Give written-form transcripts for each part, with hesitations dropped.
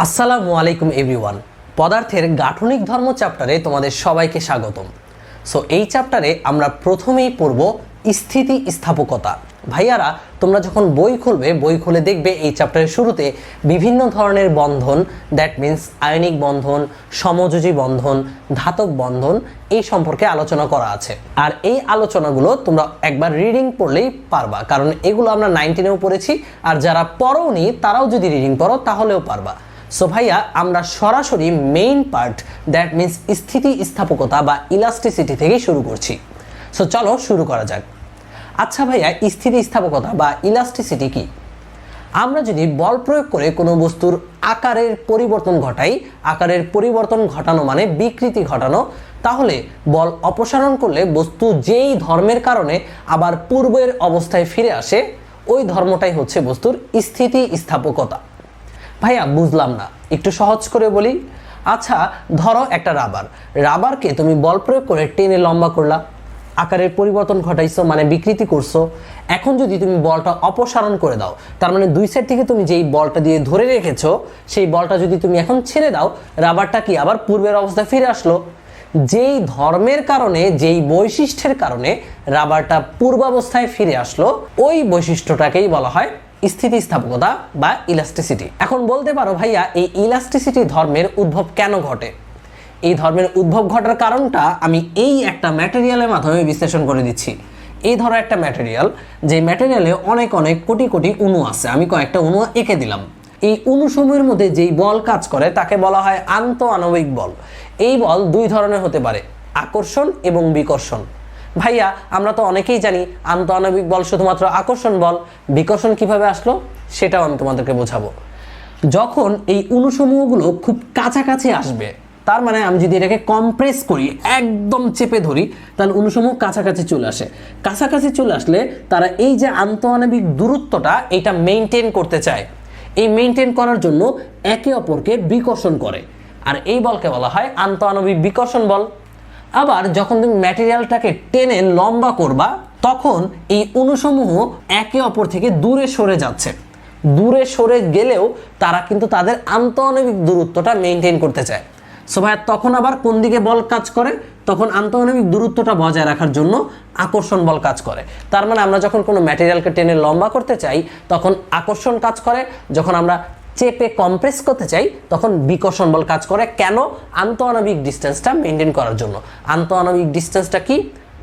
আসসালামু আলাইকুম এভরিওয়ান। পদার্থের গাঠনিক ধর্ম চ্যাপ্টারে তোমাদের সবাইকে স্বাগতম। সো এই চ্যাপ্টারে আমরা প্রথমেই পড়ব স্থিতিস্থাপকতা। ভাইয়ারা, তোমরা যখন বই খুলবে, বই খুলে দেখবে এই চ্যাপ্টারের শুরুতে বিভিন্ন ধরনের বন্ধন, দ্যাট মিন্স আয়নিক বন্ধন, সমযোজী বন্ধন, ধাতব বন্ধন, এই সম্পর্কে আলোচনা করা আছে। আর এই আলোচনাগুলো তোমরা একবার রিডিং পড়লেই পারবা, কারণ এগুলো আমরা 19-এও পড়েছি, আর যারা পড়োনি তারাও যদি রিডিং পড়ো তাহলেও পারবা। সো ভাইয়া, আমরা সরাসরি মেইন পার্ট, দ্যাট মিন্স স্থিতিস্থাপকতা বা ইলাস্টিসিটি থেকেই শুরু করছি। সো চলো শুরু করা যাক। আচ্ছা ভাইয়া, স্থিতিস্থাপকতা বা ইলাস্টিসিটি কি? আমরা যদি বল প্রয়োগ করে কোনো বস্তুর আকারের পরিবর্তন ঘটাই, আকারের পরিবর্তন ঘটানো মানে বিকৃতি ঘটানো, তাহলে বল অপসারণ করলে বস্তু যেই ধর্মের কারণে আবার পূর্বের অবস্থায় ফিরে আসে, ওই ধর্মটাই হচ্ছে বস্তুর স্থিতিস্থাপকতা। ভাইয়া বুঝলাম না, একটু সহজ করে বলি। আচ্ছা ধরো একটা রাবারকে তুমি বল প্রয়োগ করে টেনে লম্বা করলা, আকারের পরিবর্তন ঘটাইছো মানে বিকৃতি করছো। এখন যদি তুমি বলটা অপসারণ করে দাও, তার মানে দুই সাইড থেকে তুমি যেই বলটা দিয়ে ধরে রেখেছো, সেই বলটা যদি তুমি এখন ছেড়ে দাও, রাবারটা কি আবার পূর্বের অবস্থায় ফিরে আসলো। যেই ধর্মের কারণে, যেই বৈশিষ্ট্যের কারণে রাবারটা পূর্বাবস্থায় ফিরে আসলো, ওই বৈশিষ্ট্যটাকেই বলা হয় স্থিতিস্থাপকতা বা ইলাস্টিসিটি। এখন বলতে পারো ভাইয়া, এই ইলাস্টিসিটি ধর্মের উদ্ভব কেন ঘটে? এই ধর্মের উদ্ভব ঘটার কারণটা আমি এই একটা ম্যাটেরিয়ালের মাধ্যমে বিশ্লেষণ করে দিচ্ছি। এই ধরো একটা ম্যাটেরিয়াল, যে ম্যাটেরিয়ালে অনেক অনেক কোটি কোটি অণু আছে, আমি কয়েকটা অণু এঁকে দিলাম। এই অণুসমূহের মধ্যে যেই বল কাজ করে তাকে বলা হয় আন্তঃআণবিক বল। এই বল দুই ধরনের হতে পারে, আকর্ষণ এবং বিকর্ষণ। ভাইয়া আমরা তো অনেকেই জানি আন্তঃআণবিক বল শুধুমাত্র আকর্ষণ বল। বিকর্ষণ কিভাবে আসলো সেটাও আমি তোমাদেরকে বোঝাবো। যখন এই অণুসমূহগুলো খুব কাছাকাছি আসবে, তার মানে আমি যদি এটাকে কম্প্রেস করি, একদম চেপে ধরি, তাহলে অণুসমূহ কাছাকাছি চলে আসে। কাছাকাছি চলে আসলে তারা এই যে আন্তঃআণবিক দূরত্বটা, এটা মেনটেন করতে চায়। এই মেনটেন করার জন্য একে অপরকে বিকর্ষণ করে, আর এই বলকে বলা হয় আন্তঃআণবিক বিকর্ষণ বল। আবার যখন তুমি ম্যাটেরিয়ালটাকে টেনে লম্বা করবা, তখন এই অণুসমূহ একে অপর থেকে দূরে সরে যাচ্ছে। দূরে সরে গেলেও তারা কিন্তু তাদের আন্তঃআণবিক দূরত্বটা মেনটেন করতে চায়। সো ভাই, তখন আবার কোন দিকে বল কাজ করে? তখন আন্তঃআণবিক দূরত্বটা বজায় রাখার জন্য আকর্ষণ বল কাজ করে। তার মানে আমরা যখন কোনো ম্যাটেরিয়ালকে টেনে লম্বা করতে চাই, তখন আকর্ষণ কাজ করে। যখন আমরা চেপে কম্প্রেস করতে চাই, তখন বিকর্ষণ বল কাজ করে। কেন? আন্তঃআণবিক ডিস্টেন্সটা মেনটেন করার জন্য। আন্তঃআণবিক ডিস্টেন্সটা কি?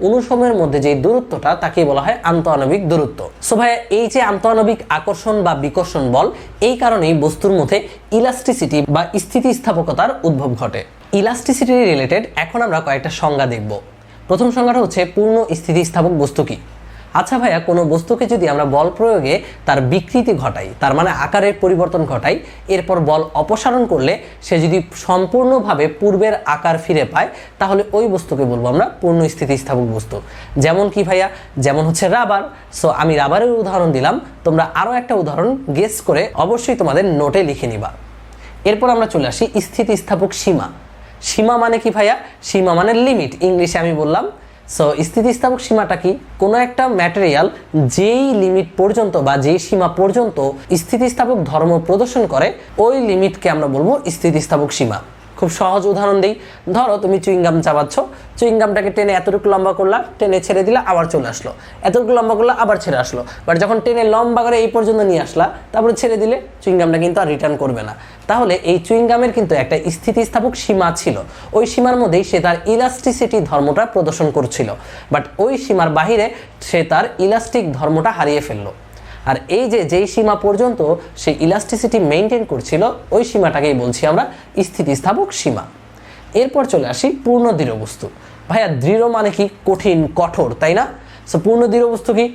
অণুসমূহের মধ্যে যে দূরত্বটা, তাকে বলা হয় আন্তঃআণবিক দূরত্ব। সো ভাই, এই যে আন্তঃআণবিক আকর্ষণ বা বিকর্ষণ বল, এই কারণেই বস্তুর মধ্যে ইলাস্টিসিটি বা স্থিতিস্থাপকতার উদ্ভব ঘটে। ইলাস্টিসিটি রিলেটেড এখন আমরা কয়েকটা সংজ্ঞা দেখব। প্রথম সংজ্ঞাটা হচ্ছে পূর্ণ স্থিতিস্থাপক বস্তু কি। আচ্ছা ভাইয়া, কোনো বস্তুকে যদি আমরা বল প্রয়োগে তার বিকৃতি ঘটাই, তার মানে আকারের পরিবর্তন ঘটাই, এরপর বল অপসারণ করলে সে যদি সম্পূর্ণভাবে পূর্বের আকার ফিরে পায়, তাহলে ওই বস্তুকে বলবো আমরা পূর্ণ স্থিতিস্থাপক বস্তু। যেমন কি ভাইয়া? যেমন হচ্ছে রাবার। সো আমি রাবারের উদাহরণ দিলাম, তোমরা আরও একটা উদাহরণ গেস করে অবশ্যই তোমাদের নোটে লিখে নিবা। এরপর আমরা চলে আসি স্থিতিস্থাপক সীমা। সীমা মানে কি ভাইয়া? সীমা মানে লিমিট, ইংলিশে আমি বললাম। সো স্থিতিস্থাপক সীমাটা কি? কোনো একটা ম্যাটেরিয়াল যেই লিমিট পর্যন্ত বা যেই সীমা পর্যন্ত স্থিতিস্থাপক ধর্ম প্রদর্শন করে, ওই লিমিটকে আমরা বলবো স্থিতিস্থাপক সীমা। খুব সহজ উদাহরণ দিই। ধরো তুমি চুইংগাম চাবাচ্ছ, চুইংগামটাকে টেনে এতটুকু লম্বা করলা, টেনে ছেড়ে দিলা, আবার চলে আসলো। এতটুকু লম্বা করলা, আবার ছেড়ে আসলো। বাট যখন টেনে লম্বা করে এই পর্যন্ত নিয়ে আসলা, তারপরে ছেড়ে দিলে, চুইংগামটা কিন্তু আর রিটার্ন করবে না। তাহলে এই চুইংগামের কিন্তু একটা স্থিতিস্থাপক সীমা ছিল। ওই সীমার মধ্যেই সে তার ইলাস্টিসিটি ধর্মটা প্রদর্শন করছিল, বাট ওই সীমার বাহিরে সে তার ইলাস্টিক ধর্মটা হারিয়ে ফেললো। আর এই যে যেই সীমা পর্যন্ত সেই ইলাস্টিসিটি মেনটেন করছিল, ওই সীমাটাকেই বলছি আমরা স্থিতিস্থাপক সীমা। এরপর চলে আসি পূর্ণ দৃঢ় বস্তু। ভাইয়া, দৃঢ় মানে কি? কঠিন, কঠোর, তাই না? সো পূর্ণ দৃঢ় বস্তু কি?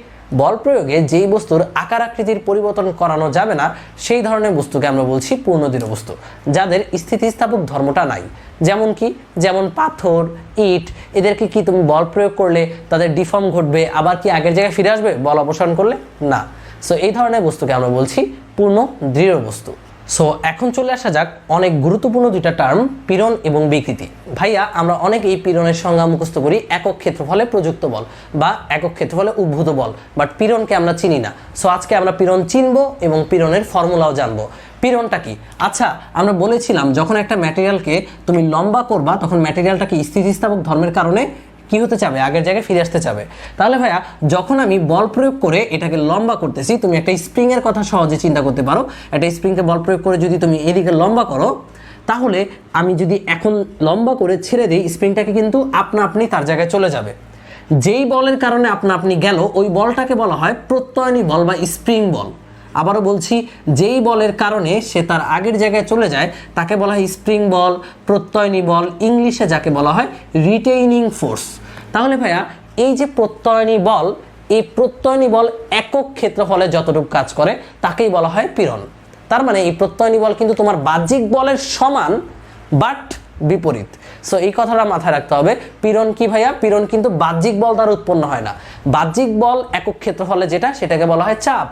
বল প্রয়োগে যেই বস্তুর আকার আকৃতির পরিবর্তন করানো যাবে না, সেই ধরনের বস্তুকে আমরা বলছি পূর্ণ দৃঢ় বস্তু, যাদের স্থিতিস্থাপক ধর্মটা নাই। যেমন কি? যেমন পাথর, ইট, এদেরকে কি তুমি বল প্রয়োগ করলে তাদের ডিফর্ম ঘটবে, আবার কি আগের জায়গায় ফিরে আসবে বল অপসারণ করলে? না। সো এই ধরনের বস্তুকে আমরা বলছি পূর্ণ দৃঢ় বস্তু। সো এখন চলে আসা যাক অনেক গুরুত্বপূর্ণ দুইটা টার্ম, পীড়ন এবং বিকৃতি। ভাইয়া, আমরা অনেক এই পীড়নের সংজ্ঞা মুখস্থ করি, একক ক্ষেত্রফলে প্রযুক্ত বল বা একক ক্ষেত্রফলে উদ্ভূত বল, বাট পীড়নকে আমরা চিনি না। সো আজকে আমরা পীড়ন চিনবো এবং পীড়নের ফর্মুলাও জানবো। পীড়নটা কি? আচ্ছা, আমরা বলেছিলাম যখন একটা ম্যাটেরিয়ালকে তুমি লম্বা করবা তখন ম্যাটেরিয়ালটাকে স্থিতিস্থাপক ধর্মের কারণে কি হতে চাবে, আগের জায়গায় ফিরে আসতে চাবে। তাহলে ভাইয়া যখন আমি বল প্রয়োগ করে এটাকে লম্বা করতেছি, তুমি একটা স্প্রিং এর কথা সহজে চিন্তা করতে পারো। একটা স্প্রিংকে বল প্রয়োগ করে যদি তুমি এদিকে লম্বা করো, তাহলে আমি যদি এখন লম্বা করে ছেড়ে দিই, স্প্রিংটাকে কিন্তু আপনা আপনি তার জায়গায় চলে যাবে। যেই বলের কারণে আপনা আপনি গেল, ওই বলটাকে বলা হয় প্রত্যয়নী বল বা স্প্রিং বল। আবারও বলছি, যেই বলের কারণে সে তার আগের জায়গায় চলে যায় তাকে বলা হয় স্প্রিং বল, প্রত্যয়নী বল, ইংলিশে যাকে বলা হয় রিটেইনিং ফোর্স। তাহলে ভাইয়া এই যে প্রত্যয়নী বল, এই প্রত্যয়নী বল একক ক্ষেত্রফলে যতটুকু কাজ করে তাকেই বলা হয় পীড়ন। তার মানে এই প্রত্যয়নী বল কিন্তু তোমার বাহ্যিক বলের সমান বাট বিপরীত। সো এই কথাটা মাথায় রাখতে হবে। পীড়ন কি ভাইয়া? পীড়ন কিন্তু বাহ্যিক বল দ্বারা উৎপন্ন হয় না। বাহ্যিক বল একক ক্ষেত্রফলে যেটা, সেটাকে বলা হয় চাপ।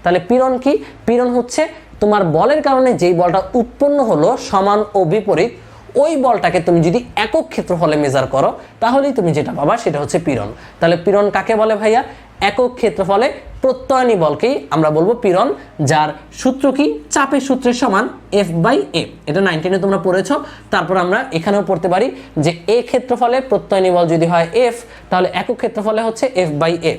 তাহলে পীড়ন কি? পীড়ন হচ্ছে তোমার বলের কারণে যেই বলটা উৎপন্ন হলো সমান ও বিপরীত, ওই বলটাকে তুমি যদি একক ক্ষেত্রফলে মেজার করো তাহলেই তুমি যেটা পাবা সেটা হচ্ছে পীড়ন। তাহলে পীড়ন কাকে বলে ভাইয়া? একক ক্ষেত্রফলে প্রত্যয়নী বলকেই আমরা বলবো পীড়ন, যার সূত্র কি? চাপের সূত্রের সমান F/A। এটা 9-10-এ তোমরা পড়েছো। তারপর আমরা এখানেও পড়তে পারি যে এ ক্ষেত্রফলে প্রত্যয়নী বল যদি হয় F, তাহলে একক ক্ষেত্রফলে হচ্ছে F/A,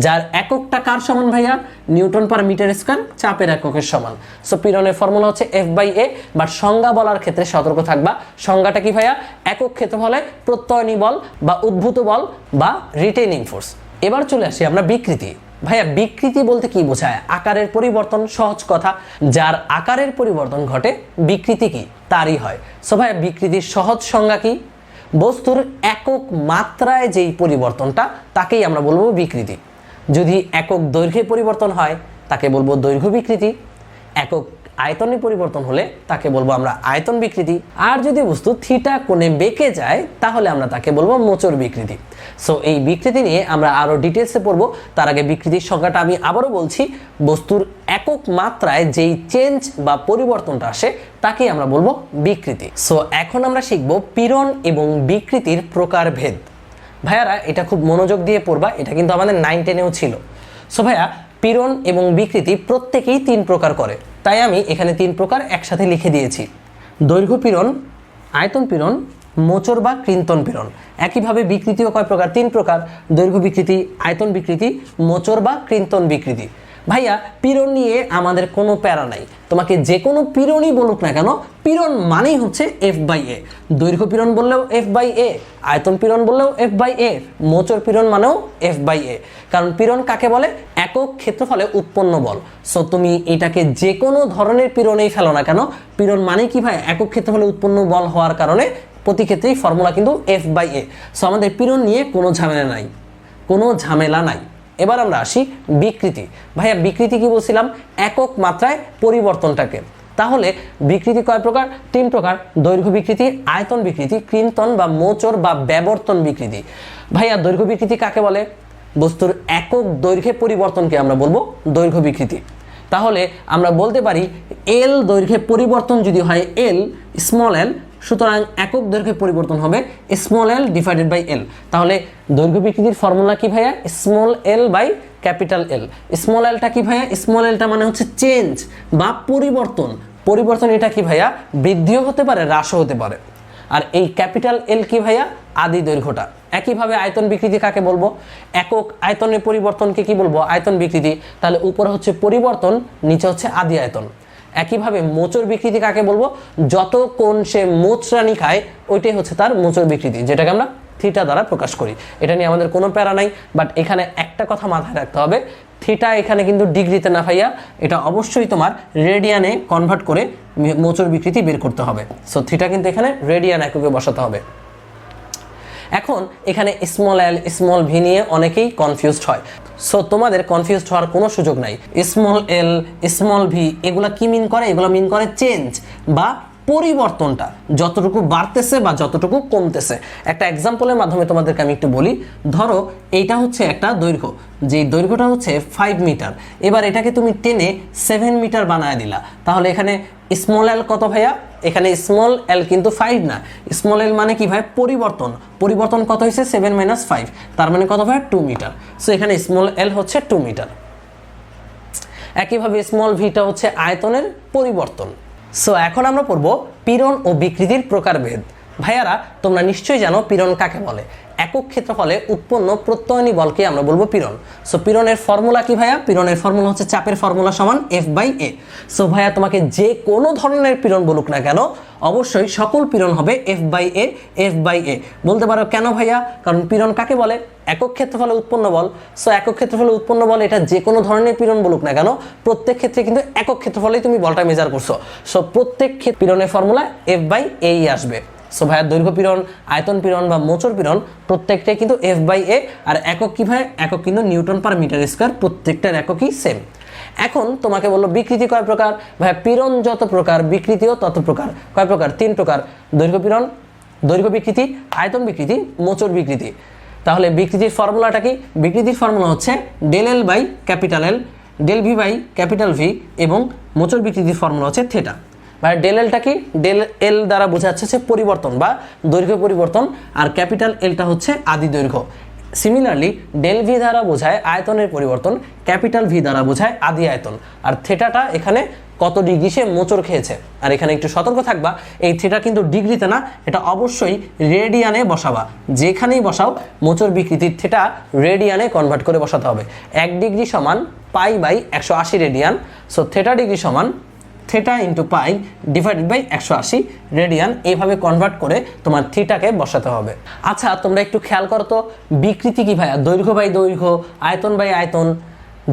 যার এককটা কার সমান ভাইয়া? নিউটন পার মিটার স্কয়ার, চাপের এককের সমান। সো পীড়নের ফর্মুলা হচ্ছে F/A। বাট সংজ্ঞা বলার ক্ষেত্রে সতর্ক থাকবা। সংজ্ঞাটা কি ভাইয়া? একক ক্ষেত্রফলে প্রত্যয়নী বল বা উদ্ভূত বল বা রিটেইনিং ফোর্স। এবার চলে আসি আমরা বিকৃতি। ভাইয়া বিকৃতি বলতে কি বোঝায়? আকারের পরিবর্তন, সহজ কথা। যার আকারের পরিবর্তন ঘটে বিকৃতি কি? তারই হয়। সো ভাইয়া বিকৃতির সহজ সংজ্ঞা কি? বস্তুর একক মাত্রায় যেই পরিবর্তনটা তাকেই আমরা বলবো বিকৃতি। যদি একক দৈর্ঘ্যে পরিবর্তন হয় তাকে বলবো দৈর্ঘ্য বিকৃতি, একক আয়তনে পরিবর্তন হলে তাকে বলবো আমরা আয়তন বিকৃতি, আর যদি বস্তু থিটা কোণে বেঁকে যায় তাহলে আমরা তাকে বলবো মোচড় বিকৃতি। সো এই বিকৃতি নিয়ে আমরা আরো ডিটেলসে পড়বো। তার আগে বিকৃতির সংজ্ঞাটা আমি আবারও বলছি, বস্তুর একক মাত্রায় যেই চেঞ্জ বা পরিবর্তনটা আসে তাকেই আমরা বলবো বিকৃতি। সো এখন আমরা শিখবো পীড়ন এবং বিকৃতির প্রকারভেদ। ভাইয়ারা এটা খুব মনোযোগ দিয়ে পড়বা, এটা কিন্তু আমাদের 9-10-এও ছিল। সো ভাইয়া পীড়ন এবং বিকৃতি প্রত্যেকেই 3 প্রকার করে, তাই আমি এখানে 3 প্রকার একসাথে লিখে দিয়েছি। দৈর্ঘ্য পীড়ন, আয়তন পীড়ন, মোচড় বা কৃন্তন পীড়ন। একইভাবে বিকৃতিও কয় প্রকার? 3 প্রকার। দৈর্ঘ্য বিকৃতি, আয়তন বিকৃতি, মোচড় বা কৃন্তন বিকৃতি। ভাইয়া পীড়ন নিয়ে আমাদের কোনো প্যারা নাই, তোমাকে যে কোনো পীড়নই বলুক না কেন, পীড়ন মানেই হচ্ছে F/A। দৈর্ঘ্য পীড়ন বললেও F/A, আয়তন পীড়ন বললেও F/A, মোচড় পীড়ন মানেও F/A। কারণ পীড়ন কাকে বলে? একক ক্ষেত্রফলে উৎপন্ন বল। সো তুমি এটাকে যে কোনো ধরনের পীড়নেই ফেলো না কেন, পীড়ন মানে কি ভাই? একক ক্ষেত্রফলে উৎপন্ন বল হওয়ার কারণে প্রতি ক্ষেত্রেই ফর্মুলা কিন্তু F/A। সো আমাদের পীড়ন নিয়ে কোনো ঝামেলা নাই, কোনো ঝামেলা নাই। এবার আমরা আসি বিকৃতি। ভাইয়া বিকৃতি কি বলছিলাম? একক মাত্রায় পরিবর্তনটাকে। তাহলে বিকৃতি কয় প্রকার? 3 প্রকার। দৈর্ঘ্য বিকৃতি, আয়তন বিকৃতি, কৃন্তন বা মোচড় বা ব্যবর্তন বিকৃতি। ভাইয়া দৈর্ঘ্য বিকৃতি কাকে বলে? বস্তুর একক দৈর্ঘ্যে পরিবর্তনকে আমরা বলবো দৈর্ঘ্য বিকৃতি। তাহলে আমরা বলতে পারি L দৈর্ঘ্যে পরিবর্তন যদি হয় L, স্মল l, সুতরাং একক দৈর্ঘ্যে পরিবর্তন হবে small l divided by L। তাহলে দৈর্ঘ্য বিকৃতির ফর্মুলা কি ভাইয়া? Small l by capital L। Small lটা কি ভাইয়া? স্মল lটা মানে হচ্ছে চেঞ্জ বা পরিবর্তন। পরিবর্তন এটা কি ভাইয়া? বৃদ্ধিও হতে পারে, হ্রাসও হতে পারে। আর এই ক্যাপিটাল L কি ভাইয়া? আদি দৈর্ঘ্যটা। একইভাবে আয়তন বিকৃতি কাকে বলবো? একক আয়তনের পরিবর্তনকে কি বলবো? আয়তন বিকৃতি। তাহলে উপরে হচ্ছে পরিবর্তন, নিচে হচ্ছে আদি আয়তন। একইভাবে মোচড় বিকৃতি কাকে বলবো? যত কোণ সে মোচড়ানি খায় ওইটাই হচ্ছে তার মোচড় বিকৃতি, যেটাকে আমরা থিটা দ্বারা প্রকাশ করি। এটা নিয়ে আমাদের কোনো প্যারা নাই। বাট এখানে একটা কথা মাথায় রাখতে হবে, থিটা এখানে কিন্তু ডিগ্রিতে না ভাইয়া, এটা অবশ্যই তোমার রেডিয়ানে কনভার্ট করে মোচড় বিকৃতি বের করতে হবে। সো থিটা কিন্তু এখানে রেডিয়ান এককে বসাতে হবে। এখন এখানে স্মল l, স্মল v নিয়ে অনেকেই কনফিউজড হয়। সো তোমাদের কনফিউজড হওয়ার কোনো সুযোগ নাই। স্মল l, স্মল v এগুলা কি মিন করে? এগুলা মিন করে চেঞ্জ বা পরিবর্তনটা যতটুকু বাড়তেছে বা যতটুকু কমতেছে। একটা এক্সাম্পলের মাধ্যমে তোমাদেরকে আমি একটু বলি। ধরো এইটা হচ্ছে একটা দৈর্ঘ্য, যেই দৈর্ঘ্যটা হচ্ছে 5 মিটার। এবার এটাকে তুমি টেনে 7 মিটার বানায় দিলা, তাহলে এখানে স্মল l কত ভাইয়া? এখানে স্মল l কিন্তু 5 না। স্মল l মানে কি ভাই? পরিবর্তন। পরিবর্তন কত হয়েছে? 7 - 5, তার মানে কত ভাই? 2 মিটার। সো এখানে স্মল l হচ্ছে 2 মিটার। একইভাবে স্মল ভিটা হচ্ছে আয়তনের পরিবর্তন। সো এখন আমরা পড়ব পীড়ন ও বিকৃতির প্রকারভেদ। ভাইয়ারা তোমরা নিশ্চয়ই জানো পীড়ন কাকে বলে। একক ক্ষেত্রফলে উৎপন্ন প্রত্যয়নী বলকে আমরা বলবো পীড়ন। সো পীড়নের ফর্মুলা কি ভাইয়া? পীড়নের ফর্মুলা হচ্ছে চাপের ফর্মুলা সমান F/A। সো ভাইয়া তোমাকে যে কোনো ধরনের পীড়ন বলুক না কেন অবশ্যই সকল পীড়ন হবে F/A F/A। বলতে পারো কেন ভাইয়া? কারণ পীড়ন কাকে বলে? একক ক্ষেত্রফলে উৎপন্ন বল। সো একক ক্ষেত্রফলে উৎপন্ন বল এটা যে কোনো ধরনের পীড়ন বলুক না কেন প্রত্যেক ক্ষেত্রে কিন্তু একক ক্ষেত্রফলেই তুমি বলটা মেজার করছো। সো প্রত্যেক পীড়নের ফর্মুলা F/A আসবে। সো ভাইয়া দৈর্ঘ্য পীড়ন, আয়তন পীড়ন বা মোচড় পীড়ন প্রত্যেকটাই কিন্তু F/A। আর একক কি ভাই? একক কিন্তু নিউটন পার মিটার স্কয়ার, প্রত্যেকটার এককই সেম। এখন তোমাকে বললো বিকৃতি কয় প্রকার? ভাইয়া পীড়ন যত প্রকার বিকৃতিও তত প্রকার। কয় প্রকার? 3 প্রকার। দৈর্ঘ্য পীড়ন, দৈর্ঘ্য বিকৃতি, আয়তন বিকৃতি, মোচড় বিকৃতি। তাহলে বিকৃতির ফর্মুলাটা কি? বিকৃতির ফর্মুলা হচ্ছে del L by capital L, del V by capital V এবং মোচড় বিকৃতির ফর্মুলা হচ্ছে থিটা। বা ডেল এলটা কি? ডেল এল দ্বারা বোঝাচ্ছে হচ্ছে পরিবর্তন বা দৈর্ঘ্য পরিবর্তন, আর ক্যাপিটাল এলটা হচ্ছে আদি দৈর্ঘ্য। সিমিলারলি ডেল ভি দ্বারা বোঝায় আয়তনের পরিবর্তন, ক্যাপিটাল ভি দ্বারা বোঝায় আদি আয়তন। আর থিটাটা এখানে কত ডিগ্রি সে মোচড় খেয়েছে। আর এখানে একটু সতর্ক থাকবা, এই থিটা কিন্তু ডিগ্রিতে না, এটা অবশ্যই রেডিয়ানে বসাবা। যেখানেই বসাও মোচড় বিকৃতির থিটা রেডিয়ানে কনভার্ট করে বসাতে হবে। 1 ডিগ্রি সমান pi by 180 radian. So theta degree সমান theta into pi divided by 180 radian. এইভাবে কনভার্ট করে তোমার থিটাকে বসাতে হবে। আচ্ছা তোমরা একটু খেয়াল করো তো বিকৃতি কি ভাইয়া? দৈর্ঘ্য বাই দৈর্ঘ্য, আয়তন বাই আয়তন।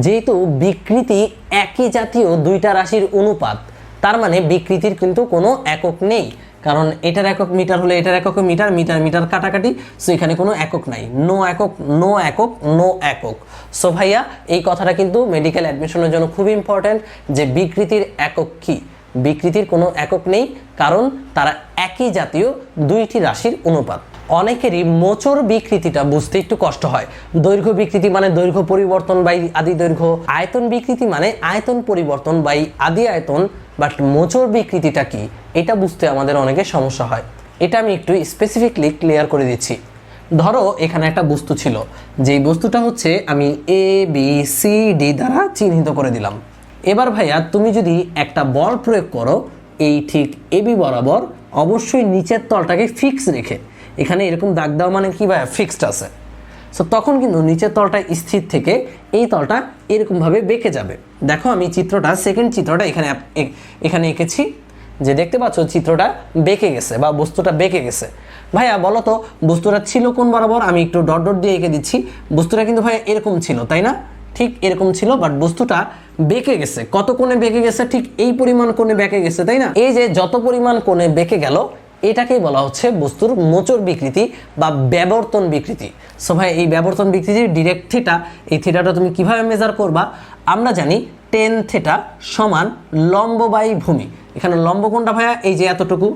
যেহেতু বিকৃতি একই জাতীয় দুইটা রাশির অনুপাত, তার মানে বিকৃতির কিন্তু কোনো একক নেই। কারণ এটার একক মিটার হলে এটার একক মিটার, মিটার মিটার কাটাকাটি। সো এখানে কোনো একক নাই, নো একক নো একক নো একক। সো ভাইয়া এই কথাটা কিন্তু মেডিকেল অ্যাডমিশনের জন্য খুব ইম্পর্ট্যান্ট যে বিকৃতির একক কি? বিকৃতির কোনো একক নেই, কারণ তারা একই জাতীয় দুইটি রাশির অনুপাত। অনেকেরই মোচড় বিকৃতিটা বুঝতে একটু কষ্ট হয়। দৈর্ঘ্য বিকৃতি মানে দৈর্ঘ্য পরিবর্তন বাই আদি দৈর্ঘ্য, আয়তন বিকৃতি মানে আয়তন পরিবর্তন বাই আদি আয়তন। বাট মোচড় বিকৃতিটা কি এটা বুঝতে আমাদের অনেকের সমস্যা হয়। এটা আমি একটু স্পেসিফিকলি ক্লিয়ার করে দিচ্ছি। ধরো এখানে একটা বস্তু ছিল, যেই বস্তুটা হচ্ছে আমি ABCD দ্বারা চিহ্নিত করে দিলাম। এবার ভাইয়া তুমি যদি একটা বল প্রয়োগ করো এই ঠিক AB বরাবর, অবশ্যই নিচের তলটাকে ফিক্স রেখে, এখানে এরকম দাগ দাও মানে কি ভাইয়া? ফিক্সড আছে। সো তখন কিন্তু নিচের তলটা স্থির থেকে এই তলটা এরকমভাবে বেঁকে যাবে। দেখো আমি চিত্রটা সেকেন্ড চিত্রটা এখানে এঁকেছি, যে দেখতে পাচ্ছ চিত্রটা বেঁকে গেছে বা বস্তুটা বেঁকে গেছে। ভাইয়া বলো তো বস্তুটা ছিল কোন বরাবর? আমি একটু ডট ডট দিয়ে এঁকে দিচ্ছি। বস্তুটা কিন্তু ভাইয়া এরকম ছিল, তাই না? ঠিক এরকম ছিল, বাট বস্তুটা বেঁকে গেছে। কত কোণে বেঁকে গেছে? ঠিক এই পরিমাণ কোণে বেঁকে গেছে, তাই না? এই যে যত পরিমাণ কোণে বেঁকে গেল এটাকেই বলা হচ্ছে বস্তুর মোচড় বিকৃতি বা ব্যবর্তন বিকৃতি। সো ভাই এই ব্যবর্তন বিকৃতির ডিরেক্ট থিটা, এই থিটাটা তুমি কিভাবে মেজার করবা? আমরা জানি টেন থিটা সমান লম্ব বাই ভূমি। এখানে লম্ব কোনটা ভাইয়া? এই যে এতটুকু,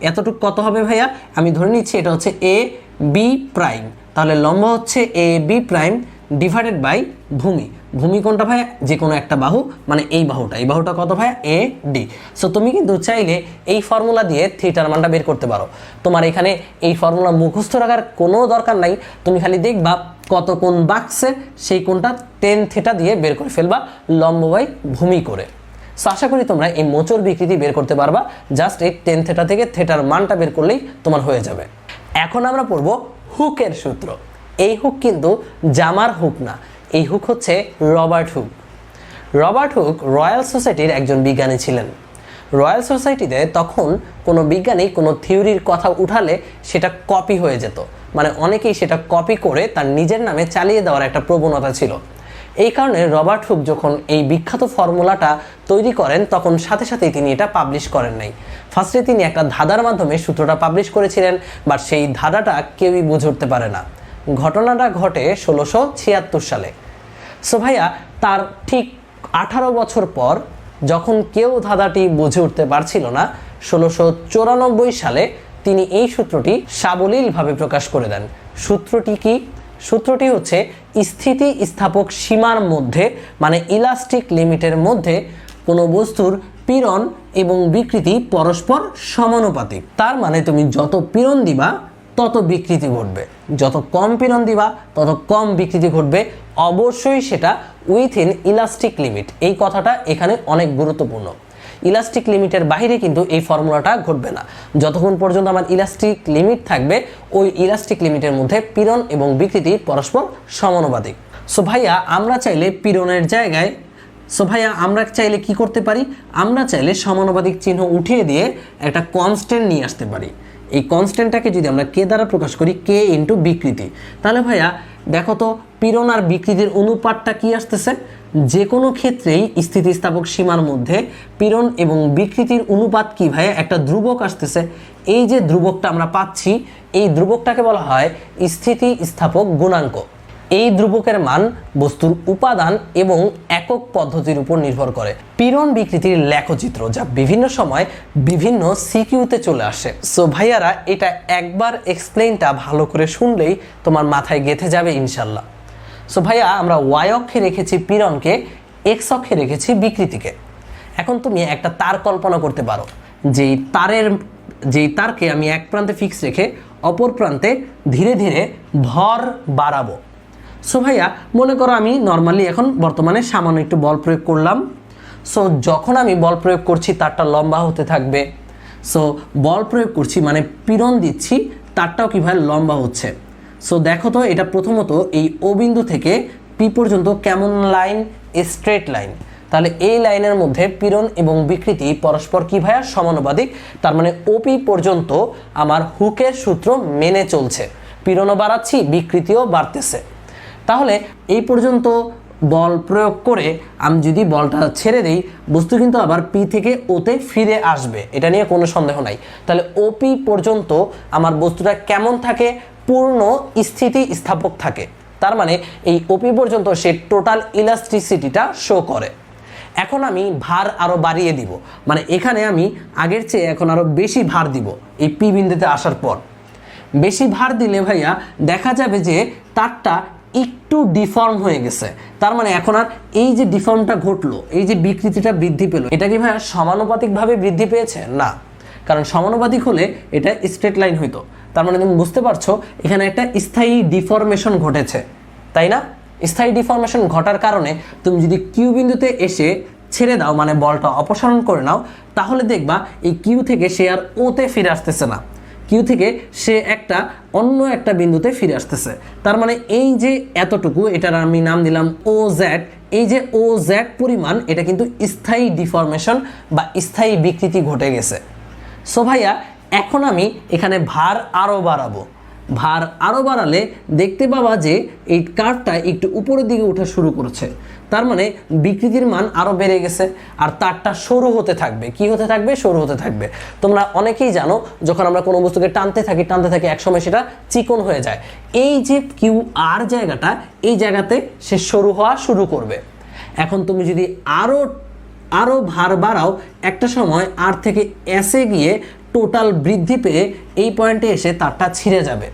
এতটুকু কত হবে ভাইয়া? আমি ধরে নিচ্ছি এটা হচ্ছে AB প্রাইম। তাহলে লম্ব হচ্ছে AB প্রাইম ডিভাইডেড বাই ভূমি। ভূমি কোনটা ভাইয়া? যে কোনো একটা বাহু, মানে এই বাহুটা। এই বাহুটা কত ভাইয়া? AD। সো তুমি কিন্তু চাইলে এই ফর্মুলা দিয়ে থিটার মানটা বের করতে পারো। তোমার এখানে এই ফর্মুলা মুখস্থ রাখার কোনো দরকার নাই। তুমি খালি দেখবা কত কোণ বাঁকছে, সেই কোণটা টেন থিটা দিয়ে বের করে ফেলবা লম্ব বাই ভূমি করে। সো আশা করি তোমরা এই মোচড় বিকৃতি বের করতে পারবা। জাস্ট এই টেন থিটা থেকে থিটার মানটা বের করলেই তোমার হয়ে যাবে। এখন আমরা পড়ব হুকের সূত্র। এই হুক কিন্তু জামার হুক না, এই হুক হচ্ছে Robert Hooke. Robert Hooke royal সোসাইটির একজন বিজ্ঞানী ছিলেন। রয়্যাল সোসাইটিতে তখন কোনো বিজ্ঞানী কোনো থিওরির কথা উঠালে সেটা কপি হয়ে যেত, মানে অনেকেই সেটা কপি করে তার নিজের নামে চালিয়ে দেওয়ার একটা প্রবণতা ছিল। এই কারণে রবার্ট হুক যখন এই বিখ্যাত ফর্মুলাটা তৈরি করেন তখন সাথে সাথেই তিনি এটা পাবলিশ করেন নাই। ফার্স্টে তিনি একটা ধাঁধার মাধ্যমে সূত্রটা পাবলিশ করেছিলেন, বাট সেই ধাঁধাটা কেউই বুঝে উঠতে পারে না। ঘটনাটা ঘটে 1676 সালে। সো ভাইয়া তার ঠিক 18 বছর পর যখন কেউ ধাঁধাটি বুঝে উঠতে পারছিল না, 1694 সালে তিনি এই সূত্রটি সাবলীলভাবে প্রকাশ করে দেন। সূত্রটি কি? সূত্রটি হচ্ছে স্থিতি স্থাপক সীমার মধ্যে, মানে ইলাস্টিক লিমিটের মধ্যে কোনো বস্তুর পীড়ন এবং বিকৃতি পরস্পর সমানুপাতিক। তার মানে তুমি যত পীড়ন দিবা তত বিকৃতি ঘটবে। যত কম পীড়ন দিবা তত কম বিকৃতি ঘটবে, অবশ্যই সেটা উইথিন ইলাস্টিক লিমিট। এই কথাটা এখানে অনেক গুরুত্বপূর্ণ। ইলাস্টিক লিমিটের বাইরে কিন্তু এই ফর্মুলাটা ঘটবে না। যতক্ষণ পর্যন্ত আমার ইলাস্টিক লিমিট থাকবে, ওই ইলাস্টিক লিমিটের মধ্যে পীড়ন এবং বিকৃতি পরস্পর সমানুপাতিক। সো ভাইয়া আমরা চাইলে পীড়নের জায়গায় আমরা চাইলে কি করতে পারি, আমরা চাইলে সমানুপাতিক চিহ্ন উঠিয়ে দিয়ে একটা কনস্ট্যান্ট নিয়ে আসতে পারি। এই কনস্ট্যান্টটাকে যদি আমরা কে দ্বারা প্রকাশ করি, কে ইন্টু বিকৃতি, তাহলে ভাইয়া দেখো তো পীড়ন আর বিকৃতির অনুপাতটা কি আসতেছে। যে কোনো ক্ষেত্রেই স্থিতিস্থাপক সীমার মধ্যে পীড়ন এবং বিকৃতির অনুপাত কি ভাইয়া, একটা ধ্রুবক আসতেছে। এই যে ধ্রুবকটা আমরা পাচ্ছি, এই ধ্রুবকটাকে বলা হয় স্থিতিস্থাপক গুণাঙ্ক। এই ধ্রুবকের মান বস্তুর উপাদান এবং একক পদ্ধতির উপর নির্ভর করে। পীড়ন বিকৃতির লেখচিত্র যা বিভিন্ন সময় বিভিন্ন সিকিউতে চলে আসে। সো ভাইয়ারা এটা একবার এক্সপ্লেইনটা ভালো করে শুনলেই তোমার মাথায় গেঁথে যাবে ইনশাল্লাহ। সো ভাইয়া আমরা ওয়াই অক্ষে রেখেছি পীড়নকে, এক্স অক্ষে রেখেছি বিকৃতিকে। এখন তুমি একটা তার কল্পনা করতে পারো, যেই তারকে আমি এক প্রান্তে ফিক্স রেখে অপর প্রান্তে ধীরে ধীরে ভর বাড়াবো। সো ভাইয়া মনে করো আমি নর্মালি এখন বর্তমানে সামান্য একটু বল প্রয়োগ করলাম। সো যখন আমি বল প্রয়োগ করছি তারটা লম্বা হতে থাকবে। সো বল প্রয়োগ করছি মানে পীড়ন দিচ্ছি, তারটাও কীভাবে লম্বা হচ্ছে। সো দেখো তো এটা প্রথমত এই ও বিন্দু থেকে পি পর্যন্ত কেমন লাইন, স্ট্রেট লাইন। তাহলে এই লাইনের মধ্যে পীড়ন এবং বিকৃতি পরস্পর কি ভাইয়া সমানুপাতিক। তার মানে ওপি পর্যন্ত আমার হুকের সূত্র মেনে চলছে, পীড়নও বাড়াচ্ছি বিকৃতিও বাড়তেছে। তাহলে এই পর্যন্ত বল প্রয়োগ করে আমি যদি বলটা ছেড়ে দিই, বস্তু কিন্তু আবার পি থেকে ওতে ফিরে আসবে, এটা নিয়ে কোনো সন্দেহ নাই। তাহলে ওপি পর্যন্ত আমার বস্তুটা কেমন থাকে, পূর্ণ স্থিতিস্থাপক থাকে। তার মানে এই ওপি পর্যন্ত সে টোটাল ইলাস্টিসিটিটা শো করে। এখন আমি ভার আরও বাড়িয়ে দিব, মানে এখানে আমি আগের চেয়ে এখন আরও বেশি ভার দিব। এই পি বিন্দুতে আসার পর বেশি ভার দিলে ভাইয়া দেখা যাবে যে তারটা একটু ডিফর্ম হয়ে গেছে। তার মানে এখন আর এই যে ডিফর্মটা ঘটলো, এই যে বিকৃতিটা বৃদ্ধি পেল, এটা কি ভাইয়া সমানুপাতিকভাবে বৃদ্ধি পেয়েছে? না, কারণ সমানুপাতিক হলে এটা স্ট্রেট লাইন হইতো। তার মানে তুমি বুঝতে পারছো এখানে একটা স্থায়ী ডিফর্মেশন ঘটেছে, তাই না? স্থায়ী ডিফর্মেশন ঘটার কারণে তুমি যদি কিউ বিন্দুতে এসে ছেড়ে দাও, মানে বলটা অপসারণ করে নাও, তাহলে দেখবা এই কিউ থেকে সে আর ওতে ফিরে আসতেছে না, কিউ থেকে সে অন্য একটা বিন্দুতে ফিরে আসতেছে। তার মানে এই যে এতটুকু, এটার আমি নাম দিলাম ও জেড, এই যে ও জেড পরিমাণ, এটা কিন্তু স্থায়ী ডিফর্মেশন বা স্থায়ী বিকৃতি ঘটে গেছে। সো ভাইয়া এখন আমি এখানে ভার আরও বাড়াবো। ভার আরও বাড়ালে দেখতে পাবা যে এই কার্ভটা একটু উপরের দিকে ওঠা শুরু করেছে। তার মানে বিকৃতির মান আরও বেড়ে গেছে, আর তারটা সরু হতে থাকবে। কি হতে থাকবে? সরু হতে থাকবে। তোমরা অনেকেই জানো যখন আমরা কোনো বস্তুকে টানতে থাকি একসময় সেটা চিকন হয়ে যায়। এই যে কিউ আর জায়গাটা, এই জায়গাতে সে সরু হওয়া শুরু করবে। এখন তুমি যদি আরও ভার বাড়াও, একটা সময় আর থেকে এসে গিয়ে টোটাল বৃদ্ধি পেয়ে এই পয়েন্টে এসে তারটা ছিঁড়ে যাবে।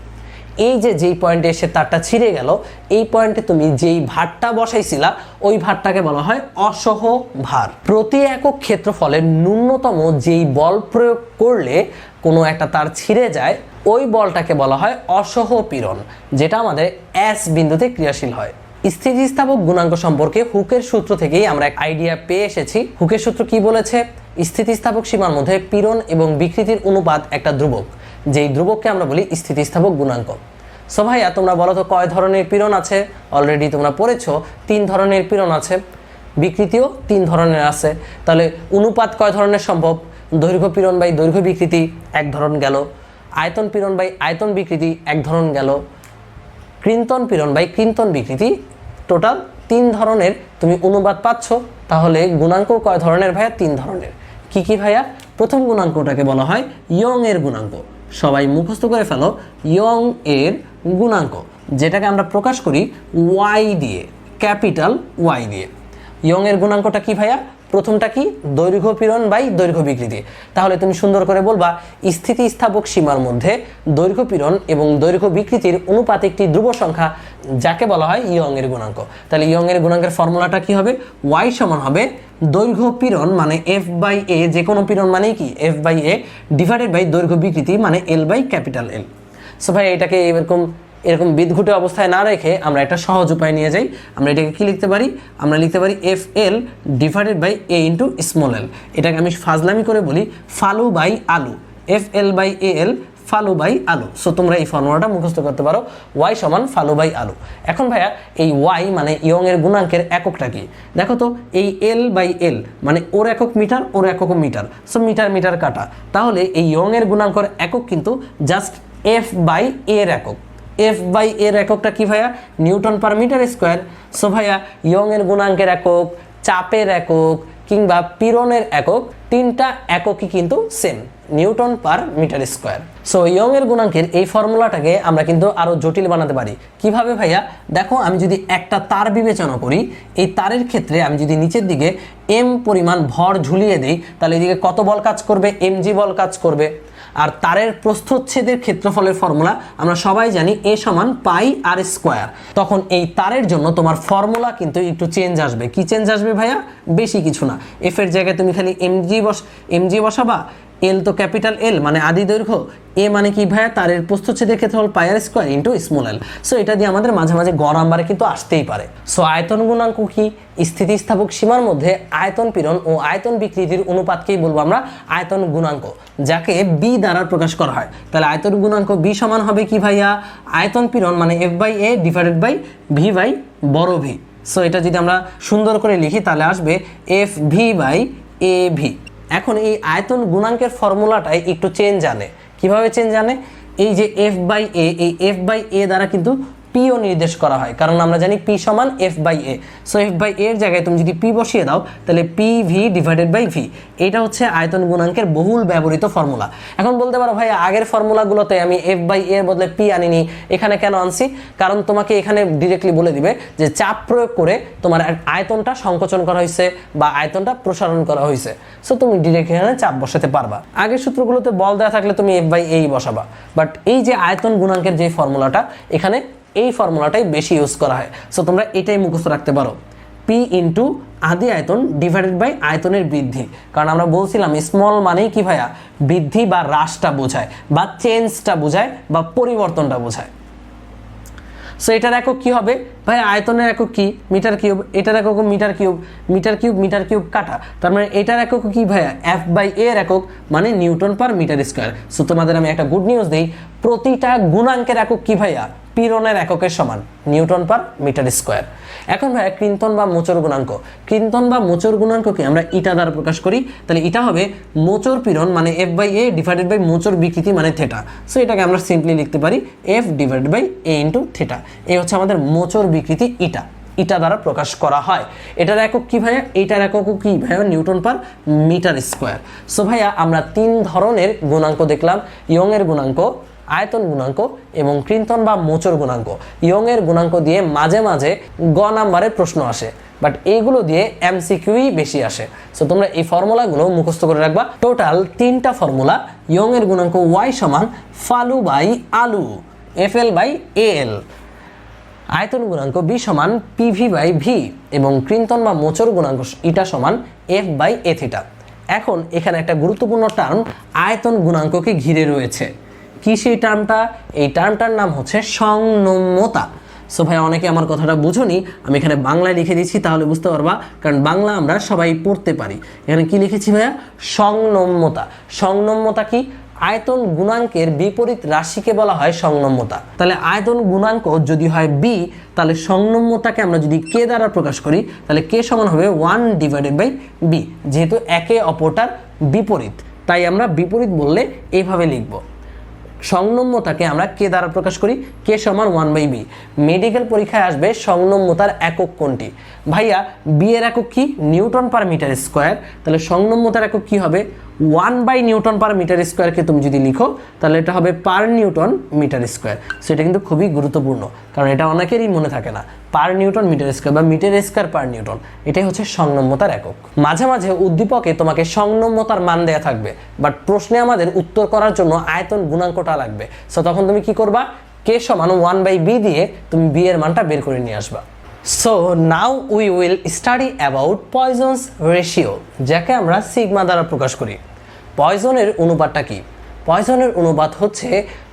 এই যে যেই পয়েন্টে এসে তারটা ছিঁড়ে গেল, এই পয়েন্টে তুমি যেই ভারটা বসাইছিলা ওই ভারটাকে বলা হয় অসহ ভার। প্রতি একক ক্ষেত্রফলের ন্যূনতম যেই বল প্রয়োগ করলে কোনো একটা তার ছিঁড়ে যায়, ওই বলটাকে বলা হয় অসহ পীড়ন, যেটা আমাদের এস বিন্দুতে ক্রিয়াশীল হয়। স্থিতিস্থাপক গুণাঙ্ক সম্পর্কে হুকের সূত্র থেকেই আমরা এক আইডিয়া পেয়ে এসেছি। হুকের সূত্র কি বলেছে? স্থিতিস্থাপক সীমার মধ্যে পীড়ন এবং বিকৃতির অনুপাত একটা ধ্রুবক, যেই ধ্রুবককে আমরা বলি স্থিতিস্থাপক গুণাঙ্ক। সো ভাইয়া তোমরা বলো তো কয় ধরনের পীড়ন আছে? অলরেডি তোমরা পড়েছো 3 ধরনের পীড়ন আছে, বিকৃতিও 3 ধরনের আছে। তাহলে অনুপাত কয় ধরনের সম্ভব? দৈর্ঘ্য পীড়ন বাই দৈর্ঘ্য বিকৃতি এক ধরন গেল, আয়তন পীড়ন বাই আয়তন বিকৃতি এক ধরন গেল, কৃন্তন পীড়ন বাই কৃন্তন বিকৃতি, টোটাল 3 ধরনের তুমি অনুপাত পাচ্ছ। তাহলে গুণাঙ্ক কয় ধরনের ভাইয়া? 3 ধরনের। কি কি ভাইয়া? প্রথম গুণাঙ্কটাকে বলা হয় ইয়ং এর গুণাঙ্ক। সবাই মুখস্থ করে ফেলো, ইয়ং এর গুণাঙ্ক, যেটাকে আমরা প্রকাশ করি ওয়াই দিয়ে, ক্যাপিটাল ওয়াই দিয়ে। ইয়ং এর গুণাঙ্কটা কি ভাইয়া? প্রথমটা কি? দৈর্ঘ্য পীড়ন বাই দৈর্ঘ্য বিকৃতি। তাহলে তুমি সুন্দর করে বলবা স্থিতিস্থাপক সীমার মধ্যে দৈর্ঘ্য পীড়ন এবং দৈর্ঘ্য বিকৃতির অনুপাত একটি ধ্রুব সংখ্যা, যাকে বলা হয় ইয়ং এর গুণাঙ্ক। তাহলে ইয়ং এর গুণাঙ্কের ফর্মুলাটা কি হবে? ওয়াই সমান হবে দৈর্ঘ্য পীড়ন মানে এফ বাই এ, যে কোনো পীড়ন মানেই কি F by A, divided by দৈর্ঘ্য বিকৃতি মানে L by capital L. So ভাই এটাকে এরকম বিদঘুটে অবস্থায় না রেখে আমরা একটা সহজ উপায় নিয়ে যাই। আমরা এটাকে কি লিখতে পারি, আমরা লিখতে পারি FL divided by A into small L. এটাকে আমি ফাজলামি করে বলি ফালু বাই আলু, FL বাই AL ফালু বাই আলু। সো তোমরা এই ফর্মুলাটা মুখস্থ করতে পারো, y সমান ফালু বাই আলু। এখন ভাইয়া এই y মানে ইয়ং এর গুণাঙ্কের এককটা কি দেখো তো, এই L বাই L মানে ওর একক মিটার, ওর একক মিটার, সো মিটার মিটার কাটা। তাহলে এই ইয়ং এর গুণাঙ্কের একক কিন্তু জাস্ট F বাই A এর একক। F বাই এর এককটা কি ভাইয়া, newton per metre square. So ভাইয়া ইয়ং এর গুণাঙ্কের একক, চাপের একক কিংবা পীড়নের একক, তিনটা এককই কিন্তু same, newton per metre square. So Young এর গুণাঙ্কের এই ফর্মুলাটাকে আমরা কিন্তু আরো জটিল বানাতে পারি। কিভাবে ভাইয়া, দেখো আমি যদি একটা তার বিবেচনা করি, এই তারের ক্ষেত্রে আমি যদি নিচের দিকে m পরিমাণ ভর ঝুলিয়ে দিই, তাহলে এদিকে কত বল কাজ করবে, mg বল কাজ করবে। আর তারের প্রস্থচ্ছেদের ক্ষেত্রফলের ফর্মুলা আমরা সবাই জানি a সমান পাই আর স্কোয়ার। তখন এই তারের জন্য তোমার ফর্মুলা কিন্তু একটু চেঞ্জ আসবে। কি চেঞ্জ আসবে ভাইয়া, বেশি কিছু না, f এর জায়গায় তুমি খালি mg বসাবা, এল তো ক্যাপিটাল এল মানে আদি দৈর্ঘ্য, এ মানে কি ভাইয়া, তারের প্রস্থচ্ছেদের ক্ষেত্রফল pi R square into small L. So এটা দিয়ে আমাদের মাঝে মাঝে গড় নাম্বারে কিন্তু আসতেই পারে। সো আয়তন গুণাঙ্ক কি, স্থিতিস্থাপক সীমার মধ্যে আয়তন পীড়ন ও আয়তন বিকৃতির অনুপাতকেই বলবো আমরা আয়তন গুণাঙ্ক, যাকে বি দ্বারা প্রকাশ করা হয়। তাহলে আয়তন গুণাঙ্ক বি সমান হবে কি ভাইয়া, আয়তন পীড়ন মানে F by A divided by V by বড় ভি। সো এটা যদি আমরা সুন্দর করে লিখি তাহলে আসবে FV বাই AV। এখন এই আয়তন গুণাঙ্কের ফর্মুলাটাই একটু চেঞ্জ আনে। কিভাবে চেঞ্জ আনে, এই যে F বাই A, এই F বাই A দ্বারা কিন্তু পিও নির্দেশ করা হয়, কারণ আমরা জানি P সমান F by A। So F by A এর জায়গায় তুমি যদি P বসিয়ে দাও তাহলে PV ডিভাইডেড বাই V। এটা হচ্ছে আয়তন গুণাঙ্কের বহুল ব্যবহৃত ফর্মুলা। এখন বলতে পারো ভাই আগের ফর্মুলাগুলোতে আমি F বাই A এর বদলে P আনিনি, এখানে কেন আনছি? কারণ তোমাকে এখানে ডিরেক্টলি বলে দিবে যে চাপ প্রয়োগ করে তোমার আয়তনটা সংকোচন করা হয়েছে বা আয়তনটা প্রসারণ করা হয়েছে। সো তুমি ডিরেক্ট এখানে চাপ বসাতে পারবা। আগের সূত্রগুলোতে বল দেওয়া থাকলে তুমি F বাই A বসাবা। বাট এই যে আয়তন গুণাঙ্কের যে ফর্মুলাটা, এখানে এই ফর্মুলাটাই বেশি ইউজ করা হয়। সো তোমরা এটাই মুখস্থ রাখতে পারো, P ইন্টু আদি আয়তন ডিভাইডেড বাই আয়তনের বৃদ্ধি। কারণ আমরা বলছিলাম স্মল মানেই কি ভাইয়া, বৃদ্ধি বা হ্রাসটা বোঝায় বা চেঞ্জটা বোঝায় বা পরিবর্তনটা বোঝায়। সো এটার একক কি হবে ভাই, আয়তনের একক কি, মিটার কিউব, এটার একক metre cube, metre cube metre cube কাটা, তার মানে এটার একক কি ভাইয়া, F বাই A এর একক মানে newton per metre square. So তোমাদের আমি একটা গুড নিউজ দিই, প্রতিটা গুণাঙ্কের একক কি ভাইয়া, পীড়নের এককের সমান, নিউটন পার মিটার স্কোয়ার। এখন ভাইয়া কৃন্তন বা মোচড় গুণাঙ্ক, কৃন্তন বা মোচড় গুণাঙ্ককে আমরা ইটা দ্বারা প্রকাশ করি। তাহলে এটা হবে মোচড় পীড়ন মানে F by A divided by মোচড় বিকৃতি মানে থেটা। সো এটাকে আমরা সিম্পলি লিখতে পারি F divided by A into theta. এই হচ্ছে আমাদের মোচড় বিকৃতি ইটা, ইটা দ্বারা প্রকাশ করা হয়। এটার একক কি ভাইয়া, এটার একক কি ভাইয়া, newton per metre square. So ভাইয়া আমরা তিন ধরনের গুণাঙ্ক দেখলাম, ইয়ং এর গুণাঙ্ক, আয়তন গুণাঙ্ক এবং কৃন্তন বা মোচড় গুণাঙ্ক। ইয়ং এর গুণাঙ্ক দিয়ে মাঝে মাঝে গ নাম্বারের প্রশ্ন আসে, বাট এইগুলো দিয়ে MCQই বেশি আসে। সো তোমরা এই ফর্মুলাগুলো মুখস্থ করে রাখবা। টোটাল তিনটা ফর্মুলা, ইয়ং এর গুণাঙ্ক y সমান ফালু বাই আলু, FL বাই AL, আয়তন গুণাঙ্ক B সমান PV বাই V এবং কৃন্তন বা মোচড় গুণাঙ্ক ইটা সমান F বাই A থিটা। এখন এখানে একটা গুরুত্বপূর্ণ টার্ম আয়তন গুণাঙ্ককে ঘিরে রয়েছে। কি সেই টার্মটা, এই টার্মটার নাম হচ্ছে সংনম্যতা। সো ভাই অনেকে আমার কথাটা বুঝুনি, আমি এখানে বাংলায় লিখে দিচ্ছি তাহলে বুঝতে পারবা, কারণ বাংলা আমরা সবাই পড়তে পারি। এখানে কি লিখেছি ভাইয়া, সংনম্যতা। সংনম্যতা কি, আয়তন গুণাঙ্কের বিপরীত রাশিকে বলা হয় সংনম্যতা। তাহলে আয়তন গুণাঙ্ক যদি হয় B, তাহলে সংনম্যতাকে আমরা যদি K দ্বারা প্রকাশ করি তাহলে K সমান হবে 1 ডিভাইডেড বাই B। যেহেতু একে অপরটার বিপরীত, তাই আমরা বিপরীত বললে এইভাবে লিখব। সংনম্যতাকে আমরা K দ্বারা প্রকাশ করি, K সমান 1 বাই B। মেডিকেল পরীক্ষায় আসবে সংনম্যতার একক কোনটি ভাইয়া, B এর একক কি, নিউটন পার মিটার স্কোয়ার। তাহলে সংনম্যতার একক কি হবে, 1 বাই নিউটন পার মিটার স্কোয়ারকে তুমি যদি লিখো তাহলে এটা হবে পার নিউটন মিটার স্কোয়ার। সো এটা কিন্তু খুবই গুরুত্বপূর্ণ, কারণ এটা অনেকেরই মনে থাকে না, পার নিউটন মিটার স্কোয়ার বা মিটার স্কোয়ার পার নিউটন, এটাই হচ্ছে সংনম্যতার একক। মাঝে মাঝে উদ্দীপকে তোমাকে সংনম্যতার মান দেয়া থাকবে, বাট প্রশ্নে আমাদের উত্তর করার জন্য আয়তন গুণাঙ্কটা লাগবে। সো তখন তুমি কি করবা, K সমান 1 বাই B দিয়ে তুমি B এর মানটা বের করে নিয়ে আসবা। So now we will study about পয়জনস ratio, যাকে আমরা সিগমা দ্বারা প্রকাশ করি। পয়জনের অনুপাতটা কি, পয়জনের অনুপাত হচ্ছে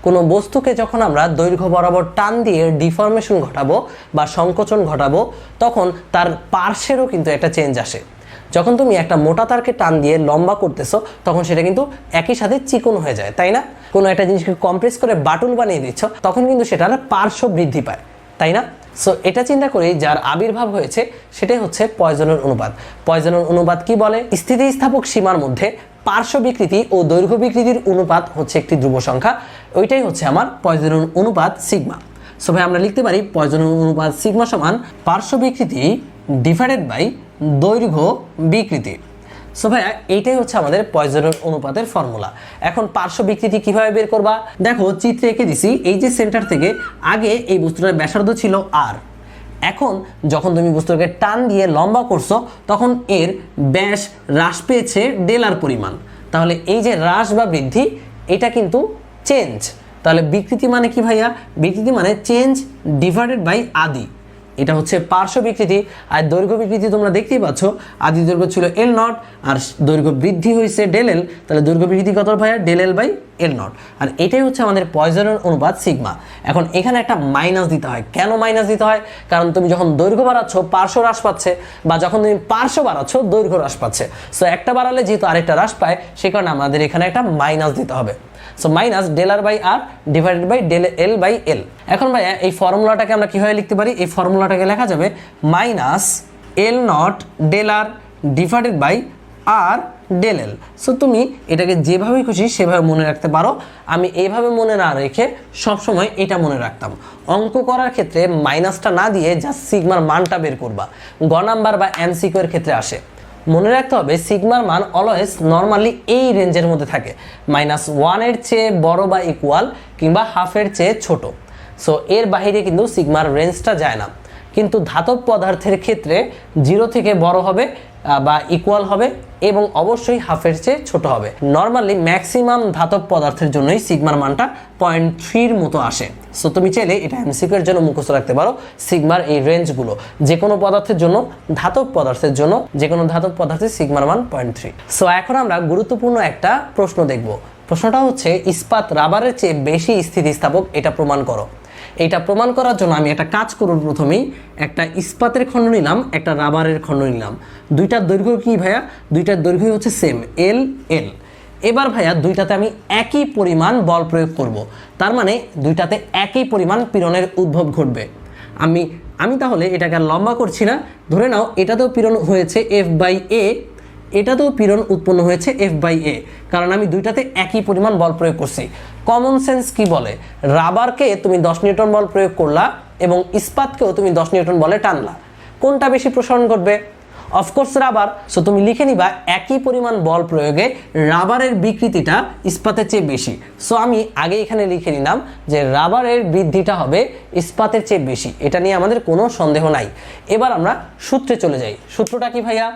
কোনো বস্তুকে যখন আমরা দৈর্ঘ্য বরাবর টান দিয়ে ডিফর্মেশন ঘটাবো বা সংকোচন ঘটাবো তখন তার পার্শ্বেরও কিন্তু একটা চেঞ্জ আসে। যখন তুমি একটা মোটা তারকে টান দিয়ে লম্বা করতেছো তখন সেটা কিন্তু একই সাথে চিকন হয়ে যায়, তাই না? কোনো একটা জিনিসকে কম্প্রেস করে বাটুল বানিয়ে দিচ্ছ তখন কিন্তু সেটার পার্শ্ব বৃদ্ধি পায়, তাই না? সো এটা চিন্তা করেই যার আবির্ভাব হয়েছে সেটাই হচ্ছে পয়জনের অনুপাত। পয়জনের অনুপাত কি বলে? স্থিতিস্থাপক সীমার মধ্যে পার্শ্ব বিকৃতি ও দৈর্ঘ্য বিকৃতির অনুপাত হচ্ছে একটি ধ্রুব সংখ্যা, ওইটাই হচ্ছে আমার পয়জনের অনুপাত সিগমা। সো ভাই আমরা লিখতে পারি পয়জনের অনুপাত সিগমা সমান পার্শ্ব বিকৃতি ডিভাইডেড বাই দৈর্ঘ্য বিকৃতি। সো ভাইয়া এইটাই হচ্ছে আমাদের পয়জনের অনুপাতের ফর্মুলা। এখন পার্শ্ব বিকৃতি কিভাবে বের করবা? দেখো চিত্রে এঁকে দিছি, এই যে সেন্টার থেকে আগে এই বস্তুটার ব্যাসার্ধ ছিল আর, এখন যখন তুমি বস্তুটাকে টান দিয়ে লম্বা করছো তখন এর ব্যাস হ্রাস পেয়েছে ডেলার পরিমাণ। তাহলে এই যে হ্রাস বা বৃদ্ধি এটা কিন্তু চেঞ্জ। তাহলে বিকৃতি মানে কি ভাইয়া? বিকৃতি মানে চেঞ্জ ডিভাইডেড বাই আদি, এটা হচ্ছে পার্শ্ব বিকৃতি। আর দৈর্ঘ্য বিকৃতি তোমরা দেখতেই পাচ্ছ, আদি দৈর্ঘ্য ছিল এল নট আর দৈর্ঘ্য বৃদ্ধি হয়েছে ডেল এল, তাহলে দৈর্ঘ্য বৃদ্ধি কত ভাইয়া? Del L by L naught. আর এটাই হচ্ছে আমাদের পয়জনের অনুপাত সিগমা। এখন এখানে একটা মাইনাস দিতে হয়। কেন মাইনাস দিতে হয়? কারণ তুমি যখন দৈর্ঘ্য বাড়াচ্ছ পার্শ্ব হ্রাস পাচ্ছে, বা যখন তুমি পার্শ্ব বাড়াচ্ছ দৈর্ঘ্য হ্রাস পাচ্ছে। সো একটা বাড়ালে যেহেতু আরেকটা হ্রাস পায় সে কারণে আমাদের এখানে একটা মাইনাস দিতে হবে। So minus del R by R divided by del L by L. এখন ভাইয়া এই ফর্মুলাটাকে আমরা কীভাবে লিখতে পারি? এই ফর্মুলাটাকে লেখা যাবে minus L naught del R divided by R del L. So তুমি এটাকে যেভাবে খুশি সেভাবে মনে রাখতে পারো। আমি এইভাবে মনে না রেখে সবসময় এটা মনে রাখতাম। অঙ্ক করার ক্ষেত্রে মাইনাসটা না দিয়ে জাস্ট সিগমার মানটা বের করবা। গ নাম্বার বা এমসিকিউ এর ক্ষেত্রে আসে। মনে রাখতে হবে সিগমার মান অলওয়েজ নর্মালি এই রেঞ্জের মধ্যে থাকে, -1 চেয়ে বড় বা ইকুয়াল কিংবা হাফের চেয়ে ছোট। সো এর বাইরে কিন্তু সিগমার রেঞ্জটা যায় না। কিন্তু ধাতব পদার্থের ক্ষেত্রে 0 থেকে বড় হবে বা ইকুয়াল হবে এবং অবশ্যই হাফের চেয়ে ছোট হবে। নর্মালি ম্যাক্সিমাম ধাতব পদার্থের জন্যই সিগমার মানটা 0.3 মতো আসে। সো তুমি চাইলে এটা এমসিকিউ এর জন্য মুখস্থ রাখতে পারো সিগমার এই রেঞ্জগুলো। যে কোনো পদার্থের জন্য, ধাতব পদার্থের জন্য, যে কোনো ধাতব পদার্থের সিগমার মান 0.3। সো এখন আমরা গুরুত্বপূর্ণ একটা প্রশ্ন দেখব। প্রশ্নটা হচ্ছে ইস্পাত রাবারের চেয়ে বেশি স্থিতিস্থাপক, এটা প্রমাণ করো। এইটা প্রমাণ করার জন্য আমি একটা কাজ করব। প্রথমেই একটা ইস্পাতের খণ্ড নিলাম, একটা রাবারের খণ্ড নিলাম। দুইটার দৈর্ঘ্য কি ভাইয়া? দুইটার দৈর্ঘ্য হচ্ছে সেম, এল এল। এবার ভাইয়া দুইটাতে আমি একই পরিমাণ বল প্রয়োগ করব। তার মানে দুইটাতে একই পরিমাণ পীড়নের উদ্ভব ঘটবে। আমি তাহলে এটাকে আর লম্বা করছি না। ধরে নাও এটাতেও পীড়ন হয়েছে এফ বাই এ, এটাতেও পীড়ন উৎপন্ন হয়েছে এফ বাই এ, কারণ আমি দুইটাতে একই পরিমাণ বল প্রয়োগ করছি। কমন সেন্স কি বলে? রাবারকে তুমি 10 নিউটন বল প্রয়োগ করলা এবং ইস্পাতকেও তুমি 10 নিউটন বলে টানলা, কোনটা বেশি প্রসারণ ঘটবে? Of course rubber. সো তুমি লিখে নিবা একই পরিমাণ বল প্রয়োগে রাবারের বিকৃতিটা ইস্পাতের চেয়ে বেশি। সো আমি আগে এখানে লিখে নিলাম যে রাবারের বৃদ্ধিটা হবে ইস্পাতের চেয়ে বেশি, এটা নিয়ে আমাদের কোনো সন্দেহ নাই। এবার আমরা সূত্রে চলে যাই। সূত্রটা কি ভাইয়া?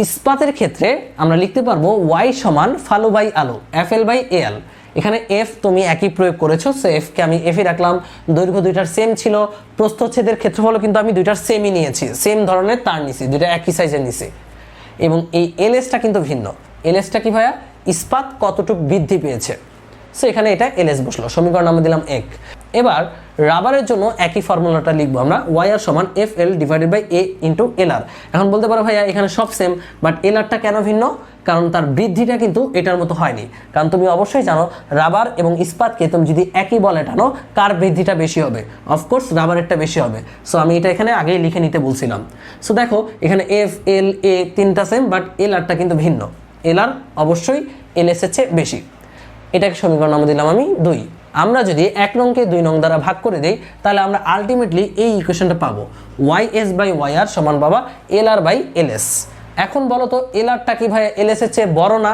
ইস্পাতের ক্ষেত্রে আমরা লিখতে পারবো y সমান ফালো বাই আলো, এফ এল বাই এ এল। এখানে এফ তুমি একই প্রয়োগ করেছো, সো এফকে আমি এফই রাখলাম। দৈর্ঘ্য দুইটার সেম ছিল, প্রস্থচ্ছেদের ক্ষেত্রফলও কিন্তু আমি দুইটার সেমই নিয়েছি, সেম ধরনের তার নিছি, দুইটা একই সাইজের নিছি। এবং এই এলএসটা কিন্তু ভিন্ন। এলএসটা কি ভাইয়া? ইস্পাত কতটুকু বৃদ্ধি পেয়েছে। সো এখানে এটা এলএস বসলো, সমীকরণ আমরা দিলাম 1। এবার রাবারের জন্য একই ফর্মুলাটা লিখবো আমরা, ওয়াই আর সমান F L divided by A into L R. এখন বলতে পারো ভাইয়া এখানে সব সেম, বাট এল আরটা কেন ভিন্ন? কারণ তার বৃদ্ধিটা কিন্তু এটার মতো হয়নি। কারণ তুমি অবশ্যই জানো রাবার এবং ইস্পাতকে তুমি যদি একই বলে টানো কার বৃদ্ধিটা বেশি হবে? অফকোর্স রাবারেরটা বেশি হবে। সো আমি এটা এখানে আগেই লিখে নিতে বলছিলাম। সো দেখো এখানে এফ এল এ তিনটা সেম, বাট এল আরটা কিন্তু ভিন্ন। এল আর অবশ্যই এল এস এর চেয়ে বেশি। এটাকে সমীকরণ আমরা দিলাম আমি 2। আমরা যদি 1 নংকে 2 নং দ্বারা ভাগ করে দেই তাহলে আমরা আলটিমেটলি এই ইকুয়েশনটা পাবো, Y S by Y R সমান পাবা এল আর বাই এল এস। এখন বলো তো এল আরটা কি ভাই এল এস এর চেয়ে বড় না?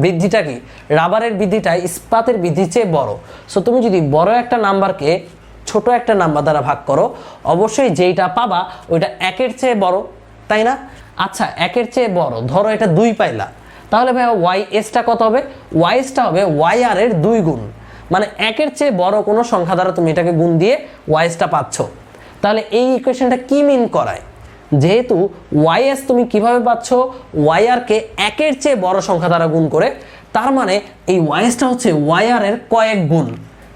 বৃদ্ধিটা কি? রাবারের বৃদ্ধিটা ইস্পাতের বৃদ্ধির চেয়ে বড়। সো তুমি যদি বড় একটা নাম্বারকে ছোট একটা নাম্বার দ্বারা ভাগ করো অবশ্যই যেইটা পাবা ওইটা 1-এর চেয়ে বড়, তাই না? আচ্ছা 1-এর চেয়ে বড়, ধরো এটা 2 পাইলা, তাহলে ভাই ওয়াই এসটা কত হবে? ওয়াই এসটা হবে ওয়াই আর এর 2 গুণ। মানে 1-এর চেয়ে বড় কোনো সংখ্যা দ্বারা তুমি এটাকে গুণ দিয়ে ওয়াই এসটা পাচ্ছ। তাহলে এই ইকুয়েশনটা কি মিন করায়? যেহেতু ওয়াই এস তুমি কিভাবে পাচ্ছ? ওয়াই আর কে 1-এর চেয়ে বড় সংখ্যা দ্বারা গুণ করে, তার মানে এই ওয়াইএসটা হচ্ছে ওয়াইআর এর কয়েক গুণ,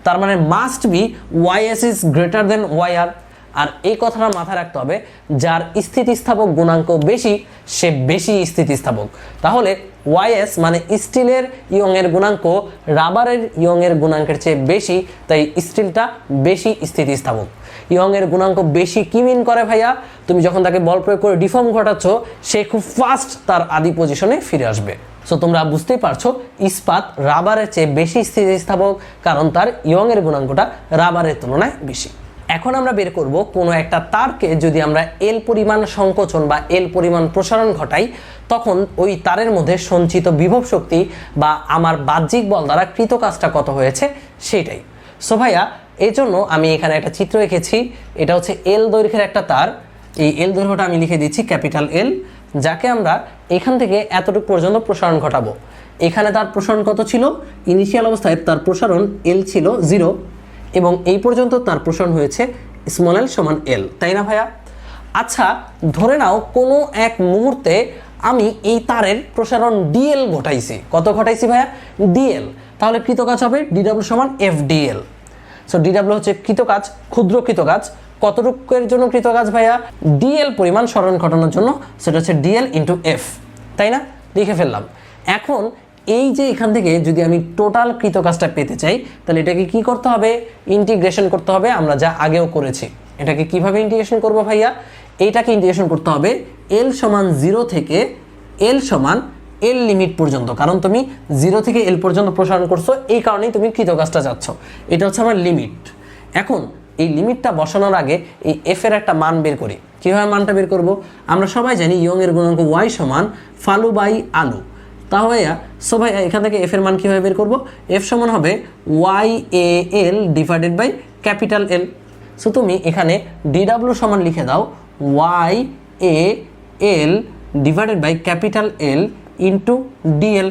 তার মানে must be Y S is greater than Y R. আর এই কথাটা মাথায় রাখতে হবে, যার স্থিতিস্থাপক গুণাঙ্ক বেশি সে বেশি স্থিতিস্থাপক। তাহলে ওয়াইএস মানে স্টিলের ইয়ংয়ের গুণাঙ্ক রাবারের ইয়ংয়ের গুণাঙ্কের চেয়ে বেশি, তাই স্টিলটা বেশি স্থিতিস্থাপক। ইয়ংয়ের গুণাঙ্ক বেশি কি মিন করে ভাইয়া? তুমি যখন তাকে বল প্রয়োগ করে ডিফর্ম ঘটাচ্ছ, সে খুব ফাস্ট তার আদি পজিশনে ফিরে আসবে। সো তোমরা বুঝতেই পারছো ইস্পাত রাবারের চেয়ে বেশি স্থিতিস্থাপক, কারণ তার ইয়ংয়ের গুণাঙ্কটা রাবারের তুলনায় বেশি। এখন আমরা বের করব কোনো একটা তারকে যদি আমরা এল পরিমাণ সংকোচন বা এল পরিমাণ প্রসারণ ঘটাই, তখন ওই তারের মধ্যে সঞ্চিত বিভব শক্তি বা আমার বাহ্যিক বল দ্বারা কৃত কাজটা কত হয়েছে সেটাই। সো ভাইয়া এই জন্য আমি এখানে একটা চিত্র এঁকেছি। এটা হচ্ছে এল দৈর্ঘ্যের একটা তার। এই এল দৈর্ঘ্যটা আমি লিখে দিচ্ছি ক্যাপিটাল এল, যাকে আমরা এখান থেকে এতটুকু পর্যন্ত প্রসারণ ঘটাবো। এখানে তার প্রসারণ কত ছিল? ইনিশিয়াল অবস্থায় তার প্রসারণ এল ছিল 0 এবং এই পর্যন্ত তার প্রসারণ হয়েছে স্মল এল সমান এল, তাই না ভাইয়া? আচ্ছা ধরে নাও কোনো এক মুহূর্তে আমি এই তারের প্রসারণ ডিএল ঘটাইছি। কত ঘটাইছি ভাইয়া? ডিএল। তাহলে কৃতকাজ হবে ডিডব্লিউ সমান এফ ডিএল। সো ডিডব্লিউ হচ্ছে কৃতকাজ, ক্ষুদ্র কৃতকাজ। কতটুকুর জন্য কৃতকাজ ভাইয়া? ডিএল পরিমাণ সরণ ঘটানোর জন্য, সেটা হচ্ছে ডিএল ইন্টু এফ, তাই না? লিখে ফেললাম। এখন এই যে এখান থেকে যদি আমি টোটাল কৃতকাজটা পেতে চাই, তাহলে এটাকে কি করতে হবে? ইন্টিগ্রেশন করতে হবে, আমরা যা আগেও করেছি। এটাকে কিভাবে ইন্টিগ্রেশন করব ভাইয়া? এইটাকে ইন্টিগ্রেশন করতে হবে এল সমান 0 থেকে এল সমান এল লিমিট পর্যন্ত, কারণ তুমি 0 থেকে এল পর্যন্ত প্রসারণ করছো, এই কারণেই তুমি কৃতকাজটা যাচ্ছ। এটা হচ্ছে আমার লিমিট। এখন এই লিমিটটা বসানোর আগে এই এফ এর একটা মান বের করি। কীভাবে মানটা বের করব? আমরা সবাই জানি ইয়ংয়ের গুণাঙ্ক ওয়াই সমান ফালু বাই আলু। তাহলে সো ভাই এখান থেকে এফ এর মান কীভাবে বের করব? এফ সমান হবে Y A L divided by capital L. So তুমি এখানে ডিডব্লিউ সমান লিখে দাও Y A L divided by capital L into DL.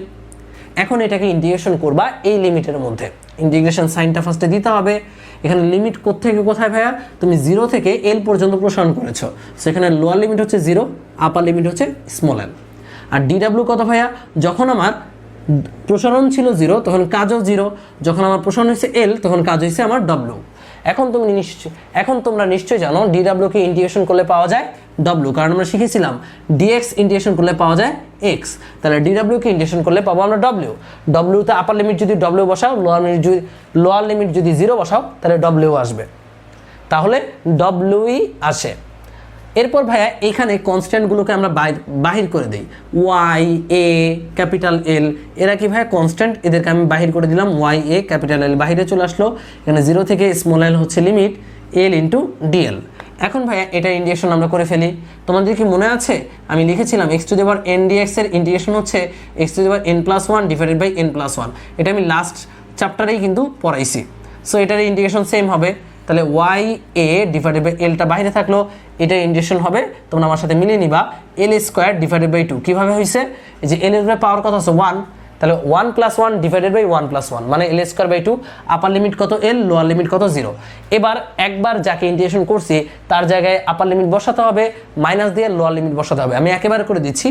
এখন এটাকে ইন্টিগ্রেশন করবা এই লিমিটের মধ্যে। ইন্টিগ্রেশন সাইনটা ফার্স্টে দিতে হবে। এখানে লিমিট কোত্থেকে কোথায় ভাইয়া? তুমি 0 থেকে এল পর্যন্ত প্রসারণ করেছো, সেখানে লোয়ার লিমিট হচ্ছে 0, আপার লিমিট হচ্ছে স্মল এল। আর ডিডব্লিউ কত ভাইয়া? যখন আমার প্রসারণ ছিল 0 তখন কাজও 0, যখন আমার প্রসারণ হয়েছে এল তখন কাজ হয়েছে আমার ডব্লিউ। এখন তোমরা নিশ্চয়ই জানো ডিডব্লিউকে ইন্টিগ্রেশন করলে পাওয়া যায় ডব্লিউ, কারণ আমরা শিখেছিলাম ডিএক্স ইন্টিগ্রেশন করলে পাওয়া যায় এক্স। তাহলে ডিডব্লিউকে ইন্টিগ্রেশন করলে পাবো আমরা ডব্লিউ। ডব্লিউতে আপার লিমিট যদি ডব্লিউ বসাও, লোয়ার লিমিট যদি 0 বসাও, তাহলে ডব্লিউ আসবে। তাহলে ডব্লিউই আসে। এরপর ভাইয়া এখানে কনস্ট্যান্টগুলোকে আমরা বাহির করে দিই। ওয়াই এ ক্যাপিটাল এল, এরা কি ভাইয়া কনস্ট্যান্ট, এদেরকে আমি বাহির করে দিলাম। ওয়াই এ ক্যাপিটাল এল বাহিরে চলে আসলো। এখানে 0 থেকে স্মল এল হচ্ছে লিমিট এল ইন্টু ডিএল। এখন ভাইয়া এটা ইন্টিগ্রেশন আমরা করে ফেলি। তোমাদের কি মনে আছে আমি লিখেছিলাম X to the power N DX এর ইন্টিগ্রেশন হচ্ছে X to the power n+1 divided by n+1। এটা আমি লাস্ট চ্যাপ্টারেই কিন্তু পড়াইছি। সো এটার ইন্টিগ্রেশন সেম হবে। তাহলে ওয়াই এ ডিভাইডেড বাই এলটা বাইরে থাকলো, এটা ইন্টিগ্রেশন হবে, তোমরা আমার সাথে মিলিয়ে নিবা এল স্কোয়ার ডিভাইডেড বাই 2। কীভাবে হয়েছে? এই যে এল এর পাওয়ার কত আছে 1, তাহলে 1+1 ডিভাইডেড বাই 1+1 মানে এল স্কোয়ার বাই 2। আপার লিমিট কত এল, লোয়ার লিমিট কত 0। এবার একবার যাকে ইন্টিগ্রেশন করছি তার জায়গায় আপার লিমিট বসাতে হবে, মাইনাস দিয়ে লোয়ার লিমিট বসাতে হবে। আমি একেবারে করে দিচ্ছি।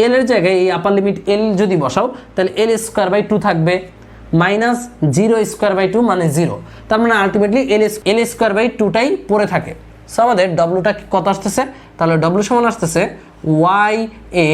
এল এর জায়গায় এই আপার লিমিট এল যদি বসাও, তাহলে এল স্কোয়ার বাই 2 থাকবে, মাইনাস 0 স্কোয়ার বাই 2 মানে 0। তার মানে আলটিমেটলি এল স্কোয়ার বাই 2টাই পড়ে থাকে। সো আমাদের ডব্লুটা কত আসতেছে? তাহলে ডব্লু সমান আসতেছে Y A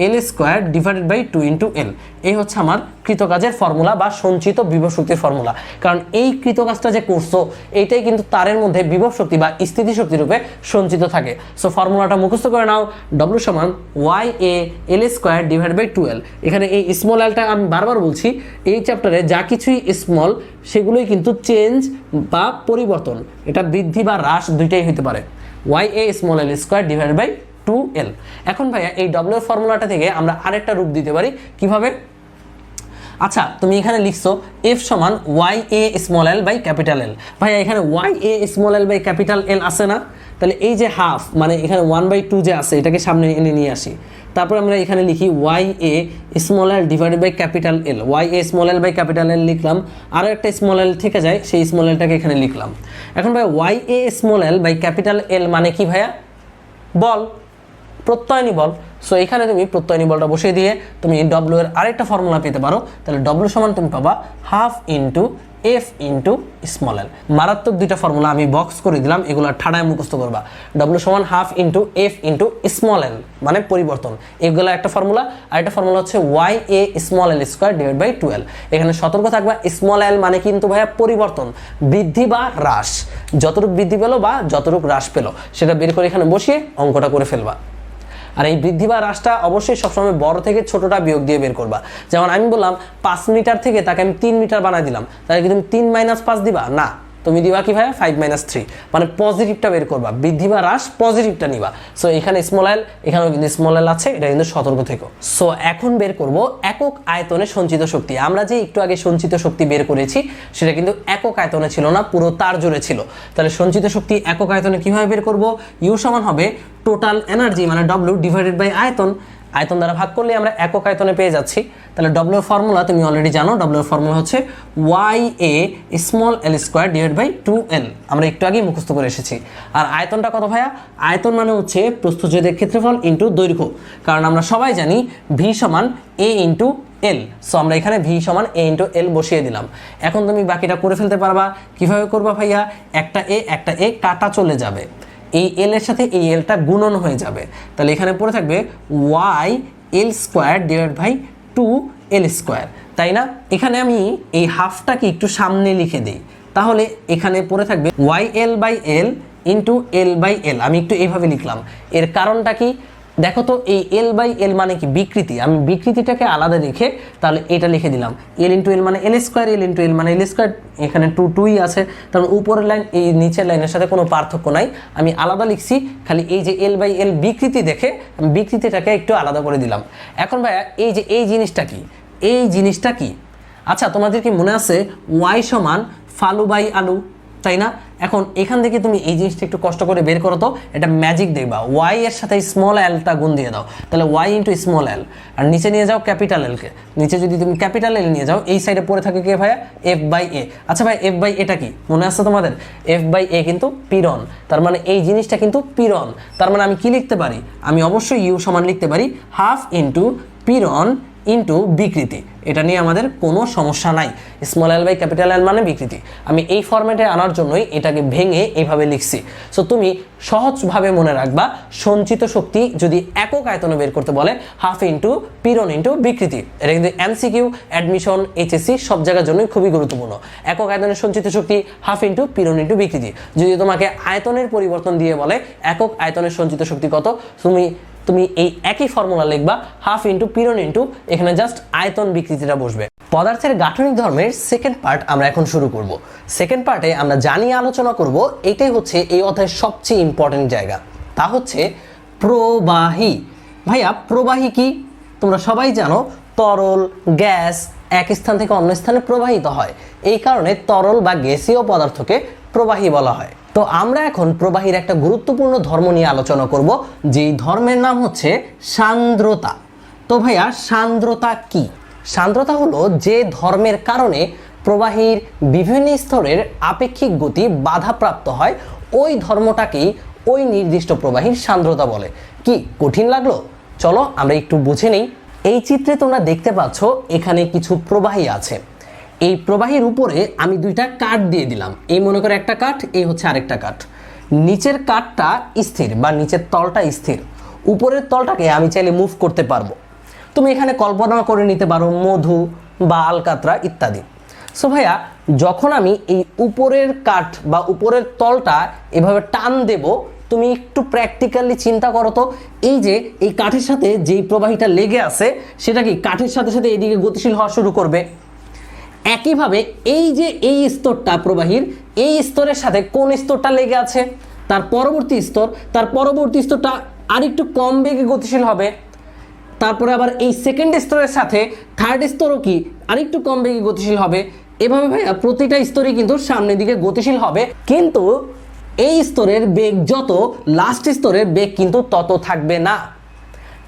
L square divided by 2 into L. এই হচ্ছে আমার কৃতকাজের ফর্মুলা বা সঞ্চিত বিভব শক্তির ফর্মুলা। কারণ এই কৃতকাজটা যে করছো এইটাই কিন্তু তারের মধ্যে বিভব শক্তি বা স্থিতিশক্তি রূপে সঞ্চিত থাকে। সো ফর্মুলাটা মুখস্থ করে নাও, ডব্লু সমান Y A L square divide by 2 L. এখানে এই স্মল এলটা আমি বারবার বলছি, এই চ্যাপ্টারে যা কিছুই স্মল সেগুলোই কিন্তু চেঞ্জ বা পরিবর্তন, এটা বৃদ্ধি বা হ্রাস দুইটাই হতে পারে। Y A small L square divide by 2l। এখন ভাইয়া এই ডব্লিউ ফর্মুলাটা থেকে আমরা আরেকটা রূপ দিতে পারি। কিভাবে? আচ্ছা তুমি এখানে লিখছো এফ সমান Y A small L by capital L. ভাইয়া এখানে Y A small L by capital L আছে না? তাহলে এই যে হাফ মানে এখানে 1/2 যে আছে এটাকে সামনে এনে নিয়ে আসি। তারপর আমরা এখানে লিখি Y A small L divided by capital L. Y A small L by capital L লিখলাম, আরও একটা স্মল এল থেকে যায়, সেই স্মল এলটাকে এখানে লিখলাম। এখন ভাই Y A small L by capital L মানে কি ভাইয়া? বল, প্রত্যয়নী বল। সো এখানে তুমি প্রত্যয়নী বলটা বসিয়ে দিয়ে তুমি ডব্লিউ এর আরেকটা ফর্মুলা পেতে পারো। তাহলে ডব্লিউ সমান তুমি পাবা half into F into small এল। মারাত্মক দুইটা ফর্মুলা আমি বক্স করে দিলাম, এগুলো ঠাড়ায় মুখস্থ করবা। ডব্লিউ সমান half into F into small L মানে পরিবর্তন, এগুলো একটা ফর্মুলা। আর একটা ফর্মুলা হচ্ছে Y A small L square divide by 12। এখানে সতর্ক থাকবা, স্মল এল মানে কিন্তু ভাইয়া পরিবর্তন, বৃদ্ধি বা হ্রাস, যতটুকু বৃদ্ধি পেলো বা যতটুকু হ্রাস পেলো সেটা বের করে এখানে বসিয়ে অঙ্কটা করে ফেলবা। আর এই বৃদ্ধি বা হ্রাসটা অবশ্যই সবসময় বড় থেকে ছোটটা বিয়োগ দিয়ে বের করবা। যেমন আমি বললাম 5 মিটার থেকে তাকে আমি 3 মিটার বানাই দিলাম, তাহলে কি তুমি 3 - 5 দিবা? না, তুমি দিবা কি ভাইয়া 5 - 3, মানে পজিটিভটা বের করবা, বৃদ্ধি বা হ্রাস পজিটিভটা নিবা। সো এখানে স্মল এল, এখানেও কিন্তু স্মল এল আছে, এটা কিন্তু সতর্ক থেকো। সো এখন বের করব একক আয়তনে সঞ্চিত শক্তি। আমরা যে একটু আগে সঞ্চিত শক্তি বের করেছি সেটা কিন্তু একক আয়তনে ছিল না, পুরো তার জুড়ে ছিল। তাহলে সঞ্চিত শক্তি একক আয়তনে কিভাবে বের করব? ইউ সমান হবে টোটাল এনার্জি মানে ডব্লিউ ডিভাইডেড বাই আয়তন। আয়তন দ্বারা ভাগ করলে আমরা একক আয়তনে পেয়ে যাচ্ছি। তাহলে ডব্লিউ ফর্মুলা তুমি অলরেডি জানো, ডব্লিউ ফর্মুলা হচ্ছে Y A small L square divide by 2l, আমরা একটু আগেই মুখস্থ করে এসেছি। আর আয়তনটা কত ভাইয়া? আয়তন মানে হচ্ছে প্রস্থচ্ছেদের ক্ষেত্রফল ইন্টু দৈর্ঘ্য, কারণ আমরা সবাই জানি ভি সমান এ ইন্টু এল। সো আমরা এখানে ভি সমান এ ইন্টু এল বসিয়ে দিলাম। এখন তুমি বাকিটা করে ফেলতে পারবা। কিভাবে করবা ভাইয়া? একটা এ কাটা চলে যাবে, এই এল এর সাথে এই এলটা গুণন হয়ে যাবে। তাহলে এখানে পড়ে থাকবে Y L square divide by 2l square, তাই না? এখানে আমি এই হাফটাকে একটু সামনে লিখে দিই, তাহলে এখানে পড়ে থাকবে Y L by L into L by L. আমি একটু এইভাবে লিখলাম, এর কারণটা কি দেখো তো, এই এল বাই এল মানে কি বিকৃতি, আমি বিকৃতিটাকে আলাদা রেখে তাহলে এটা লিখে দিলাম এল ইন্টু এল মানে এল স্কোয়ার, এল ইন্টু এল মানে এল স্কোয়ার। এখানে 2 আছে, তার উপরের লাইন এই নিচের লাইনের সাথে কোনো পার্থক্য নাই, আমি আলাদা লিখছি। খালি এই যে এল বাই এল বিকৃতি দেখে আমি বিকৃতিটাকে একটু আলাদা করে দিলাম। এখন ভাইয়া এই যে এই জিনিসটা কি, এই জিনিসটা কি? আচ্ছা তোমাদের কি মনে আছে ওয়াই সমান ফালু বাই আলু, তাই না? এখন এখান থেকে তুমি এই জিনিসটা একটু কষ্ট করে বের করো তো, এটা ম্যাজিক দেখবা। ওয়াই এর সাথে স্মল এলটা গুণ দিয়ে দাও, তাহলে ওয়াই ইন্টু স্মল এল, আর নিচে নিয়ে যাও ক্যাপিটাল এলকে। নিচে যদি তুমি ক্যাপিটাল এল নিয়ে যাও, এই সাইডে পড়ে থাকে কে ভাইয়া? এফ বাই এ। আচ্ছা ভাই এফ বাই এটা কি মনে আছে তোমাদের? এফ বাই এ কিন্তু পীড়ন, তার মানে এই জিনিসটা কিন্তু পীড়ন। তার মানে আমি কি লিখতে পারি? আমি অবশ্যই ইউ সমান লিখতে পারি হাফ ইন্টু পীড়ন ইন্টু বিকৃতি। এটা নিয়ে আমাদের কোনো সমস্যা নাই, small L by capital L মানে বিকৃতি। আমি এই ফরম্যাটে আনার জন্যই এটাকে ভেঙে এইভাবে লিখছি। সো তুমি সহজভাবে মনে রাখবা, সঞ্চিত শক্তি যদি একক আয়তনে বের করতে বলে হাফ ইন্টু পীড়ন ইন্টু বিকৃতি। এটা কিন্তু এমসিকিউ, অ্যাডমিশন, এইচএসসি সব জায়গার জন্যই খুবই গুরুত্বপূর্ণ। একক আয়তনের সঞ্চিত শক্তি হাফ ইন্টু পীড়ন ইন্টু বিকৃতি। যদি তোমাকে আয়তনের পরিবর্তন দিয়ে বলে একক আয়তনের সঞ্চিত শক্তি কত, তুমি এই একই ফর্মুলা লিখবা হাফ ইন্টু পীড়ন ইন্টু এখানে জাস্ট আয়তন বিকৃতিটা বসবে। পদার্থের গাঠনিক ধর্মের সেকেন্ড পার্ট আমরা এখন শুরু করব। সেকেন্ড পার্টে আমরা জানিয়ে আলোচনা করব, এটাই হচ্ছে এই অধ্যায়ের সবচেয়ে ইম্পর্টেন্ট জায়গা, তা হচ্ছে প্রবাহী। ভাইয়া প্রবাহী কি? তোমরা সবাই জানো তরল, গ্যাস এক স্থান থেকে অন্য স্থানে প্রবাহিত হয়, এই কারণে তরল বা গ্যাসীয় পদার্থকে প্রবাহী বলা হয়। তো আমরা এখন প্রবাহীর একটা গুরুত্বপূর্ণ ধর্ম নিয়ে আলোচনা করব, যেই ধর্মের নাম হচ্ছে সান্দ্রতা। তো ভাইয়া সান্দ্রতা কি? সান্দ্রতা হলো যে ধর্মের কারণে প্রবাহীর বিভিন্ন স্তরের আপেক্ষিক গতি বাধাপ্রাপ্ত হয়, ওই ধর্মটাকেই ওই নির্দিষ্ট প্রবাহীর সান্দ্রতা বলে। কি কঠিন লাগলো? চলো আমরা একটু বুঝে নেই। এই চিত্রে তোমরা দেখতে পাচ্ছ এখানে কিছু প্রবাহী আছে। এই প্রবাহীর উপরে আমি দুইটা কাঠ দিয়ে দিলাম, এই মনে করে একটা কাঠ, এই হচ্ছে আরেকটা কাঠ। নিচের কাঠটা স্থির বা নিচের তলটা স্থির, উপরের তলটাকে আমি চাইলে মুভ করতে পারবো। তুমি এখানে কল্পনা করে নিতে পারো মধু বা আলকাতরা ইত্যাদি। সো ভাইয়া যখন আমি এই উপরের কাঠ বা উপরের তলটা এভাবে টান দেব, তুমি একটু প্র্যাকটিক্যালি চিন্তা করো তো, এই যে এই কাঠের সাথে যেই প্রবাহীটা লেগে আছে সেটা কি কাঠের সাথে সাথে এদিকে গতিশীল হওয়া শুরু করবে। একইভাবে এই যে এই স্তরটা প্রবাহীর, এই স্তরের সাথে কোন স্তরটা লেগে আছে? তার পরবর্তী স্তর, তার পরবর্তী স্তরটা আরেকটু কম বেগে গতিশীল হবে। তারপরে আবার এই সেকেন্ড স্তরের সাথে থার্ড স্তরও কি আরেকটু কম বেগে গতিশীল হবে। এভাবে ভাইয়া প্রতিটা স্তরই কিন্তু সামনের দিকে গতিশীল হবে, কিন্তু এই স্তরের বেগ যত, লাস্ট স্তরের বেগ কিন্তু তত থাকবে না।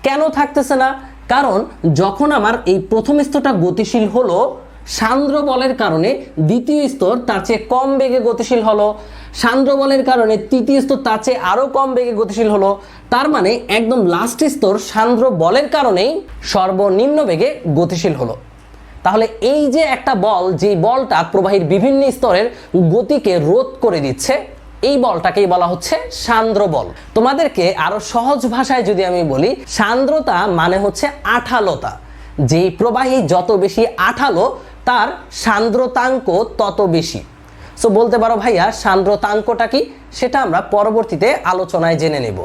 কেন থাকতেছে না? কারণ যখন আমার এই প্রথম স্তরটা গতিশীল হলো, সান্দ্র বলের কারণে দ্বিতীয় স্তর তার চেয়ে কম বেগে গতিশীল হলো, সান্দ্র বলের কারণে তৃতীয় স্তর তার চেয়ে আরও কম বেগে গতিশীল হলো, তার মানে একদম লাস্ট স্তর সান্দ্র বলের কারণেই সর্বনিম্ন বেগে গতিশীল হলো। তাহলে এই যে একটা বল, যে বলটা প্রবাহীর বিভিন্ন স্তরের গতিকে রোধ করে দিচ্ছে, এই বলটাকেই বলা হচ্ছে সান্দ্র বল। তোমাদেরকে আরো সহজ ভাষায় যদি আমি বলি, সান্দ্রতা মানে হচ্ছে আঠালোতা। যেই প্রবাহী যত বেশি আঠালো তার সান্দ্রতাঙ্ক তত বেশি। সো বলতে পারো ভাইয়া সান্দ্রতাঙ্কটা কি, সেটা আমরা পরবর্তীতে আলোচনায় জেনে নেব।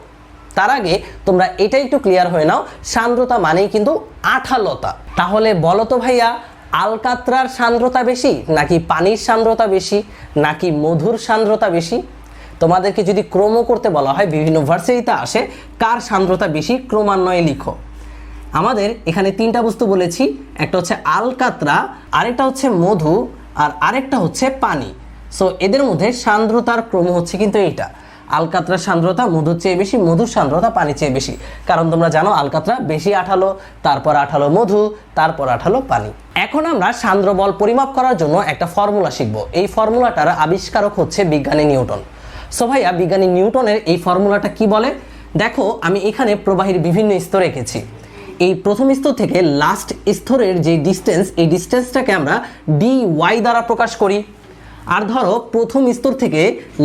তার আগে তোমরা এটা একটু ক্লিয়ার হয়ে নাও, সান্দ্রতা মানেই কিন্তু আঠালোতা। তাহলে বলো তো ভাইয়া, আলকাত্রার সান্দ্রতা বেশি নাকি পানির সান্দ্রতা বেশি নাকি মধুর সান্দ্রতা বেশি? তোমাদেরকে যদি ক্রম করতে বলা হয়, বিভিন্ন ভার্সিটিতে আসে কার সান্দ্রতা বেশি ক্রমান্বয়ে লিখো। আমাদের এখানে তিনটা বস্তু বলেছি, একটা হচ্ছে আলকাত্রা, আরেকটা হচ্ছে মধু, আর আরেকটা হচ্ছে পানি। সো এদের মধ্যে সান্দ্রতার ক্রম হচ্ছে কিন্তু এইটা, আলকাত্রার সান্দ্রতা মধুর চেয়ে বেশি, মধুর সান্দ্রতা পানির চেয়ে বেশি। কারণ তোমরা জানো আলকাত্রা বেশি আঠালো, তারপর আঠালো মধু, তারপর আঠালো পানি। এখন আমরা সান্দ্র বল পরিমাপ করার জন্য একটা ফর্মুলা শিখব। এই ফর্মুলাটার আবিষ্কারক হচ্ছে বিজ্ঞানী নিউটন। সো ভাইয়া, বিজ্ঞানী নিউটনের এই ফর্মুলাটা কি বলে? দেখো, আমি এখানে প্রবাহীর বিভিন্ন স্তর এঁকেছি। এই প্রথম স্তর থেকে লাস্ট স্তরের যে ডিস্টেন্স, এই ডিস্টেন্সটাকে আমরা dy দ্বারা প্রকাশ করি। আর ধরো প্রথম স্তর থেকে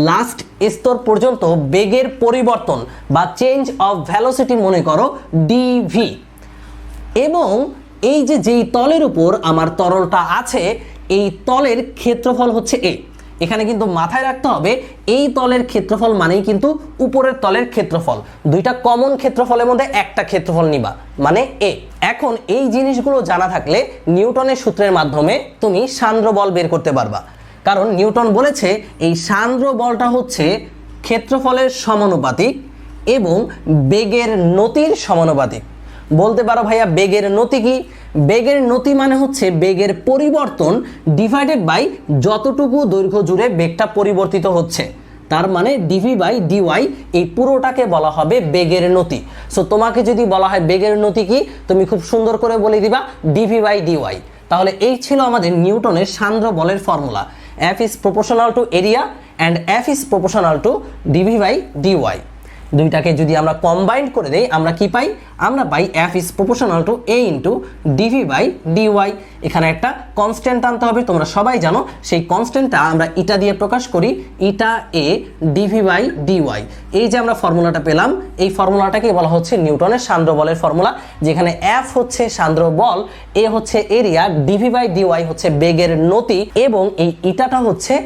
লাস্ট স্তর পর্যন্ত বেগের পরিবর্তন বা চেঞ্জ অফ ভেলোসিটি মনে করো dv, এবং এই যে যেই তলের উপর আমার তরলটা আছে, এই তলের ক্ষেত্রফল হচ্ছে a। এখানে কিন্তু মাথায় রাখতে হবে, এই তলের ক্ষেত্রফল মানেই কিন্তু উপরের তলের ক্ষেত্রফল। দুইটা কমন ক্ষেত্রফলের মধ্যে একটা ক্ষেত্রফল নিবা, মানে a। এখন এই জিনিসগুলো জানা থাকলে নিউটনের সূত্রের মাধ্যমে তুমি সান্দ্র বল বের করতে পারবা। কারণ নিউটন বলেছে এই সান্দ্র বলটা হচ্ছে ক্ষেত্রফলের সমানুপাতিক এবং বেগের নতির সমানুপাতিক। বলতে পারো ভাইয়া বেগের নতি কি? বেগের নতি মানে হচ্ছে বেগের পরিবর্তন ডিভাইডেড বাই যতটুকু দৈর্ঘ্য জুড়ে বেগটা পরিবর্তিত হচ্ছে, তার মানে dv/dy, এই পুরোটাকে বলা হবে বেগের নতি। সো তোমাকে যদি বলা হয় বেগের নতি কি, তুমি খুব সুন্দর করে বলে দিবা dv/dy। তাহলে এই ছিল আমাদের নিউটনের সান্দ্র বলের formula. F is proportional to area and F is proportional to dv/dy। দুইটাকে যদি আমরা কম্বাইন্ড করে দেই, আমরা কি পাই? আমরা পাই F is proportional to a into dv/dy। এখানে একটা কনস্ট্যান্ট আনতে হবে, তোমরা সবাই জানো। সেই কনস্ট্যান্টটা আমরা ইটা দিয়ে প্রকাশ করি, ইটা a dv/dy। এই যে আমরা ফর্মুলাটা পেলাম, এই ফর্মুলাটাকে বলা হচ্ছে নিউটনের সান্দ্র বলের ফর্মুলা, যেখানে F হচ্ছে সান্দ্র বল, a হচ্ছে এরিয়া, dv/dy হচ্ছে বেগের নতি, এবং এই ইটাটা হচ্ছে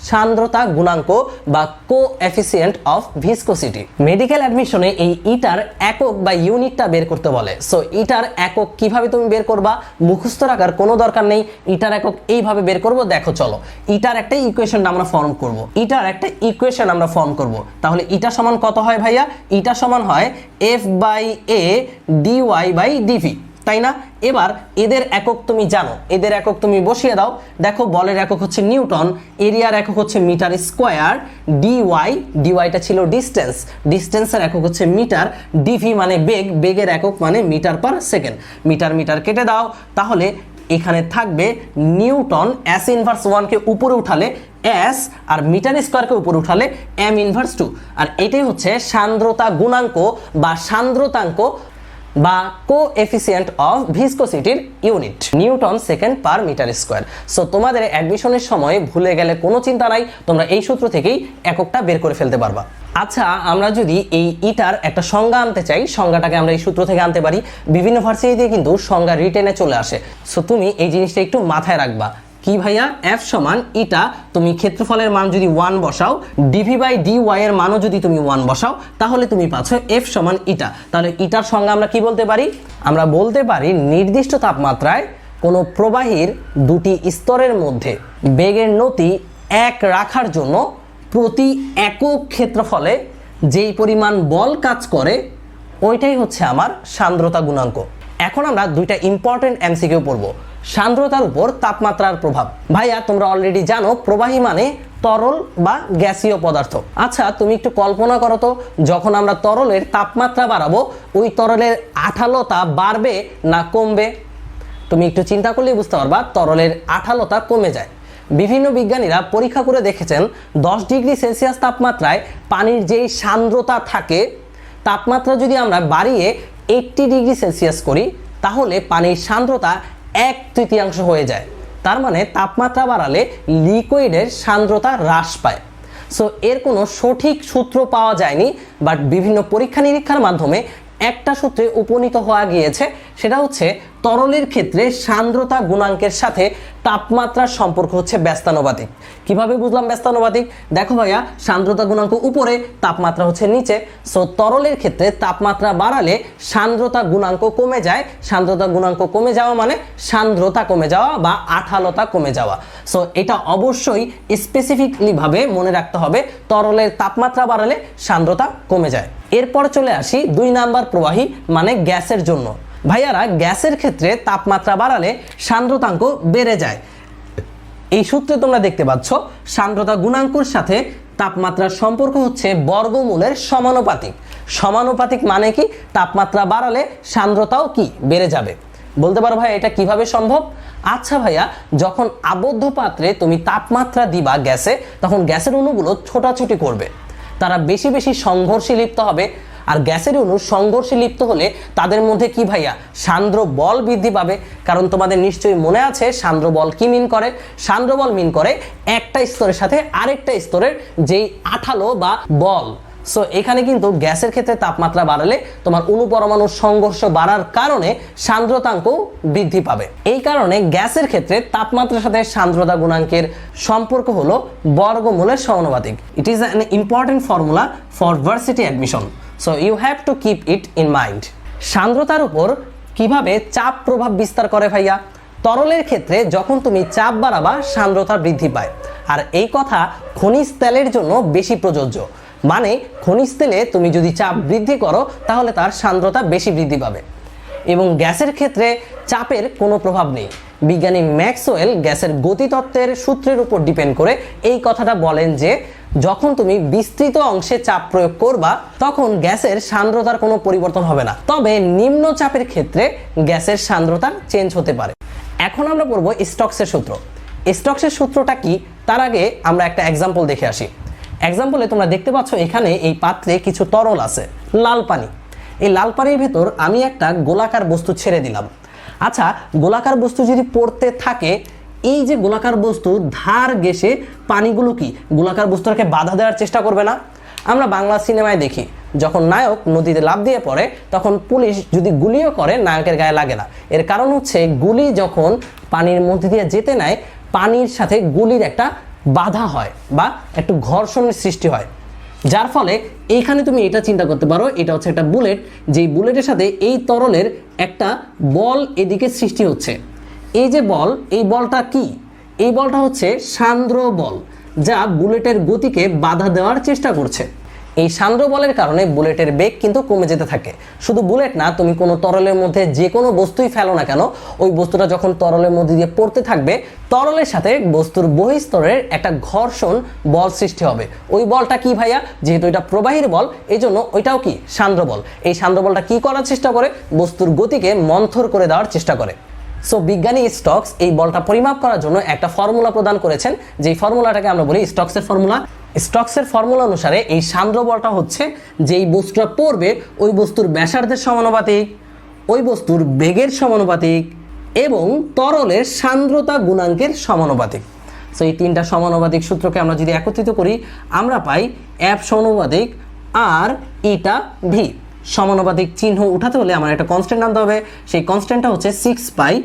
সান্দ্রতা গুণাঙ্ক বা কোএফিসিয়েন্ট অফ ভিসকোসিটি। মেডিকেল অ্যাডমিশনে এই ইটার একক বা ইউনিটটা বের করতে বলে। সো ইটার একক কিভাবে তুমি বের করবা, মুখস্থ রাখার কোনো দরকার নেই। ইটার একক এইভাবে বের করব, দেখো চলো। ইটার একটা ইকুয়েশন আমরা ফর্ম করব, তাহলে ইটা সমান কত হয় ভাইয়া? ইটা সমান হয় F/a dy/dv, তাই না? এবার এদের একক তুমি জানো, এদের একক তুমি বসিয়ে দাও। দেখো, বলের একক হচ্ছে নিউটন, এরিয়ার একক হচ্ছে মিটার স্কোয়ার, ডিওয়াইটা ছিল ডিস্টেন্স, ডিস্টেন্সের একক হচ্ছে মিটার, ডিভি মানে বেগ, বেগের একক মানে metre per second. Metre metre কেটে দাও, তাহলে এখানে থাকবে নিউটন S ইনভার্স 1কে উপরে উঠালে S, আর মিটার স্কোয়ারকে উপরে উঠালে M ইনভার্স 2। আর এটাই হচ্ছে সান্দ্রতা গুণাঙ্ক বা সান্দ্রতাঙ্ক বা কোএফিসিয়েন্ট অফ ভিসকোসিটির unit, newton second per metre square. So তোমাদের অ্যাডমিশনের সময় ভুলে গেলে কোনো চিন্তা নাই, তোমরা এই সূত্র থেকেই এককটা বের করে ফেলতে পারবা। আচ্ছা, আমরা যদি এই ইটার একটা সংজ্ঞা আনতে চাই, সংজ্ঞাটাকে আমরা এই সূত্র থেকে আনতে পারি। বিভিন্ন ভার্সিটিতে কিন্তু সংজ্ঞা রিটেনে চলে আসে। সো তুমি এই জিনিসটা একটু মাথায় রাখবা। কি ভাইয়া? F সমান ইটা, তুমি ক্ষেত্রফলের মান যদি 1 বসাও, dv/dy এর মানও যদি তুমি 1 বসাও, তাহলে তুমি পাচ্ছ F সমান ইটা। তাহলে ইটার সংজ্ঞা আমরা কি বলতে পারি? আমরা বলতে পারি নির্দিষ্ট তাপমাত্রায় কোনো প্রবাহীর দুটি স্তরের মধ্যে বেগের নতি এক রাখার জন্য প্রতি একক ক্ষেত্রফলে যেই পরিমাণ বল কাজ করে, ওইটাই হচ্ছে আমার সান্দ্রতা গুণাঙ্ক। এখন আমরা দুইটা ইম্পর্টেন্ট এমসিকিউ পড়ব। সান্দ্রতার উপর তাপমাত্রার প্রভাব। ভাইয়া, তোমরা অলরেডি জানো প্রবাহী মানে তরল বা গ্যাসীয় পদার্থ। আচ্ছা, তুমি একটু কল্পনা করো তো, যখন আমরা তরলের তাপমাত্রা বাড়াবো, ওই তরলের আঠালোতা বাড়বে না কমবে? তুমি একটু চিন্তা করলেই বুঝতে পারবা তরলের আঠালোতা কমে যায়। বিভিন্ন বিজ্ঞানীরা পরীক্ষা করে দেখেছেন 10 ডিগ্রি সেলসিয়াস তাপমাত্রায় পানির যেই সান্দ্রতা থাকে, তাপমাত্রা যদি আমরা বাড়িয়ে 80 ডিগ্রি সেলসিয়াস করি তাহলে পানির সান্দ্রতা 1/3 হয়ে যায়। তার মানে তাপমাত্রা বাড়ালে লিকুইডের সান্দ্রতা হ্রাস পায়। সো এর কোনো সঠিক সূত্র পাওয়া যায়নি, বাট বিভিন্ন পরীক্ষা নিরীক্ষার মাধ্যমে একটা সূত্রে উপনীত হওয়া গিয়েছে, সেটা হচ্ছে তরলের ক্ষেত্রে সান্দ্রতা গুণাঙ্কের সাথে তাপমাত্রার সম্পর্ক হচ্ছে ব্যস্তানুপাতিক। কিভাবে বুঝলাম ব্যস্তানুপাতিক? দেখো ভাইয়া, সান্দ্রতা গুণাঙ্ক উপরে, তাপমাত্রা হচ্ছে নিচে। সো তরলের ক্ষেত্রে তাপমাত্রা বাড়ালে সান্দ্রতা গুণাঙ্ক কমে যায়। সান্দ্রতা গুণাঙ্ক কমে যাওয়া মানে সান্দ্রতা কমে যাওয়া বা আঠালোতা কমে যাওয়া। সো এটা অবশ্যই স্পেসিফিকলি ভাবে মনে রাখতে হবে, তরলের তাপমাত্রা বাড়ালে সান্দ্রতা কমে যায়। এরপর চলে আসি 2 নাম্বার প্রবাহী মানে গ্যাসের জন্য। ভাইয়ারা, গ্যাসের ক্ষেত্রে তাপমাত্রা বাড়ালে সান্দ্রতাঙ্ক বেড়ে যায়। এই সূত্রে তোমরা দেখতে পাচ্ছ সান্দ্রতা গুণাঙ্কর সাথে তাপমাত্রার সম্পর্ক হচ্ছে বর্গমূলের সমানুপাতিক। সমানুপাতিক মানে কি? তাপমাত্রা বাড়ালে সান্দ্রতাও কি বেড়ে যাবে। বলতে পারো ভাই এটা কিভাবে সম্ভব? আচ্ছা ভাইয়া, যখন আবদ্ধ পাত্রে তুমি তাপমাত্রা দিবা গ্যাসে, তখন গ্যাসের অণুগুলো ছোটাছুটি করবে, তারা বেশি বেশি সংঘর্ষে লিপ্ত হবে। আর গ্যাসের অণু সংঘর্ষে লিপ্ত হলে তাদের মধ্যে কি ভাইয়া? সান্দ্র বল বৃদ্ধি পাবে। কারণ তোমাদের নিশ্চয়ই মনে আছে সান্দ্র বল কি মিন করে? সান্দ্র বল মিন করে একটা স্তরের সাথে আরেকটা স্তরের যেই আঠালো বা বল। সো এখানে কিন্তু গ্যাসের ক্ষেত্রে তাপমাত্রা বাড়ালে তোমার অণু পরমাণুর সংঘর্ষ বাড়ার কারণে সান্দ্রতাঙ্ক বৃদ্ধি পাবে। এই কারণে গ্যাসের ক্ষেত্রে তাপমাত্রার সাথে সান্দ্রতা গুণাঙ্কের সম্পর্ক হলো বর্গমূলের সমানুপাতিক। It is an important formula for varsity admission, so you have to keep it in mind. সান্দ্রতার উপর কিভাবে চাপ প্রভাব বিস্তার করে ভাইয়া? তরলের ক্ষেত্রে যখন তুমি চাপ বাড়াবা সান্দ্রতা বৃদ্ধি পায়। আর এই কথা খনিজ তেলের জন্য বেশি প্রযোজ্য। মানে খনিজ তেলে তুমি যদি চাপ বৃদ্ধি করো তাহলে তার সান্দ্রতা বেশি বৃদ্ধি পাবে। এবং গ্যাসের ক্ষেত্রে চাপের কোনো প্রভাব নেই। বিজ্ঞানী ম্যাক্সওয়েল গ্যাসের গতিতত্ত্বের সূত্রের উপর ডিপেন্ড করে এই কথাটা বলেন যে যখন তুমি বিস্তৃত অংশে চাপ প্রয়োগ করবা তখন গ্যাসের সান্দ্রতার কোনো পরিবর্তন হবে না, তবে নিম্ন চাপের ক্ষেত্রে গ্যাসের সান্দ্রতা চেঞ্জ হতে পারে। এখন আমরা পড়ব স্টোকসের সূত্র। স্টোকসের সূত্রটা কি তার আগে আমরা একটা এক্সাম্পল দেখে আসি। এক্সাম্পলে তোমরা দেখতে পাচ্ছ এখানে এই পাত্রে কিছু তরল আছে, লাল পানি। এই লাল পানির ভেতর আমি একটা গোলাকার বস্তু ছেড়ে দিলাম। আচ্ছা, গোলাকার বস্তু যদি পড়তে থাকে, এই যে গোলাকার বস্তু ধার ঘেঁষে পানিগুলো কি গোলাকার বস্তুটাকে বাধা দেওয়ার চেষ্টা করবে না? আমরা বাংলা সিনেমায় দেখি যখন নায়ক নদীতে লাফ দিয়ে পড়ে তখন পুলিশ যদি গুলিও করে নায়কের গায়ে লাগে না। এর কারণ হচ্ছে গুলি যখন পানির মধ্যে দিয়ে যেতে নেয়, পানির সাথে গুলির একটা বাধা হয় বা একটু ঘর্ষণের সৃষ্টি হয়, যার ফলে এইখানে তুমি এটা চিন্তা করতে পারো এটা হচ্ছে একটা বুলেট, যেই বুলেটের সাথে এই তরলের একটা বল এদিকে সৃষ্টি হচ্ছে। এই যে বল, এই বলটা কি? এই বলটা হচ্ছে সান্দ্র বল, যা বুলেটের গতিকে বাধা দেওয়ার চেষ্টা করছে। এই সান্দ্র বলের কারণে বুলেটের বেগ কিন্তু কমে যেতে থাকে। শুধু বুলেট না, তুমি কোনো তরলের মধ্যে যে কোনো বস্তুই ফেলো না কেন, ওই বস্তুটা যখন তরলের মধ্যে দিয়ে পড়তে থাকবে, তরলের সাথে বস্তুর বহিঃস্তরের একটা ঘর্ষণ বল সৃষ্টি হবে। ওই বলটা কি ভাইয়া? যেহেতু এটা প্রবাহীর বল, এই জন্য ওইটাও কি সান্দ্র বল। এই সান্দ্র বলটা কি করার চেষ্টা করে? বস্তুর গতিকে মন্থর করে দেওয়ার চেষ্টা করে। সো বিজ্ঞানী স্টোকস এই বলটা পরিমাপ করার জন্য একটা ফর্মুলা প্রদান করেছেন, যেই ফর্মুলাটাকে আমরা বলি স্টোকসের ফর্মুলা। স্টোকসের ফর্মুলা অনুসারে এই সান্দ্র বলটা হচ্ছে যেই বস্তুটা পড়বে ওই বস্তুর ব্যাসার্ধের সমানুপাতিক, ওই বস্তুর বেগের সমানুপাতিক এবং তরলের সান্দ্রতা গুণাঙ্কের সমানুপাতিক। সো এই তিনটা সমানুপাতিক সূত্রকে আমরা যদি একত্রিত করি আমরা পাই এফ সমানুপাতিক আর ইটা ভি। সমানুপাতিক চিহ্ন উঠাতে হলে আমার একটা কনস্ট্যান্ট আনতে হবে, সেই কনস্ট্যান্টটা হচ্ছে 6 পাই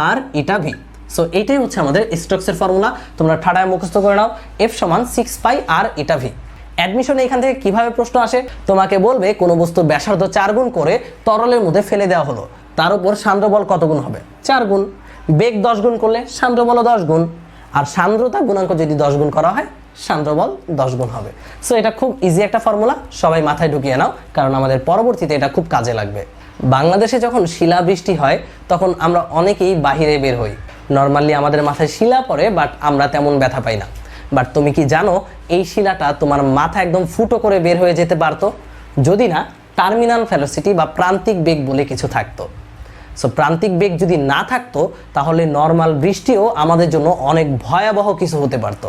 আর ইটা ভি। সো এইটাই হচ্ছে আমাদের স্টোকসের ফর্মুলা। তোমরা ঠাড়ায় মুখস্থ করে নাও, এফ সমান 6 পাই আর ইটা ভি। অ্যাডমিশনে এখান থেকে কিভাবে প্রশ্ন আসে? তোমাকে বলবে কোনো বস্তুর ব্যাসার্ধ 4 গুণ করে তরলের মধ্যে ফেলে দেওয়া হলো, তার উপর সান্দ্র বল কত গুণ হবে? 4 গুণ। বেগ 10 গুণ করলে সান্দ্র বলও 10 গুণ, আর সান্দ্রতা গুণাঙ্ক যদি 10 গুণ করা হয় সান্দ্র বল 10 গুণ হবে। সো এটা খুব ইজি একটা ফর্মুলা, সবাই মাথায় ঢুকিয়ে নাও, কারণ আমাদের পরবর্তীতে এটা খুব কাজে লাগবে। বাংলাদেশে যখন শিলাবৃষ্টি হয় তখন আমরা অনেকেই বাহিরে বের হই। নর্মালি আমাদের মাথায় শিলা পড়ে, বাট আমরা তেমন ব্যথা পাই না। বাট তুমি কি জানো এই শিলাটা তোমার মাথা একদম ফুটো করে বের হয়ে যেতে পারতো যদি না টার্মিনাল ভেলোসিটি বা প্রান্তিক বেগ বলে কিছু থাকতো। সো প্রান্তিক বেগ যদি না থাকতো তাহলে নর্মাল বৃষ্টিও আমাদের জন্য অনেক ভয়াবহ কিছু হতে পারতো।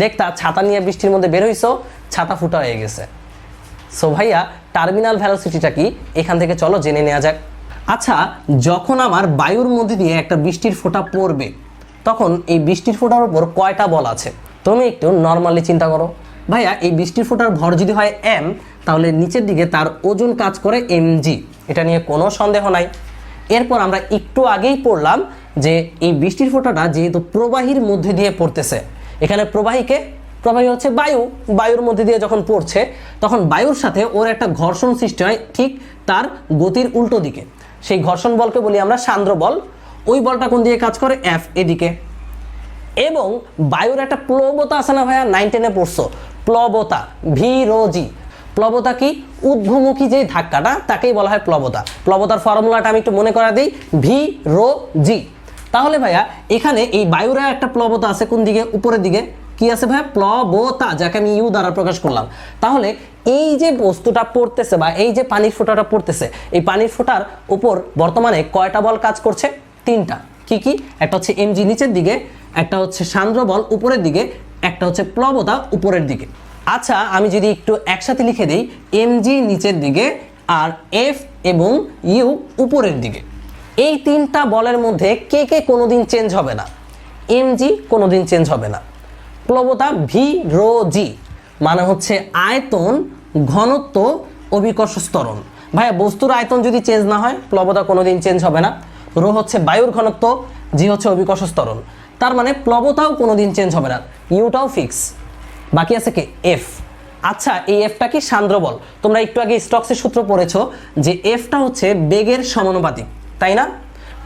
দেখতা ছাতা নিয়ে বৃষ্টির মধ্যে বের হইছো, ছাতা ফুটা হয়ে গেছে। সো ভাইয়া টার্মিনাল ভেলোসিটিটা কি এখান থেকে চলো জেনে নেওয়া যাক। আচ্ছা, যখন আমার বায়ুর মধ্যে দিয়ে একটা বৃষ্টির ফোঁটা পড়বে তখন এই বৃষ্টির ফোঁটার উপর কয়টা বল আছে? তুমি একটু নর্মালি চিন্তা করো। ভাইয়া এই বৃষ্টির ফোঁটার ভর যদি হয় m, তাহলে নিচের দিকে তার ওজন কাজ করে mg, এটা নিয়ে কোনো সন্দেহ নাই। এরপর আমরা একটু আগেই পড়লাম যে এই বৃষ্টির ফোঁটাটা যেহেতু প্রবাহীর মধ্যে দিয়ে পড়তেছে, এখানে প্রবাহী হচ্ছে বায়ু, বায়ুর মধ্যে দিয়ে যখন পড়ছে তখন বায়ুর সাথে ওর একটা ঘর্ষণ সৃষ্টি হয় ঠিক তার গতির উল্টো দিকে। সেই ঘর্ষণ বলকে বলি আমরা সান্দ্র বল। ওই বলটা কোন দিকে কাজ করে? F, এদিকে। এবং বায়ুর একটা প্লবতা আছে না ভাইয়া, 9 10-এ পড়ছো, প্লবতা, ভি রো জি। প্লবতা কি? ঊর্ধ্বমুখী যে ধাক্কাটা তাকেই বলা হয় প্লবতা। প্লবতার ফর্মুলাটা আমি একটু মনে করা দিই, ভি রো জি। তাহলে ভাইয়া এখানে এই বায়ুর একটা প্লবতা আছে কোন দিকে? উপরের দিকে। কি আছে ভাইয়া? প্লবতা, যাকে আমি ইউ দ্বারা প্রকাশ করলাম। তাহলে এই যে বস্তুটা পড়তেছে বা এই যে পানির ফোঁটাটা পড়তেছে, এই পানির ফোঁটার উপর বর্তমানে কয়টা বল কাজ করছে? 3টা। কি কি? একটা হচ্ছে mg নিচের দিকে, একটা হচ্ছে সান্দ্র বল উপরের দিকে, একটা হচ্ছে প্লবতা উপরের দিকে। আচ্ছা, আমি যদি একটু একসাথে লিখে দিই, mg নিচের দিকে আর f এবং u উপরের দিকে। এই 3টা বলের মধ্যে কে কে কোনোদিন চেঞ্জ হবে না? mg কোনোদিন চেঞ্জ হবে না। প্লবতা ভি রো জি মানে হচ্ছে আয়তন, ঘনত্ব, অভিকর্ষ ত্বরণ। ভাইয়া বস্তুর আয়তন যদি চেঞ্জ না হয় প্লবতা কোনোদিন চেঞ্জ হবে না। রো হচ্ছে বায়ুর ঘনত্ব, জি হচ্ছে অভিকর্ষ ত্বরণ। তার মানে প্লবতাও কোনোদিন চেঞ্জ হবে না, ইউটাও ফিক্স। বাকি আছে কি? এফ। আচ্ছা, এই এফটা কি? সান্দ্র বল। তোমরা একটু আগে স্টোকসের সূত্র পড়েছো যে এফটা হচ্ছে বেগের সমানুপাতিক, তাই না?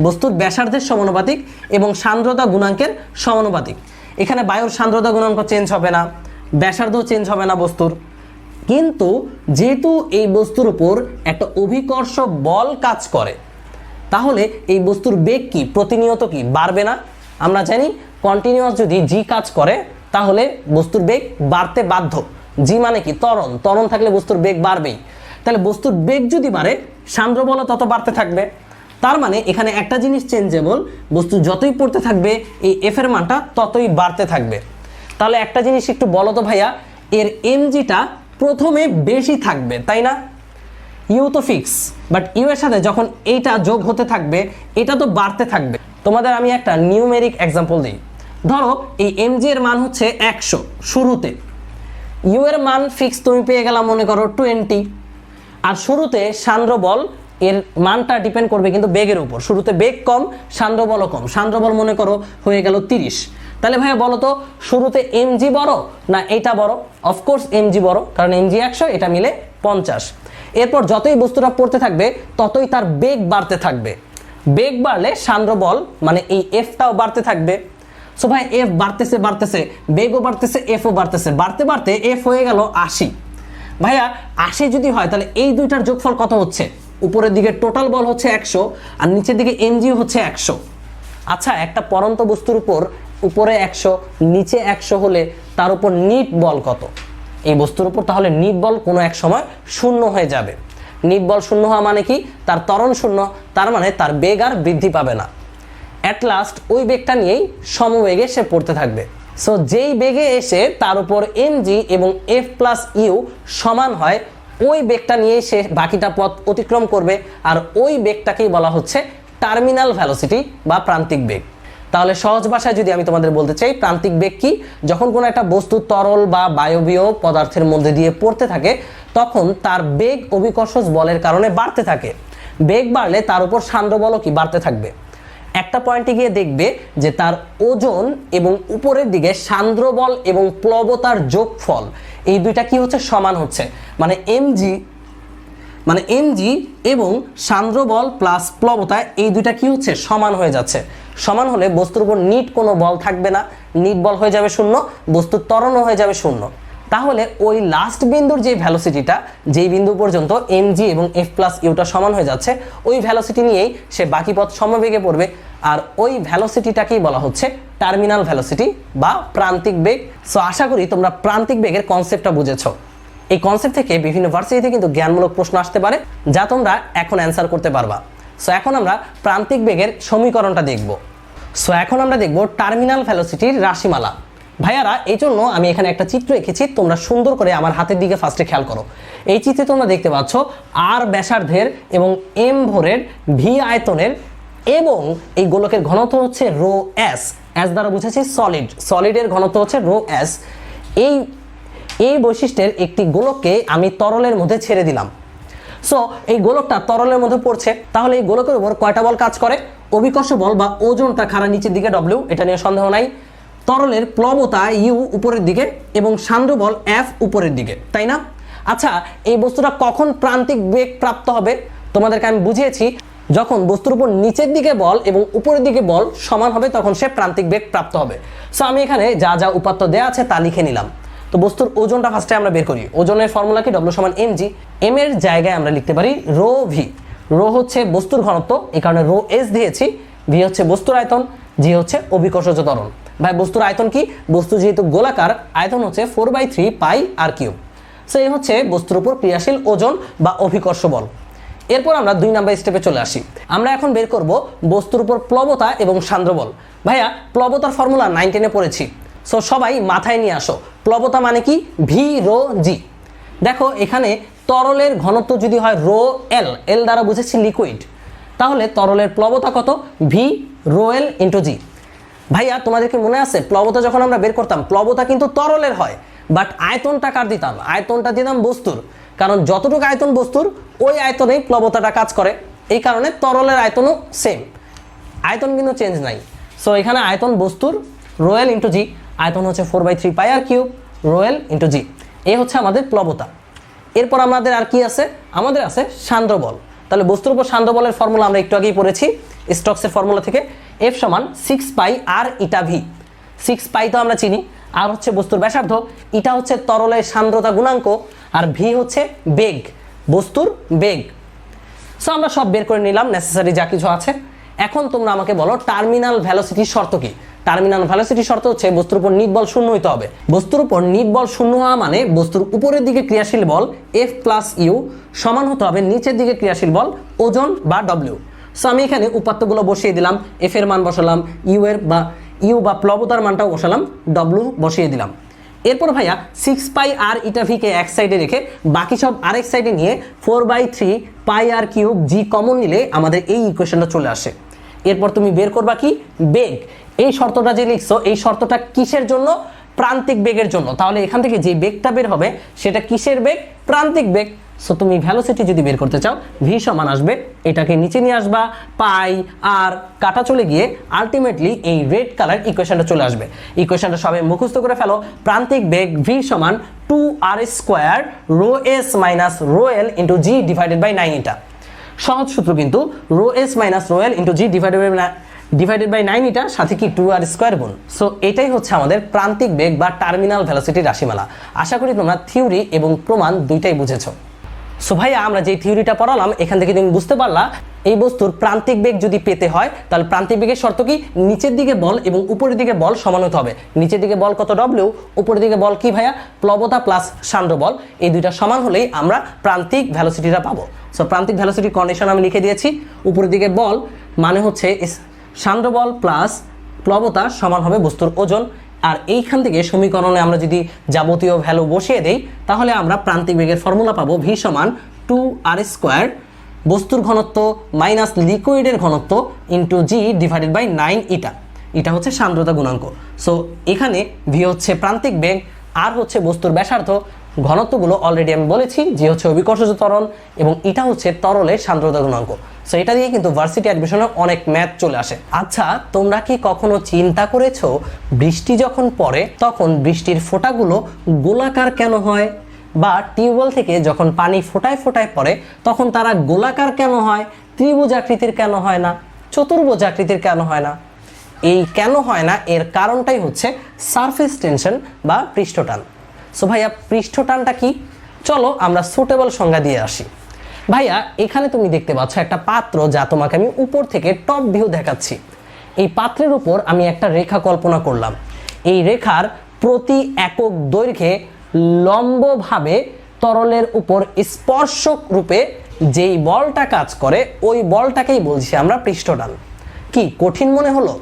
বস্তুর ব্যাসার্ধের সমানুপাতিক এবং সান্দ্রতা গুণাঙ্কের সমানুপাতিক। এখানে বায়ুর সান্দ্রতা গুণাঙ্ক চেঞ্জ হবে না, ব্যাসার্ধ চেঞ্জ হবে না বস্তুর। কিন্তু যেহেতু এই বস্তুর উপর একটা অভিকর্ষ বল কাজ করে, তাহলে এই বস্তুর বেগ কি? প্রতিনিয়ত কি? বাড়বে না? আমরা জানি কন্টিনিউয়াস যদি জি কাজ করে তাহলে বস্তুর বেগ বাড়তে বাধ্য। জি মানে কি? ত্বরণ। ত্বরণ থাকলে বস্তুর বেগ বাড়বেই। তাহলে বস্তুর বেগ যদি বাড়ে, সান্দ্র বল তত বাড়তে থাকবে। তার মানে এখানে একটা জিনিস চেঞ্জেবল, বস্তু যতই পড়তে থাকবে এই এফ এর মানটা ততই বাড়তে থাকবে। তাহলে একটা জিনিস একটু বলো তো ভাইয়া, এর এমজিটা প্রথমে বেশি থাকবে, তাই না? ইউ তো ফিক্স, বাট ইউ এর সাথে যখন এইটা যোগ হতে থাকবে এটা তো বাড়তে থাকবে। তোমাদের আমি একটা নিউমেরিক এক্সাম্পল দিই। ধরো এই mg এর মান হচ্ছে 100 শুরুতে, ইউ এর মান ফিক্স তুমি পেয়ে গেলাম মনে করো 20, আর শুরুতে সান্দ্র বল এর মানটা ডিপেন্ড করবে কিন্তু বেগের উপর। শুরুতে বেগ কম, সান্দ্র বলও কম। সান্দ্র বল মনে করো হয়ে গেল 30। তাহলে ভাইয়া বলো তো শুরুতে mg বড় না এটা বড়? অফকোর্স mg বড়, কারণ mg 100, এটা মিলে 50। এরপর যতই বস্তুটা পড়তে থাকবে ততই তার বেগ বাড়তে থাকবে। বেগ বাড়লে সান্দ্র বল মানে এই এফটাও বাড়তে থাকবে। সো ভাই এফ বাড়তেছে, বেগও বাড়তেছে, এফও বাড়তেছে, বাড়তে বাড়তে এফ হয়ে গেল 80। ভাইয়া 80 যদি হয় তাহলে এই দুইটার যোগফল কত হচ্ছে? উপরের দিকে টোটাল বল হচ্ছে 100 আর নিচের দিকে এমজি হচ্ছে 100। আচ্ছা, একটা পরন্ত বস্তুর উপর উপরে 100 নিচে 100 হলে তার উপর নিট বল কত? এই বস্তুর উপর তাহলে নিট বল কোনো এক সময় শূন্য হয়ে যাবে। নিট বল শূন্য হওয়া মানে কি? তার ত্বরণ শূন্য, তার মানে তার বেগ আর বৃদ্ধি পাবে না। অ্যাট লাস্ট ওই বেগটা নিয়েই সমবেগে সে পড়তে থাকবে। সো যেই বেগে এসে তার উপর mg এবং f প্লাস ইউ সমান হয়, ওই বেগটা নিয়েই সে বাকিটা পথ অতিক্রম করবে, আর ওই বেগটাকেই বলা হচ্ছে টার্মিনাল ভেলোসিটি বা প্রান্তিক বেগ। তাহলে সহজ ভাষায় যদি আমি তোমাদের বলতে চাই, প্রান্তিক বেগ কি? যখন কোনো একটা বস্তু তরল বা বায়বীয় পদার্থের মধ্যে দিয়ে পড়তে থাকে তখন তার বেগ অভিকর্ষ বলের কারণে বাড়তে থাকে। বেগ বাড়লে তার উপর সান্দ্র বলও কি? বাড়তে থাকবে। একটা পয়েন্টে গিয়ে দেখবে যে তার ওজন এবং উপরের দিকে সান্দ্র বল এবং প্লবতার যোগফল এই দুইটা কি হচ্ছে? সমান হচ্ছে। মানে mg এবং সান্দ্র বল প্লাস প্লবতা এই দুইটা কি হচ্ছে? সমান হয়ে যাচ্ছে। সমান হলে বস্তুর উপর নিট কোনো বল থাকবে না, নিট বল হয়ে যাবে শূন্য, বস্তুর ত্বরণও হয়ে যাবে শূন্য। তাহলে ওই লাস্ট বিন্দুর যে ভ্যালোসিটিটা, যেই বিন্দু পর্যন্ত mg এবং f প্লাস ইউটা সমান হয়ে যাচ্ছে, ওই ভ্যালোসিটি নিয়েই সে বাকি পথ সমবেগে পড়বে। আর ওই ভ্যালোসিটিটাকেই বলা হচ্ছে টার্মিনাল ভ্যালোসিটি বা প্রান্তিক বেগ। সো আশা করি তোমরা প্রান্তিক বেগের কনসেপ্টটা বুঝেছো। এই কনসেপ্ট থেকে বিভিন্ন ভার্সিটিতে কিন্তু জ্ঞানমূলক প্রশ্ন আসতে পারে, যা তোমরা এখন অ্যান্সার করতে পারবা। সো এখন আমরা প্রান্তিক বেগের সমীকরণটা দেখব। সো এখন আমরা দেখব টার্মিনাল ভ্যালোসিটির রাশিমালা। ভাইয়ারা এই জন্য আমি এখানে একটা চিত্র এঁকেছি, তোমরা সুন্দর করে আমার হাতের দিকে ফার্স্টে খেয়াল করো। এই চিত্রে তোমরা দেখতে পাচ্ছ আর ব্যাসার্ধের এবং এম ভরের ভি আয়তনের এবং এই গোলকের ঘনত্ব হচ্ছে রো এস। এস দ্বারা বুঝেছি সলিড, সলিডের ঘনত্ব হচ্ছে রো এস। এই বৈশিষ্ট্যের একটি গোলককে আমি তরলের মধ্যে ছেড়ে দিলাম। সো এই গোলকটা তরলের মধ্যে পড়ছে, তাহলে এই গোলকের উপর কয়টা বল কাজ করে? অভিকর্ষ বল বা ওজনটা খাড়া নিচের দিকে ডব্লিউ, এটা নিয়ে সন্দেহ নাই। তরলের প্লবতা ইউ উপরের দিকে এবং সান্দ্র বল এফ উপরের দিকে, তাই না? আচ্ছা, এই বস্তুটা কখন প্রান্তিক বেগ প্রাপ্ত হবে? তোমাদেরকে আমি বুঝিয়েছি, যখন বস্তুর উপর নিচের দিকে বল এবং উপরের দিকে বল সমান হবে তখন সে প্রান্তিক বেগ প্রাপ্ত হবে। সো আমি এখানে যা যা উপাত্ত দেওয়া আছে তা লিখে নিলাম। তো বস্তুর ওজনটা ফার্স্টে আমরা বের করি। ওজনের ফর্মুলা কি? ডব্লিউ সমান এম জি। এম এর জায়গায় আমরা লিখতে পারি রো ভি। রো হচ্ছে বস্তুর ঘনত্ব, এই কারণে রো এস দিয়েছি। ভি হচ্ছে বস্তুর আয়তন, জি হচ্ছে অভিকর্ষজ ত্বরণ। ভাই বস্তুর আয়তন কি? বস্তু যেহেতু গোলাকার, আয়তন হচ্ছে 4/3 পাই আর কিউব। সো এই হচ্ছে বস্তুর উপর ক্রিয়াশীল ওজন বা অভিকর্ষ বল। এরপর আমরা 2 নাম্বার স্টেপে চলে আসি। আমরা এখন বের করব বস্তুর উপর প্লবতা এবং সান্দ্র বল। ভাইয়া প্লবতার ফর্মুলা 9 10-এ পড়েছি। সো সবাই মাথায় নিয়ে আসো, প্লবতা মানে কি? ভি রো জি। দেখো এখানে তরলের ঘনত্ব যদি হয় রো এল, এল দ্বারা বুঝেছি লিকুইড, তাহলে তরলের প্লবতা কত? ভি রো এল ইন্টু জি। ভাইয়া তোমাদেরকে মনে আছে প্লবতা যখন আমরা বের করতাম, প্লবতা কিন্তু তরলের হয়, বাট আয়তনটা কার দিতাম? আয়তনটা দিতাম বস্তুর, কারণ যতটুকু আয়তন বস্তুর ওই আয়তনেই প্লবতাটা কাজ করে। এই কারণে তরলের আয়তনও সেম, আয়তন কিন্তু চেঞ্জ নাই। সো এখানে আয়তন বস্তুর রো এল ইন্টু জি, আয়তন হচ্ছে 4/3 পাই আর কিউব, রো এল ইন্টু জি। এই হচ্ছে আমাদের প্লবতা। এরপর আমাদের আর কি আছে? আমাদের আছে সান্দ্র বল। তাহলে বস্তুর উপর সান্দ্র বলের ফর্মুলা আমরা একটু আগেই পড়েছি স্টোকসের ফর্মুলা থেকে। এফ সমান 6 পাই আর ইটা ভি। 6 পাই তো আমরা চিনি, আর হচ্ছে বস্তুর ব্যাসার্ধ, ইটা হচ্ছে তরলের সান্দ্রতা গুণাঙ্ক, আর ভি হচ্ছে বেগ, বস্তুর বেগ। সো আমরা সব বের করে নিলাম নেসেসারি যা কিছু আছে। এখন তোমরা আমাকে বলো টার্মিনাল ভেলোসিটির শর্ত কি? টার্মিনাল ভেলোসিটি শর্ত হচ্ছে বস্তুর উপর নিট বল শূন্য হইতে হবে। বস্তুর উপর নিট বল শূন্য হওয়া মানে বস্তুর উপরের দিকে ক্রিয়াশীল বল এফ প্লাস ইউ সমান হতে হবে নিচের দিকে ক্রিয়াশীল বল ওজন বা ডব্লিউ। সো আমি এখানে উপাত্তগুলো বসিয়ে দিলাম, এফ এর মান বসালাম, ইউ বা প্লবতার মানটাও বসালাম, ডব্লিউ বসিয়ে দিলাম। এরপর ভাইয়া 6 পাই আর ইটা ভিকে এক সাইডে রেখে বাকি সব আরেক সাইডে নিয়ে 4/3 পাই আর কিউব জি কমন নিলে আমাদের এই ইকুয়েশনটা চলে আসে। এরপর তুমি বের করবা কি? বেগ। এই শর্তটা যে লিখছো, এই শর্তটা কিসের জন্য? প্রান্তিক বেগের জন্য। তাহলে এখান থেকে যে বেগটা বের হবে সেটা কিসের বেগ? প্রান্তিক বেগ। সো তুমি ভেলোসিটি যদি বের করতে চাও, ভি সমান আসবে, এটাকে নিচে নিয়ে আসবা, পাই আর কাটা চলে গিয়ে আলটিমেটলি এই রেড কালার ইকুয়েশনটা চলে আসবে। ইকুয়েশনটা সবাই মুখস্থ করে ফেলো। প্রান্তিক বেগ ভি সমান 2r² rho S minus rho L into G divided by 9 eta. সহজ সূত্র কিন্তু rho S minus rho L into G divided by 9 eta, সাথে কি 2r² গুণ। সো এটাই হচ্ছে আমাদের প্রান্তিক বেগ বা টার্মিনাল ভেলোসিটি রাশিমালা। আশা করি তোমরা থিওরি এবং প্রমাণ দুইটাই বুঝেছো। সো ভাইয়া আমরা যে থিওরিটা পড়ালাম এখান থেকে তুমি বুঝতে পারলা এই বস্তুর প্রান্তিক বেগ যদি পেতে হয় তাহলে প্রান্তিক বেগের শর্ত কি? নিচের দিকে বল এবং উপরের দিকে বল সমান হতে হবে। নিচের দিকে বল কত? ডব্লিউ। উপরের দিকে বল কি ভাইয়া? প্লবতা প্লাস সান্দ্র বল। এই দুইটা সমান হলেই আমরা প্রান্তিক ভেলোসিটিটা পাবো। সো প্রান্তিক ভেলোসিটি কন্ডিশন আমি লিখে দিয়েছি। উপরের দিকে বল মানে হচ্ছে সান্দ্র বল প্লাস প্লবতা সমান হবে বস্তুর ওজন। আর এইখান থেকে সমীকরণে আমরা যদি যাবতীয় ভ্যালু বসিয়ে দেই তাহলে আমরা প্রান্তিক বেগের ফর্মুলা পাবো ভি সমান 2r² বস্তুর ঘনত্ব মাইনাস লিকুইডের ঘনত্ব ইন্টু জি ডিভাইডেড বাই 9 ইটা। এটা হচ্ছে সান্দ্রতা গুণাঙ্ক। সো এখানে ভি হচ্ছে প্রান্তিক বেগ, আর হচ্ছে বস্তুর ব্যাসার্ধ, ঘনত্বগুলো অলরেডি আমি বলেছি, যে হচ্ছে অভিকর্ষজ ত্বরণ এবং এটা হচ্ছে তরলের সান্দ্রতা গুণাঙ্ক। সো এটা দিয়ে কিন্তু ভার্সিটি অ্যাডমিশনে অনেক ম্যাথ চলে আসে। আচ্ছা, তোমরা কি কখনো চিন্তা করেছো বৃষ্টি যখন পড়ে তখন বৃষ্টির ফোঁটাগুলো গোলাকার কেন হয়? বা টিউবওয়েল থেকে যখন পানি ফোঁটায় ফোঁটায় পড়ে তখন তারা গোলাকার কেন হয়? ত্রিভুজ আকৃতির কেন হয় না? চতুর্ভুজ আকৃতির কেন হয় না? এই কেন হয় না এর কারণটাই হচ্ছে সারফেস টেনশন বা পৃষ্ঠটান। সো ভাইয়া পৃষ্ঠটানটা কি? চলো আমরা সুটেবল সংজ্ঞা দিয়ে আসি। ভাইয়া এখানে তুমি দেখতে পাচ্ছ একটা পাত্র, যা তোমাকে আমি উপর থেকে টপ ভিউ দেখাচ্ছি। এই পাত্রের উপর আমি একটা রেখা কল্পনা করলাম। এই রেখার প্রতি একক দৈর্ঘ্যে লম্বভাবে তরলের উপর স্পর্শক রূপে যেই বলটা কাজ করে ওই বলটাকেই বলছি আমরা পৃষ্ঠটান। কি কঠিন মনে হলো?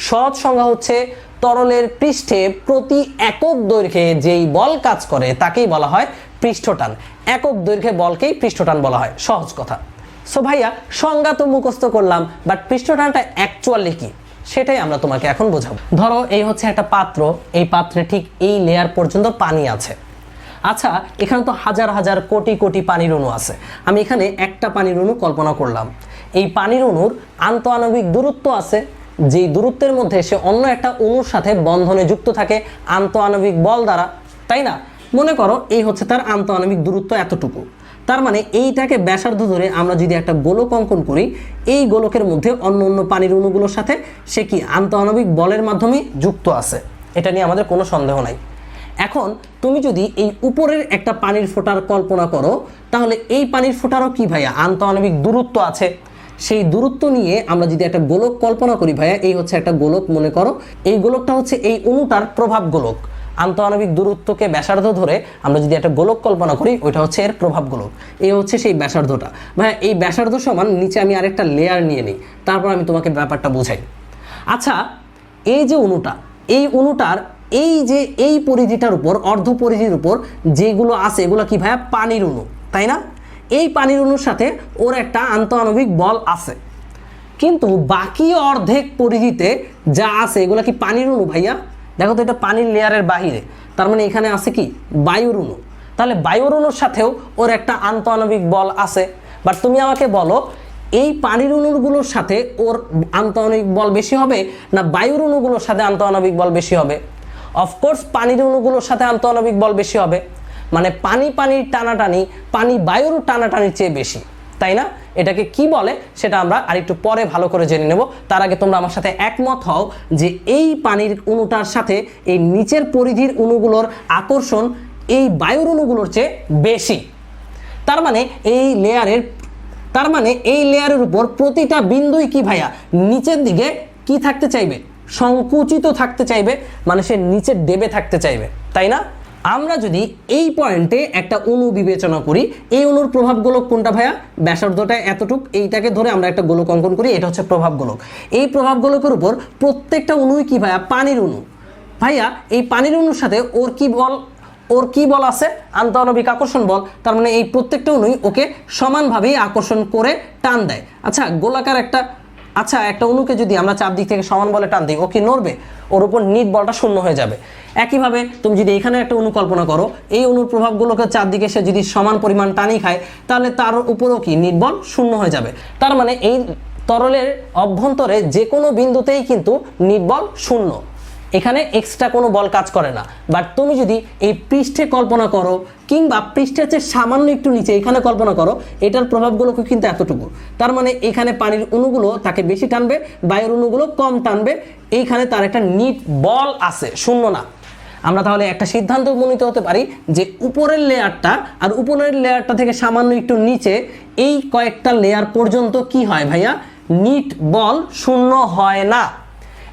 সহজ সংজ্ঞা হচ্ছে তরলের পৃষ্ঠে প্রতি একক দৈর্ঘ্যে যেই বল কাজ করে তাকেই বলা হয় পৃষ্ঠটান। একক দৈর্ঘ্যে বলকেই পৃষ্ঠটান বলা হয়, সহজ কথা। সো ভাইয়া সংজ্ঞা তো মুখস্থ করলাম, বাট পৃষ্ঠটানটা অ্যাকচুয়ালি কি সেটাই আমরা তোমাকে এখন বোঝাবো। ধরো এই হচ্ছে একটা পাত্র, এই পাত্রে ঠিক এই লেয়ার পর্যন্ত পানি আছে। আচ্ছা, এখানে তো হাজার হাজার কোটি কোটি পানির অণু আছে। আমি এখানে একটা পানির অণু কল্পনা করলাম। এই পানির অণুর আন্তঃআণবিক দূরত্ব আছে, যেই দূরত্বের মধ্যে সে অন্য একটা অণুর সাথে বন্ধনে যুক্ত থাকে আন্তঃআণবিক বল দ্বারা, তাই না? মনে করো এই হচ্ছে তার আন্তঃআণবিক দূরত্ব এতটুকু। তার মানে এইটাকে ব্যাসার্ধ ধরে আমরা যদি একটা গোলক অঙ্কন করি, এই গোলকের মধ্যে অন্য অন্য পানির অণুগুলোর সাথে সে কি আন্তঃআণবিক বলের মাধ্যমে যুক্ত আছে, এটা নিয়ে আমাদের কোনো সন্দেহ নাই। এখন তুমি যদি এই উপরের একটা পানির ফোঁটার কল্পনা করো, তাহলে এই পানির ফোঁটারও কি ভাইয়া আন্তঃআণবিক দূরত্ব আছে। সেই দূরত্ব নিয়ে আমরা যদি একটা গোলক কল্পনা করি ভাইয়া, এই হচ্ছে একটা গোলক মনে করো, এই গোলকটা হচ্ছে এই অণুটার প্রভাব গোলক। আন্তঃআণবিক দূরত্বকে ব্যাসার্ধ ধরে আমরা যদি একটা গোলক কল্পনা করি, ওইটা হচ্ছে এর প্রভাব গোলক। এই হচ্ছে সেই ব্যাসার্ধটা। ভাইয়া এই ব্যাসার্ধ সমান নিচে আমি আরেকটা লেয়ার নিয়ে নিই, তারপর আমি তোমাকে ব্যাপারটা বোঝাই। আচ্ছা, এই যে অণুটা, এই অণুটার এই যে এই পরিধিটার উপর, অর্ধ পরিধির উপর যেগুলো আছে এগুলো কি ভাইয়া পানির অণু, তাই না? এই পানির অণুর সাথে ওর একটা আন্তঃআণবিক বল আছে, কিন্তু বাকি অর্ধেক পরিধিতে যা আছে এগুলো কি পানির অণু ভাইয়া? দেখো তো এটা পানির লেয়ারের বাহিরে, তার মানে এখানে আছে কি বায়ুর অণু। তাহলে বায়ুর অণুর সাথেও ওর একটা আন্তঃআণবিক বল আছে। বাট তুমি আমাকে বলো, এই পানির অণুগুলোর সাথে ওর আন্তঃআণবিক বল বেশি হবে না বায়ুর অণুগুলোর সাথে আন্তঃআণবিক বল বেশি হবে? অফকোর্স পানির অণুগুলোর সাথে আন্তঃআণবিক বল বেশি হবে, মানে পানির টানাটানি পানি বায়ুর টানাটানির চেয়ে বেশি, তাই না? এটাকে কি বলে সেটা আমরা আরেকটু পরে ভালো করে জেনে নেব। তার আগে তোমরা আমার সাথে একমত হও যে এই পানির অণুটার সাথে এই নিচের পরিধির অণুগুলোর আকর্ষণ এই বায়ুর অণুগুলোর চেয়ে বেশি। তার মানে এই লেয়ারের উপর প্রতিটা বিন্দুই কি ভাইয়া নিচের দিকে কি থাকতে চাইবে? সংকুচিত থাকতে চাইবে, মানে সে নিচের দেবে থাকতে চাইবে, তাই না? আমরা যদি এই পয়েন্টে একটা অণু বিবেচনা করি, এই অণুর প্রভাব গোলক কোনটা ভাইয়া? ব্যাসার্ধটা এতটুক, এইটাকে ধরে আমরা একটা গোলক অঙ্কন করি, এটা হচ্ছে প্রভাব গোলক। এই প্রভাব গোলকের উপর প্রত্যেকটা অণুই কি ভাইয়া পানির অণু। ভাইয়া এই পানির অণুর সাথে ওর কি বল আছে? আন্তঃআণবিক আকর্ষণ বল। তার মানে এই প্রত্যেকটা অণুই ওকে সমানভাবেই আকর্ষণ করে টান দেয়। আচ্ছা, গোলাকার একটা অণুকে যদি আমরা চার দিক থেকে সমান বলে টান দিই, ও কি নড়বে? ওর উপর নিট বলটা শূন্য হয়ে যাবে। একইভাবে তুমি যদি এখানে একটা অণু কল্পনা করো, এই অণুর প্রভাবগুলোকে চারদিকে সে যদি সমান পরিমাণ টানি খায়, তাহলে তার উপরও কি নিট বল শূন্য হয়ে যাবে। তার মানে এই তরলের অভ্যন্তরে যে কোনো বিন্দুতেই কিন্তু নিট বল শূন্য, এখানে এক্সট্রা কোনো বল কাজ করে না। বাট তুমি যদি এই পৃষ্ঠে কল্পনা করো, কিংবা পৃষ্ঠের চেয়ে সামান্য একটু নিচে এখানে কল্পনা করো, এটার প্রভাবগুলোকে কিন্তু এতটুকু। তার মানে এখানে পানির অণুগুলো তাকে বেশি টানবে, বায়ুর অণুগুলো কম টানবে, এইখানে তার একটা নিট বল আছে, শূন্য না। আমরা তাহলে একটা সিদ্ধান্ত উপনীত হতে পারি যে উপরের লেয়ারটা আর উপরের লেয়ারটা থেকে সামান্য একটু নিচে এই কয়েকটা লেয়ার পর্যন্ত কি হয় ভাইয়া? নিট বল শূন্য হয় না,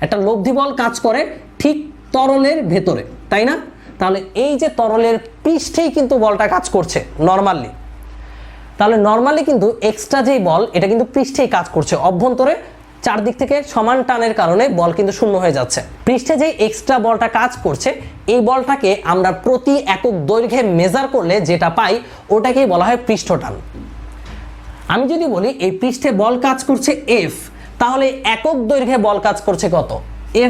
একটা লব্ধি বল কাজ করে ঠিক তরলের ভেতরে, তাই না? তাহলে এই যে তরলের পৃষ্ঠেই কিন্তু বলটা কাজ করছে নরমালি। তাহলে নরমালি কিন্তু এক্সট্রা যেই বল এটা কিন্তু পৃষ্ঠেই কাজ করছে, অভ্যন্তরে চারদিক থেকে সমান টানের কারণে বল কিন্তু শূন্য হয়ে যাচ্ছে। পৃষ্ঠে যে এক্সট্রা বলটা কাজ করছে, এই বলটাকে আমরা প্রতি একক দৈর্ঘ্যে মেজার করলে যেটা পাই ওটাকেই বলা হয় পৃষ্ঠটান। আমি যদি বলি এই পৃষ্ঠে বল কাজ করছে এফ, তাহলে একক দৈর্ঘ্যে বল কাজ করছে কত?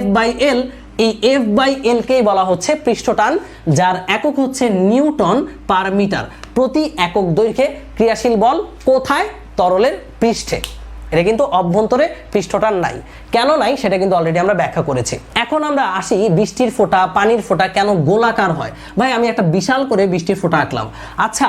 F/L। এই F/L কেই বলা হচ্ছে পৃষ্ঠটান, যার একক হচ্ছে নিউটন পার মিটার। প্রতি একক দৈর্ঘ্যে ক্রিয়াশীল বল কোথায়? তরলের পৃষ্ঠে। এটা কিন্তু অভ্যন্তরে পৃষ্ঠটান নাই। কেন নাই সেটা কিন্তু অলরেডি আমরা ব্যাখ্যা করেছি। এখন আমরা আসি বৃষ্টির ফোঁটা, পানির ফোঁটা কেন গোলাকার হয়। ভাই আমি একটা বিশাল করে বৃষ্টির ফোঁটা আঁকলাম। আচ্ছা,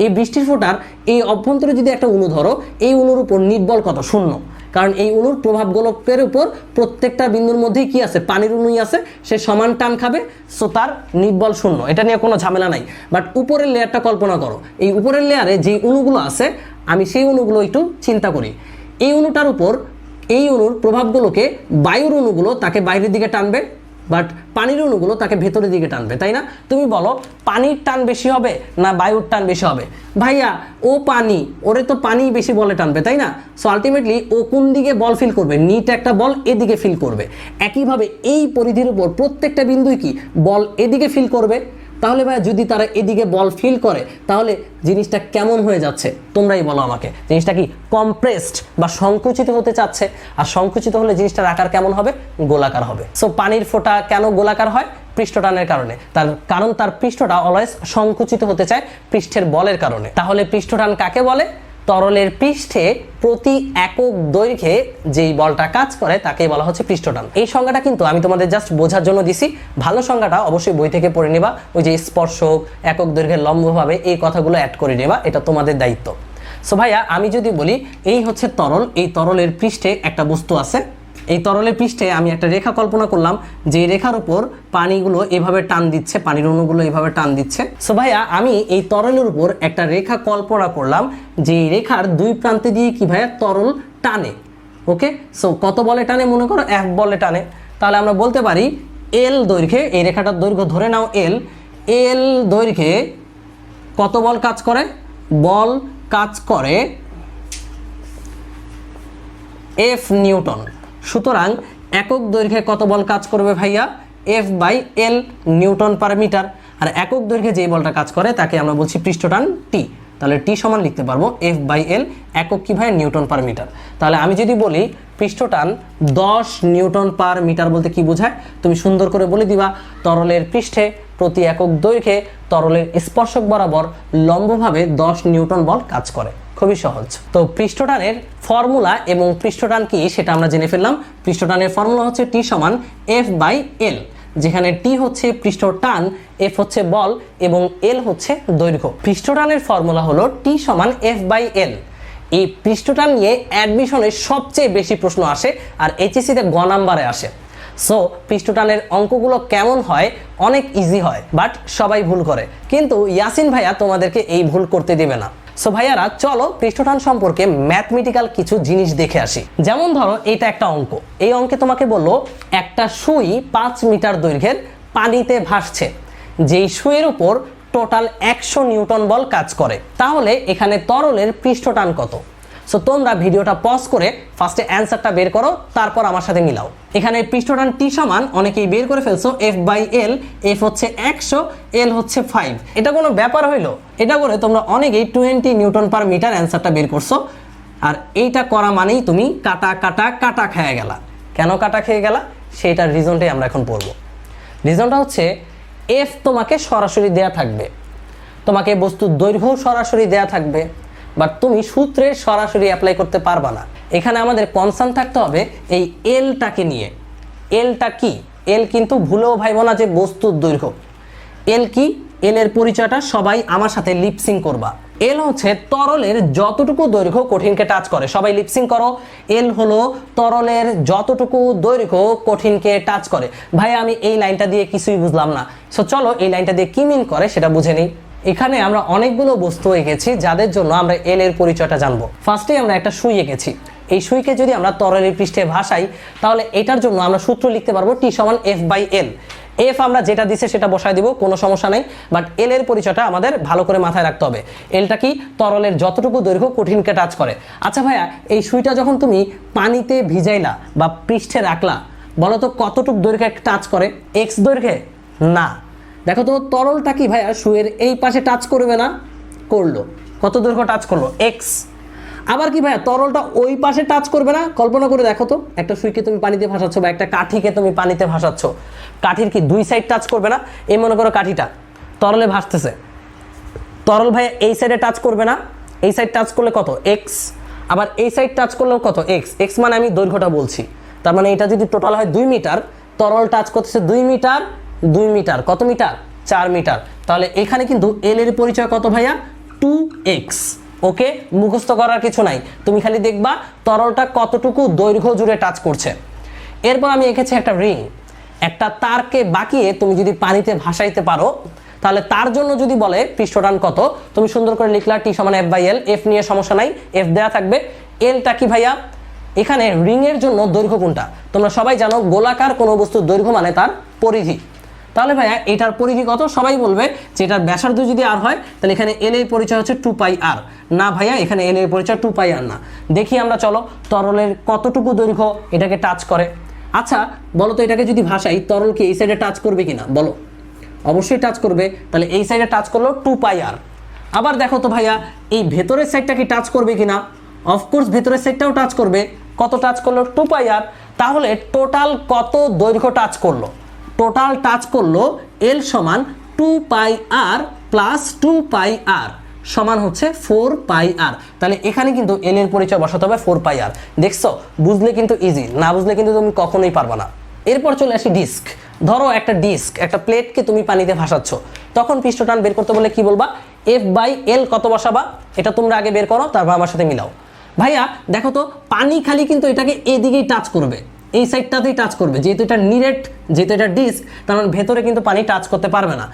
এই বৃষ্টির ফোঁটার এই অভ্যন্তরে যদি একটা অণু ধরো, এই অণুর উপর নিট বল কত? শূন্য। কারণ এই অণুর প্রভাব গোলকের উপর প্রত্যেকটা বিন্দুর মধ্যেই কি আছে? পানির অণুই আছে, সে সমান টান খাবে, সো তার নিট বল শূন্য, এটা নিয়ে কোনো ঝামেলা নাই। বাট উপরের লেয়ারটা কল্পনা করো, এই উপরের লেয়ারে যে অণুগুলো আছে আমি সেই অণুগুলো একটু চিন্তা করি। এই অণুটার উপর এই অণুর প্রভাবগুলোকে বায়ুর অণুগুলো তাকে বাইরের দিকে টানবে, বাট পানির অণুগুলো তাকে ভেতরের দিকে টানবে, তাই না? তুমি বলো পানির টান বেশি হবে না বায়ুর টান বেশি হবে? ভাইয়া ও পানি, ওরে তো পানি বেশি বলে টানবে, তাই না? সো আলটিমেটলি ও কোন দিকে বল ফিল করবে? নিট একটা বল এদিকে ফিল করবে। একইভাবে এই পরিধির উপর প্রত্যেকটা বিন্দুই কি বল এদিকে ফিল করবে। তাহলে ভাইয়া যদি তারা এদিকে বল ফিল করে তাহলে জিনিসটা কেমন হয়ে যাচ্ছে তোমরাই বলো আমাকে। জিনিসটা কি কম্প্রেসড বা সংকুচিত হতে চাচ্ছে, আর সংকুচিত হলে জিনিসটার আকার কেমন হবে? গোলাকার হবে। সো পানির ফোঁটা কেন গোলাকার হয়? পৃষ্ঠটানের কারণে। তার কারণ তার পৃষ্ঠটা অলওয়েজ সংকুচিত হতে চায় পৃষ্ঠের বলের কারণে। তাহলে পৃষ্ঠটান কাকে বলে? তরলের পৃষ্ঠে প্রতি একক দৈর্ঘ্যে যেই বলটা কাজ করে তাকেই বলা হচ্ছে পৃষ্ঠটান। এই সংজ্ঞাটা কিন্তু আমি তোমাদের জাস্ট বোঝার জন্য দিছি, ভালো সংজ্ঞাটা অবশ্যই বই থেকে পড়ে নেবা। ওই যে স্পর্শক, একক দৈর্ঘ্যের লম্বভাবে এই কথাগুলো অ্যাড করে নেবা, এটা তোমাদের দায়িত্ব। সো ভাইয়া আমি যদি বলি এই হচ্ছে তরল, এই তরলের পৃষ্ঠে একটা বস্তু আছে, এই তরলের পৃষ্ঠে আমি একটা রেখা কল্পনা করলাম, যে রেখার উপর পানিগুলো এভাবে টান দিচ্ছে, পানির অণুগুলো এভাবে টান দিচ্ছে। সো ভাইয়া আমি এই তরলের উপর একটা রেখা কল্পনা করলাম, যে রেখার দুই প্রান্তে দিয়ে কি ভাইয়া তরল টানে। ওকে, সো কত বলে টানে? মনে করো F বলে টানে। তাহলে আমরা বলতে পারি L দৈর্ঘ্যে, এই রেখাটার দৈর্ঘ্য ধরে নাও L দৈর্ঘ্যে কত বল কাজ করে? বল কাজ করে F নিউটন। সুতরাং একক দৈর্ঘ্যে কত বল কাজ করবে ভাইয়া? F/L Newton per metre. আর একক দৈর্ঘ্যে যেই বলটা কাজ করে তাকে আমরা বলছি পৃষ্ঠটান T। তাহলে T সমান লিখতে পারবো F/L, একক কি ভাই? Newton per metre. তাহলে আমি যদি বলি পৃষ্ঠটান 10 নিউটন পার মিটার বলতে কি বোঝায়? তুমি সুন্দর করে বলে দিবা তরলের পৃষ্ঠে প্রতি একক দৈর্ঘ্যে তরলের স্পর্শক বরাবর লম্বভাবে 10 নিউটন বল কাজ করে। খুবই সহজ। তো পৃষ্ঠটানের ফর্মুলা এবং পৃষ্ঠটান কি সেটা আমরা জেনে ফেললাম। পৃষ্ঠটানের ফর্মুলা হচ্ছে T সমান F/L, যেখানে T হচ্ছে পৃষ্ঠটান, F হচ্ছে বল এবং L হচ্ছে দৈর্ঘ্য। পৃষ্ঠটানের ফর্মুলা হলো T সমান F/L। এই পৃষ্ঠটান নিয়ে অ্যাডমিশনে সবচেয়ে বেশি প্রশ্ন আসে আর এইচএসসিতে গ নাম্বারে আসে। সো পৃষ্ঠটানের অঙ্কগুলো কেমন হয়? অনেক ইজি হয়, বাট সবাই ভুল করে, কিন্তু ইয়াসিন ভাইয়া তোমাদেরকে এই ভুল করতে দেবে না। সো ভাইয়ারা চলো পৃষ্ঠটান সম্পর্কে ম্যাথমেটিক্যাল কিছু জিনিস দেখে আসি। যেমন ধরো এটা একটা অঙ্ক, এই অঙ্কে তোমাকে বললো একটা সুই 5 মিটার দৈর্ঘ্যের পানিতে ভাসছে, যেই সুইয়ের উপর টোটাল 100 নিউটন বল কাজ করে। তাহলে এখানে তরলের পৃষ্ঠটান কত? সো তোমরা ভিডিওটা পজ করে ফার্স্টে অ্যান্সারটা বের করো, তারপর আমার সাথে মিলাও। এখানে পৃষ্ঠটান T সমান অনেকেই বের করে ফেলছো F/L, F হচ্ছে 100, L হচ্ছে 5। এটা কোনো ব্যাপার হইলো? এটা করে তোমরা অনেকেই 20 নিউটন পার মিটার অ্যান্সারটা বের করছো। আর এইটা করা মানেই তুমি কাটা খেয়ে গেলা। কেন কাটা খেয়ে গেলা সেইটার রিজনটাই আমরা এখন পড়বো। রিজনটা হচ্ছে F তোমাকে সরাসরি দেয়া থাকবে, তোমাকে বস্তুর দৈর্ঘ্য সরাসরি দেয়া থাকবে, বাট তুমি সূত্রের সরাসরি অ্যাপ্লাই করতে পারবা না। এখানে আমাদের কনসার্ন থাকতে হবে এই এলটাকে নিয়ে। এলটা কি? এল কিন্তু ভুলেও ভাইব না যে বস্তুর দৈর্ঘ্য। এল কি? এল এর পরিচয়টা সবাই আমার সাথে লিপসিং করবা। এল হচ্ছে তরলের যতটুকু দৈর্ঘ্য কঠিনকে টাচ করে। সবাই লিপসিং করো। এল হলো তরলের যতটুকু দৈর্ঘ্য কঠিনকে টাচ করে। ভাই আমি এই লাইনটা দিয়ে কিছুই বুঝলাম না, সো চলো এই লাইনটা দিয়ে কি মিন করে সেটা বুঝে নিই। এখানে আমরা অনেকগুলো বস্তু এঁকেছি যাদের জন্য আমরা এল এর পরিচয়টা জানবো। ফার্স্টে আমরা একটা সুই এঁকেছি। এই সুইকে যদি আমরা তরলের পৃষ্ঠে ভাসাই তাহলে এটার জন্য আমরা সূত্র লিখতে পারবো T সমান F/L। এফ আমরা যেটা দিছে সেটা বসায় দিব, কোনো সমস্যা নেই, বাট এল এর পরিচয়টা আমাদের ভালো করে মাথায় রাখতে হবে। এলটা কি? তরলের যতটুকু দৈর্ঘ্য কঠিনকে টাচ করে। আচ্ছা ভাইয়া এই সুইটা যখন তুমি পানিতে ভিজাইলা বা পৃষ্ঠে রাখলা, বলো তো কতটুকু দৈর্ঘ্যে টাচ করে? এক্স দৈর্ঘ্যে? না। দেখো তো তরলটা কি ভাইয়া সুইয়ের এই পাশে টাচ করবে না? করলো। কত দৈর্ঘ্য টাচ করলো? এক্স। আবার কি ভাইয়া তরলটা ওই পাশে টাচ করবে না? কল্পনা করে দেখো তো, একটা সুইকে তুমি পানিতে ভাসাচ্ছ বা একটা কাঠিকে তুমি পানিতে ভাসাচ্ছ, কাঠির কি দুই সাইড টাচ করবে না? এই মনে করো কাঠিটা তরলে ভাসতেছে, তরল ভাইয়া এই সাইডে টাচ করবে না? এই সাইড টাচ করলে কত? এক্স। আবার এই সাইড টাচ করলেও কত? এক্স। এক্স মানে আমি দৈর্ঘ্যটা বলছি, তার মানে এটা যদি টোটাল হয় 2 মিটার, তরল টাচ করতেছে 2 মিটার, 2 মিটার কত মিটার? 4 মিটার। তাহলে এখানে কিন্তু এল এর পরিচয় কত ভাইয়া? 2x। ওকে, মুখস্থ করার কিছু নাই, তুমি খালি দেখবা তরলটা কতটুকু দৈর্ঘ্য জুড়ে টাচ করছে। এরপর আমি এঁকেছি একটা রিং। একটা তারকে বাঁকিয়ে তুমি যদি পানিতে ভাসাইতে পারো তাহলে তার জন্য যদি বলে পৃষ্ঠটান কত, তুমি সুন্দর করে লিখলা T সমান F/L। এফ নিয়ে সমস্যা নাই, এফ দেয়া থাকবে। এলটা কি ভাইয়া? এখানে রিংয়ের জন্য দৈর্ঘ্য কোনটা? তোমরা সবাই জানো গোলাকার কোনো বস্তুর দৈর্ঘ্য মানে তার পরিধি। তাহলে ভাইয়া এটার পরিধি কত? সবাই বলবে যে এটার ব্যাসার্ধ যদি আর হয় তাহলে এখানে এল এর পরিচয় হচ্ছে 2πr। না ভাইয়া, এখানে এল এর পরিচয় 2πr না। দেখি আমরা, চলো তরলের কতটুকু দৈর্ঘ্য এটাকে টাচ করে। আচ্ছা বলো তো, এটাকে যদি ভাসাই তরলকে এই সাইডে টাচ করবে কিনা বলো? অবশ্যই টাচ করবে। তাহলে এই সাইডে টাচ করলো 2πr। আবার দেখো তো ভাইয়া, এই ভেতরের সাইডটা কি টাচ করবে কিনা? অফকোর্স ভেতরের সাইডটাও টাচ করবে। কত টাচ করলো? 2πr। তাহলে টোটাল কত দৈর্ঘ্য টাচ করলো? টোটাল টাচ করলো এল সমান 2πr প্লাস 2πr সমান হচ্ছে 4πr। তাহলে এখানে কিন্তু এল এর পরিচয় বসাতে হবে 4πr। দেখছো, বুঝলে কিন্তু ইজি, না বুঝলে কিন্তু তুমি কখনোই পারবা না। এরপর চলে আসি ডিস্ক। ধরো একটা ডিস্ক, একটা প্লেটকে তুমি পানিতে ভাসাচ্ছ, তখন পৃষ্ঠটান বের করতে বলে কি বলবা? F/L কত বসাবা? এটা তোমরা আগে বের করো, তারপর আমার সাথে মিলাও। ভাইয়া দেখো তো, পানি খালি কিন্তু এটাকে এদিকেই টাচ করবে, এই সাইডটাতেই টাচ করবে। যেহেতু এটা নিরেট, যেহেতু এটা ডিস্ক, তার মানে ভেতরে কিন্তু পানি টাচ করতে পারবে না।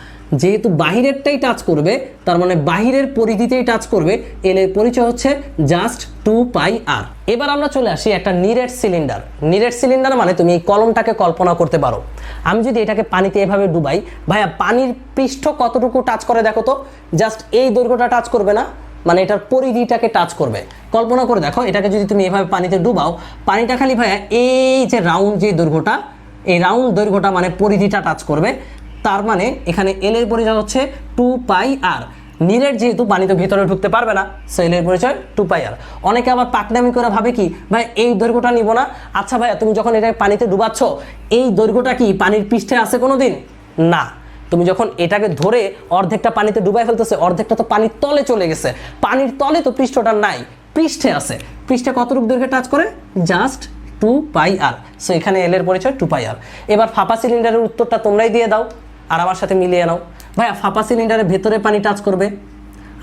যেহেতু বাহিরেরটাই টাচ করবে, তার মানে বাহিরের পরিধিতেই টাচ করবে। এল এর পরিচয় হচ্ছে জাস্ট 2πr। এবার আমরা চলে আসি একটা নিরেট সিলিন্ডার। নিরেট সিলিন্ডার মানে তুমি এই কলমটাকে কল্পনা করতে পারো। আমি যদি এটাকে পানিতে এভাবে ডুবাই, ভাইয়া পানির পৃষ্ঠ কতটুকু টাচ করে দেখো তো? জাস্ট এই দৈর্ঘ্যটা টাচ করবে না, মানে এটার পরিধিটাকে টাচ করবে। কল্পনা করে দেখো, এটাকে যদি তুমি এভাবে পানিতে ডুবাও, পানিটা খালি ভাইয়া এই যে রাউন্ড যে দৈর্ঘ্যটা, এই রাউন্ড দৈর্ঘ্যটা মানে পরিধিটা টাচ করবে। তার মানে এখানে এল এর পরিচয় হচ্ছে 2πr। নিরেট যেহেতু পানিতে ভিতরে ঢুকতে পারবে না, সো এল এর পরিচয় 2πr। অনেকে আবার পাকনামি করে ভাবে কি, ভাই এই দৈর্ঘ্যটা নিব না। আচ্ছা ভাইয়া, তুমি যখন এটা পানিতে ডুবাচ্ছ, এই দৈর্ঘ্যটা কি পানির পৃষ্ঠে আছে কোনোদিন? না। তুমি যখন এটাকে ধরে অর্ধেকটা পানিতে ডুবাই ফেলতেছে, অর্ধেকটা তো পানির তলে চলে গেছে। পানির তলে তো পৃষ্ঠটা নাই, পৃষ্ঠে আছে। পৃষ্ঠে কতটুকু দৈর্ঘ্যে টাচ করে? Just 2πr। সো এখানে এল এর পরিচয় 2πr। এবার ফাঁপা সিলিন্ডারের উত্তরটা তোমরাই দিয়ে দাও আর আমার সাথে মিলিয়ে নাও। ভাইয়া ফাঁপা সিলিন্ডারের ভেতরে পানি টাচ করবে,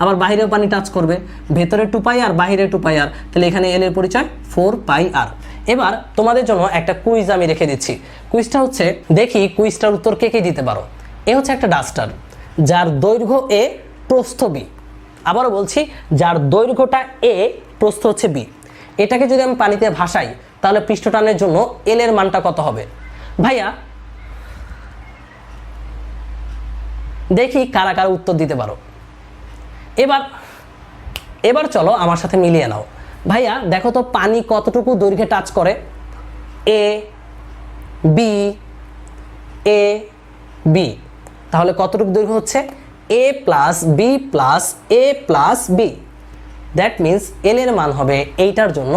আবার বাহিরেও পানি টাচ করবে। ভেতরে 2πr, বাহিরে 2πr, তাহলে এখানে এল এর পরিচয় 4πr। এবার তোমাদের জন্য একটা কুইজ আমি রেখে দিচ্ছি। কুইজটা হচ্ছে, দেখি কুইজটার উত্তর কে কে দিতে পারো। এ হচ্ছে একটা ডাস্টার, যার দৈর্ঘ্য এ, প্রস্থ বি। আবারও বলছি, যার দৈর্ঘ্যটা এ, প্রস্থ হচ্ছে বি। এটাকে যদি আমি পানিতে ভাসাই, তাহলে পৃষ্ঠটানের জন্য এল এর মানটা কত হবে? ভাইয়া দেখি কারা কারা উত্তর দিতে পারো। এবার চলো আমার সাথে মিলিয়ে নাও। ভাইয়া দেখো তো, পানি কতটুকু দৈর্ঘ্যে টাচ করে? A B, A B. তাহলে কতটুকু দৈর্ঘ্য হচ্ছে? a plus B plus A plus B. That means L এর মান হবে এইটার জন্য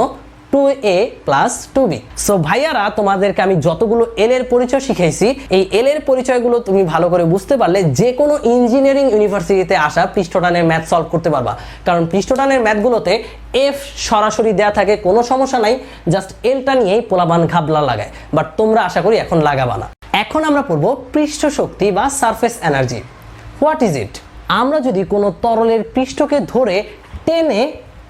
2a প্লাস 2b। সো ভাইয়ারা, তোমাদেরকে আমি যতগুলো এল এর পরিচয় শিখাইছি, এই এল এর পরিচয়গুলো তুমি ভালো করে বুঝতে পারলে যে কোনো ইঞ্জিনিয়ারিং ইউনিভার্সিটিতে আসা পৃষ্ঠটানের ম্যাথ সলভ করতে পারবা। কারণ পৃষ্ঠটানের ম্যাথগুলোতে এফ সরাসরি দেয়া থাকে, কোনো সমস্যা নাই, জাস্ট এলটা নিয়েই পোলাবান ঘাবলা লাগায়। বাট তোমরা আশা করি এখন লাগাবা না। এখন আমরা পড়বো পৃষ্ঠ শক্তি বা surface energy. What is it? আমরা যদি কোনো তরলের পৃষ্ঠকে ধরে টেনে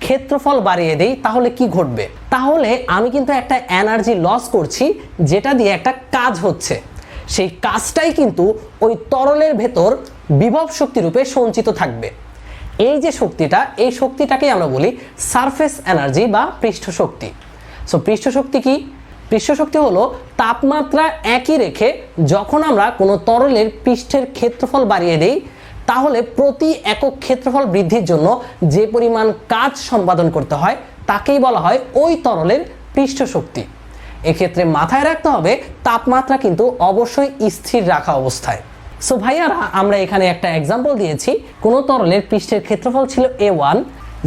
ক্ষেত্রফল বাড়িয়ে দেই, তাহলে কি ঘটবে? তাহলে আমি কিন্তু একটা এনার্জি লস করছি, যেটা দিয়ে একটা কাজ হচ্ছে। সেই কাজটাই কিন্তু ওই তরলের ভেতর বিভব শক্তি রূপে সঞ্চিত থাকবে। এই যে শক্তিটা, এই শক্তিটাকে আমরা বলি সারফেস এনার্জি বা পৃষ্ঠ শক্তি। সো পৃষ্ঠ শক্তি কি? পৃষ্ঠ শক্তি হলো তাপমাত্রা একই রেখে যখন আমরা কোনো তরলের পৃষ্ঠের ক্ষেত্রফল বাড়িয়ে দেই, তাহলে প্রতি একক ক্ষেত্রফল বৃদ্ধির জন্য যে পরিমাণ কাজ সম্পাদন করতে হয়, তাকেই বলা হয় ওই তরলের পৃষ্ঠ শক্তি। এক্ষেত্রে মাথায় রাখতে হবে, তাপমাত্রা কিন্তু অবশ্যই স্থির রাখা অবস্থায়। সো ভাইয়ারা, আমরা এখানে একটা এক্সাম্পল দিয়েছি। কোনো তরলের পৃষ্ঠের ক্ষেত্রফল ছিল A1,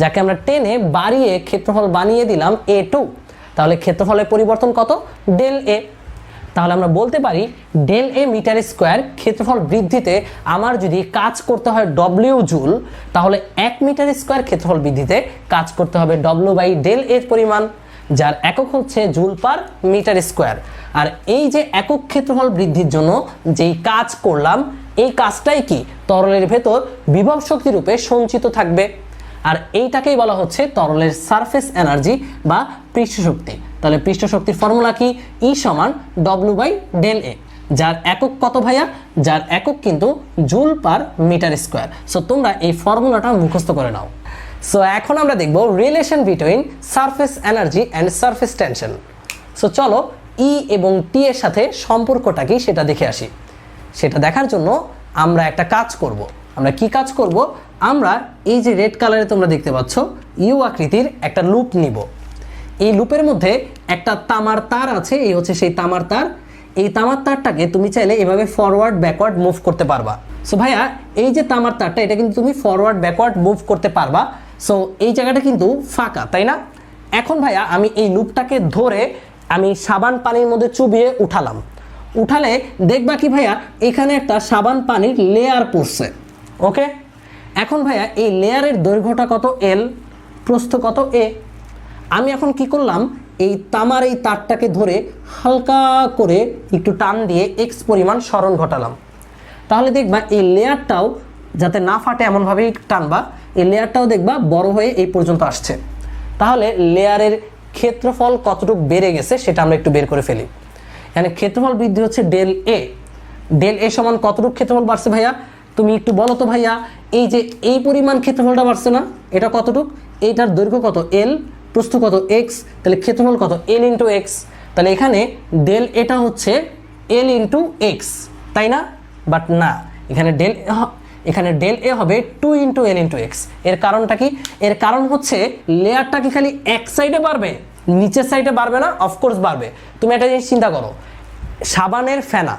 যাকে আমরা টেনে বাড়িয়ে ক্ষেত্রফল বানিয়ে দিলাম A2। তাহলে ক্ষেত্রফলের পরিবর্তন কত? ডেল এ। তাহলে আমরা বলতে পারি ডেল এ মিটার স্কোয়ার ক্ষেত্রফল বৃদ্ধিতে আমার যদি কাজ করতে হয় ডব্লিউ জুল, তাহলে 1 মিটার স্কোয়ার ক্ষেত্রফল বৃদ্ধিতে কাজ করতে হবে ডব্লিউ বাই ডেল এর পরিমাণ, যার একক হচ্ছে জুল পার মিটার স্কোয়ার। আর এই যে একক ক্ষেত্রফল বৃদ্ধির জন্য যেই কাজ করলাম, এই কাজটাই কি তরলের ভেতর বিভব শক্তি রূপে সঞ্চিত থাকবে। আর এইটাকেই বলা হচ্ছে তরলের সারফেস এনার্জি বা পৃষ্ঠ শক্তি। তাহলে পৃষ্ঠ শক্তির ফর্মুলা কি? ই সমান ডব্লিউ বাই ডেল এ, যার একক কত ভাইয়া? যার একক কিন্তু joule per metre square. So তোমরা এই ফর্মুলাটা মুখস্থ করে নাও। সো এখন আমরা দেখব relation between surface energy and surface tension. So চলো ই এবং টি এর সাথে সম্পর্কটা কি সেটা দেখে আসি। সেটা দেখার জন্য আমরা একটা কাজ করব। আমরা কি কাজ করব? আমরা এই যে রেড কালারে তোমরা দেখতে পাচ্ছ ইউ আকৃতির একটা লুপ নিব। এই লুপের মধ্যে একটা তামার তার আছে, এই হচ্ছে সেই তামার তার। এই তামার তারটাকে তুমি চাইলে এভাবে ফরওয়ার্ড ব্যাকওয়ার্ড মুভ করতে পারবা। সো ভাইয়া এই যে তামার তারটা এটা কিন্তু তুমি ফরওয়ার্ড ব্যাকওয়ার্ড মুভ করতে পারবা। সো এই জায়গাটা কিন্তু ফাঁকা, তাই না? এখন ভাইয়া আমি এই লুপটাকে ধরে আমি সাবান পানির মধ্যে চুবিয়ে উঠালাম। উঠালে দেখবা কি ভাইয়া এখানে একটা সাবান পানির লেয়ার পড়ছে। ওকে, এখন ভাইয়া এই লেয়ারের দৈর্ঘ্যটা কত? এল, প্রস্থ কত? এ। আমি এখন কি করলাম? এই তামার এই তারটাকে ধরে হালকা করে একটু টান দিয়ে এক্স পরিমাণ সরণ ঘটালাম। তাহলে দেখবা এই লেয়ারটাও যাতে না ফাটে এমনভাবেই টানবা, এই লেয়ারটাও দেখবা বড় হয়ে এই পর্যন্ত আসছে। তাহলে লেয়ারের ক্ষেত্রফল কতটুকু বেড়ে গেছে সেটা আমরা একটু বের করে ফেলি। এখানে ক্ষেত্রফল বৃদ্ধি হচ্ছে ডেল এ। ডেল এ সমান কতটুকু ক্ষেত্রফল বাড়ছে ভাইয়া? তুমি একটু বলো তো ভাইয়া, এই যে এই পরিমাণ ক্ষেত্রফলটা বাড়ছে না, এটা কতটুক? এইটার দৈর্ঘ্য কত? এল, প্রস্থ কত? এক্স, তাহলে ক্ষেত্রফল কত? L into x. তাহলে এখানে ডেল এটা হচ্ছে এল ইন্টু এক্স, তাই না? বাট না, এখানে ডেল এ হবে 2 ইন্টু এল ইন্টু এক্স। এর কারণটা কি? এর কারণ হচ্ছে লেয়ারটা কি খালি এক সাইডে বাড়বে, নিচের সাইডে বাড়বে না? অফকোর্স বাড়বে। তুমি একটা জিনিস চিন্তা করো, সাবানের ফেনা,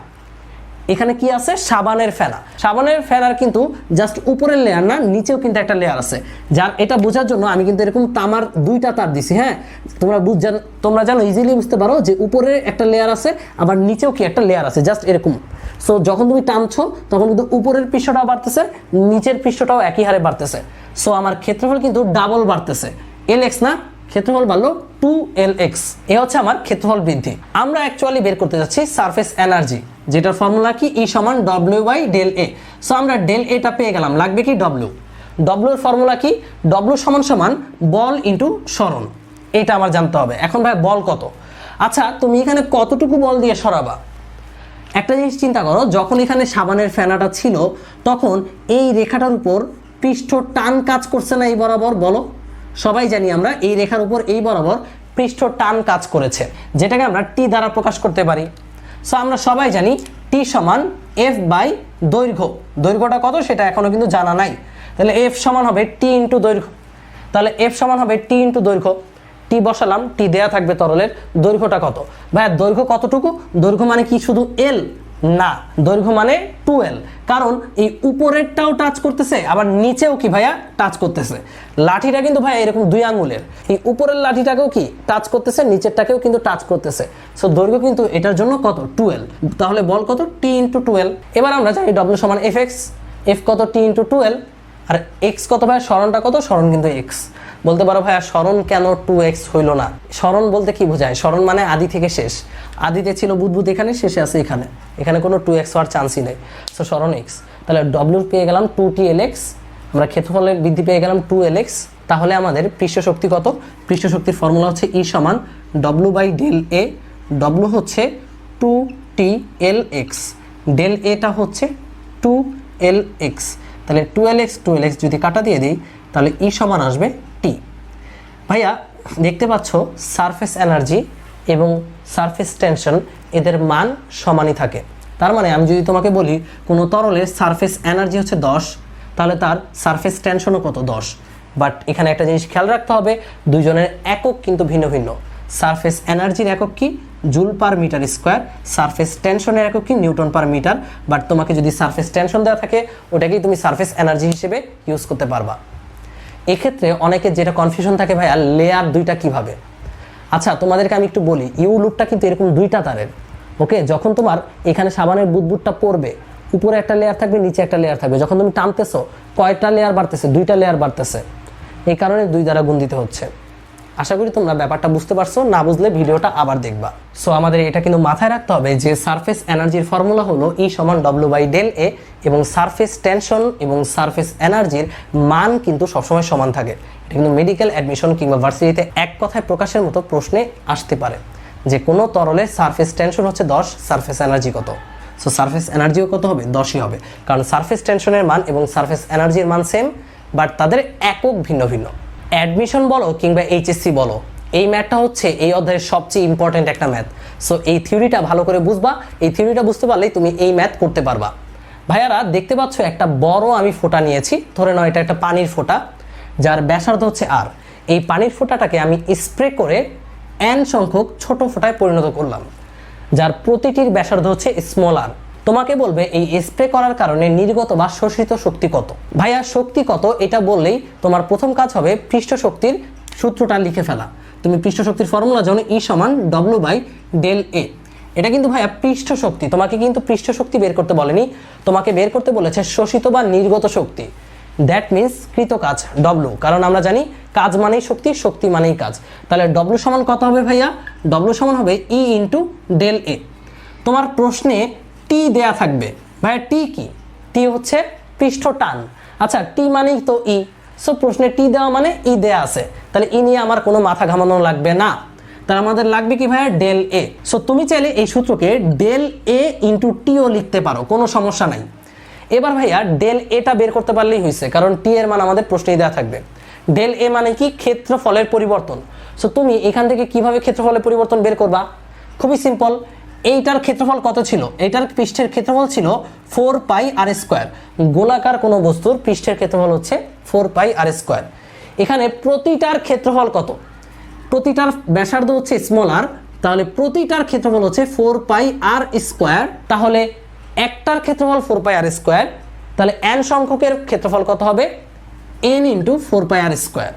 এখানে কি আছে? সাবানের ফেনা। সাবানের ফেনার কিন্তু জাস্ট উপরের লেয়ার না, নিচেও কিন্তু একটা লেয়ার আছে। যার এটা বোঝার জন্য আমি কিন্তু এরকম তামার দুইটা তার দিছি। হ্যাঁ, তোমরা জানো, ইজিলি বুঝতে পারো যে উপরে একটা লেয়ার আছে, আবার নিচেও কি একটা লেয়ার আছে, জাস্ট এরকম। সো যখন তুমি টানছো তখন কিন্তু উপরের পৃষ্ঠটাও বাড়তেছে, নিচের পৃষ্ঠটাও একই হারে বাড়তেছে। সো আমার ক্ষেত্রফল কিন্তু ডাবল বাড়তেছে। এল এক্স না, ক্ষেত্রফল বাড়লো 2lx। এ হচ্ছে আমার ক্ষেত্রফল বৃদ্ধি। আমরা অ্যাকচুয়ালি বের করতে যাচ্ছি সারফেস এনার্জি, যেটার ফর্মুলা কি? ই সমান W by del A. So আমরা ডেল এটা পেয়ে গেলাম, লাগবে কি? ডব্লিউ। ডব্লিউর ফর্মুলা কি? ডব্লিউ সমান সমান বল ইন্টু সরণ। এটা আমার জানতে হবে। এখন ভাই বল কত? আচ্ছা, তুমি এখানে কতটুকু বল দিয়ে সরাবা? একটা জিনিস চিন্তা করো, যখন এখানে সাবানের ফেনাটা ছিল তখন এই রেখাটার উপর পৃষ্ঠ টান কাজ করছে না এই বরাবর? বলো। সবাই জানি আমরা এই রেখার উপর এই বরাবর পৃষ্ঠ টান কাজ করেছে, যেটাকে আমরা টি দ্বারা প্রকাশ করতে পারি। সো আমরা সবাই জানি টি সমান এফ বাই দৈর্ঘ্য। দৈর্ঘ্যটা কত সেটা এখনো কিন্তু জানা নাই। তাহলে এফ সমান হবে টি ইন্টু দৈর্ঘ্য। তাহলে এফ সমান হবে টি ইন্টু দৈর্ঘ্য। টি বসালাম, টি দেয়া থাকবে তরলের। দৈর্ঘ্যটা কত ভাইয়া? দৈর্ঘ্য কতটুকু? দৈর্ঘ্য মানে কি শুধু এল? না, দৈর্ঘ্য মানে 2l। কারণ এই উপরেরটাও টাচ করতেছে, আবার নিচেও কি ভাইয়া টাচ করতেছে। লাঠিটা কিন্তু ভাইয়া এরকম 2 আঙ্গুলের, এই উপরের লাঠিটাকেও কি টাচ করতেছে, নিচেরটাকেও কিন্তু টাচ করতেছে। সো দৈর্ঘ্য কিন্তু এটার জন্য কত? 2l। তাহলে বল কত? টি ইন্টু 2l। এবার আমরা জানি ডব্লিউ সমান এফ এক্স। এফ কত? টি ইন্টু 2l। আর এক্স কত ভাইয়া? সরণটা কত? সরণ কিন্তু এক্স। বলতে পারো ভাইয়া সরণ কেন 2x হইল না? সরণ বলতে কি বোঝায়? সরণ মানে আদি থেকে শেষ। আদিতে ছিল বুদবুদ এখানে, শেষে আছে এখানে। এখানে কোনো 2x হওয়ার চান্সই নেই। সো সরণ x। তাহলে ডব্লিউ পেয়ে গেলাম 2tlx। আমরা ক্ষেত্রফলের বৃদ্ধি পেয়ে গেলাম 2lx। তাহলে আমাদের পৃষ্ঠ শক্তি কত? পৃষ্ঠ শক্তির ফর্মুলা হচ্ছে ই সমান W by del A. W হচ্ছে 2tlx, ডেল এটা হচ্ছে 2lx। তাহলে 2lx যদি কাটা দিয়ে দিই তাহলে ই সমান আসবে টি। ভাইয়া দেখতে পাচ্ছ সারফেস এনার্জি এবং সারফেস টেনশন এদের মান সমানই থাকে। তার মানে আমি যদি তোমাকে বলি কোনো তরলের সারফেস এনার্জি হচ্ছে 10, তাহলে তার সারফেস টেনশনও কত? 10। বাট এখানে একটা জিনিস খেয়াল রাখতে হবে, দুইজনের একক কিন্তু ভিন্ন ভিন্ন। সারফেস এনার্জির একক কি? Joule per metre square. Surface টেনশনের একক কি? Newton per metre. বাট তোমাকে যদি সারফেস টেনশন দেওয়া থাকে ওটাকেই তুমি সারফেস এনার্জি হিসেবে ইউজ করতে পারবা। এক্ষেত্রে অনেকের যেটা কনফিউশন থাকে ভাইয়া, লেয়ার দুইটা কিভাবে? আচ্ছা তোমাদেরকে আমি একটু বলি, ইউ লুপটা কিন্তু এরকম দুইটা তারের। ওকে, যখন তোমার এখানে সাবানের বুদবুদটা পড়বে, উপরে একটা লেয়ার থাকবে, নিচে একটা লেয়ার থাকবে। যখন তুমি টানতেছো কয়টা লেয়ার বাড়তেছে? 2টা লেয়ার বাড়তেছে। এই কারণে 2 দ্বারা গুণ দিতে হচ্ছে। আশা করি তোমরা ব্যাপারটা বুঝতে পারছো, না বুঝলে ভিডিওটা আবার দেখবা। সো আমাদের এটা কিন্তু মাথায় রাখতে হবে যে সারফেস এনার্জির ফর্মুলা হলো ই সমান ডব্লিউ বাই ডেল এ, এবং সারফেস টেনশন এবং সারফেস এনার্জির মান কিন্তু সবসময় সমান থাকে। এটা কিন্তু মেডিকেল অ্যাডমিশন কিংবা ভার্সিটিতে এক কথায় প্রকাশের মতো প্রশ্নে আসতে পারে যে কোনো তরলের সারফেস টেনশন হচ্ছে 10, সারফেস এনার্জি কত? সো সারফেস এনার্জিও কত হবে? 10ই হবে, কারণ সারফেস টেনশনের মান এবং সারফেস এনার্জির মান সেম। বাট তাদের একক ভিন্ন ভিন্ন। অ্যাডমিশন বলো কিংবা এইচএসসি বলো, এই ম্যাথটা হচ্ছে এই অধ্যায়ের সবচেয়ে ইম্পর্টেন্ট একটা ম্যাথ। সো এই থিওরিটা ভালো করে বুঝবা, এই থিওরিটা বুঝতে পারলেই তুমি এই ম্যাথ করতে পারবা। ভাইয়ারা দেখতে পাচ্ছ একটা বড় আমি ফোঁটা নিয়েছি, ধরে নাও এটা একটা পানির ফোঁটা যার ব্যাসার্ধ হচ্ছে আর। এই পানির ফোঁটাটাকে আমি স্প্রে করে n সংখ্যক ছোট ফোঁটায় পরিণত করলাম, যার প্রতিটির ব্যাসার্ধ হচ্ছে স্মল আর। তোমাকে বলবে এই স্প্রে করার কারণে নির্গত বা শোষিত শক্তি কত। ভাইয়া শক্তি কত এটা বললেই তোমার প্রথম কাজ হবে পৃষ্ঠ শক্তির সূত্রটা লিখে ফেলা। তুমি পৃষ্ঠ শক্তির ফর্মুলা জানো, E সমান W/Δ A। এটা কিন্তু ভাইয়া পৃষ্ঠ শক্তি, তোমাকে কিন্তু পৃষ্ঠ শক্তি বের করতে বলেনি, তোমাকে বের করতে বলেছে শোষিত বা নির্গত শক্তি। দ্যাট মিন্স কৃত কাজ W, কারণ আমরা জানি কাজ মানেই শক্তি, শক্তি মানেই কাজ। তাহলে W সমান কত হবে ভাইয়া? W সমান হবে E × Δ A। তোমার প্রশ্নে T দেয়া থাকবে। ভাইয়া T কি? T হচ্ছে পৃষ্ঠ টান। আচ্ছা T মানেই তো E, সো প্রশ্নে T দেওয়া মানে E দেয়া আছে, তাহলে E নিয়ে আমার কোনো মাথা ঘামানো লাগবে না। তাহলে আমাদের লাগবে কি ভাইয়া? Δ A। সো তুমি চাইলে এই সূত্রকে Δ A × T ও লিখতে পারো, কোনো সমস্যা নাই। এবার ভাইয়া Δ Aটা বের করতে পারলেই হয়েছে, কারণ T এর মান আমাদের প্রশ্নেই দেওয়া থাকবে। Δ A মানে কি? ক্ষেত্রফলের পরিবর্তন। সো তুমি এখান থেকে কিভাবে ক্ষেত্রফলের পরিবর্তন বের করবা? খুবই সিম্পল। এইটার ক্ষেত্রফল কত ছিল? এইটার পৃষ্ঠের ক্ষেত্রফল ছিল 4πr²। গোলাকার কোনো বস্তুর পৃষ্ঠের ক্ষেত্রফল হচ্ছে 4πr²। এখানে প্রতিটার ক্ষেত্রফল কত? প্রতিটার ব্যাসার্ধ হচ্ছে স্মল আর, তাহলে প্রতিটার ক্ষেত্রফল হচ্ছে 4πr²। তাহলে একটার ক্ষেত্রফল 4πr², তাহলে n সংখ্যকের ক্ষেত্রফল কত হবে? n × 4πr²।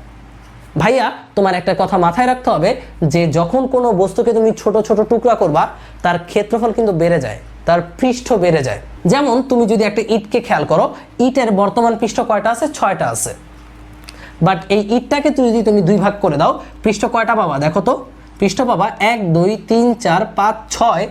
ভাইয়া তোমার একটা কথা মাথায় রাখতে হবে যে যখন কোনো বস্তুকে তুমি ছোট ছোট টুকরা করবা তার ক্ষেত্রফল কিন্তু বেড়ে যায়, তার পৃষ্ঠ বেড়ে যায়। যেমন তুমি যদি একটা ইটকে খেয়াল করো, ইটের বর্তমান পৃষ্ঠ কয়টা আছে? 6টা আছে। বাট এই ইটটাকে যদি তুমি 2 ভাগ করে দাও, পৃষ্ঠ কয়টা পাবা? দেখো তো, পৃষ্ঠ পাবা 1 2 3 4 5 6,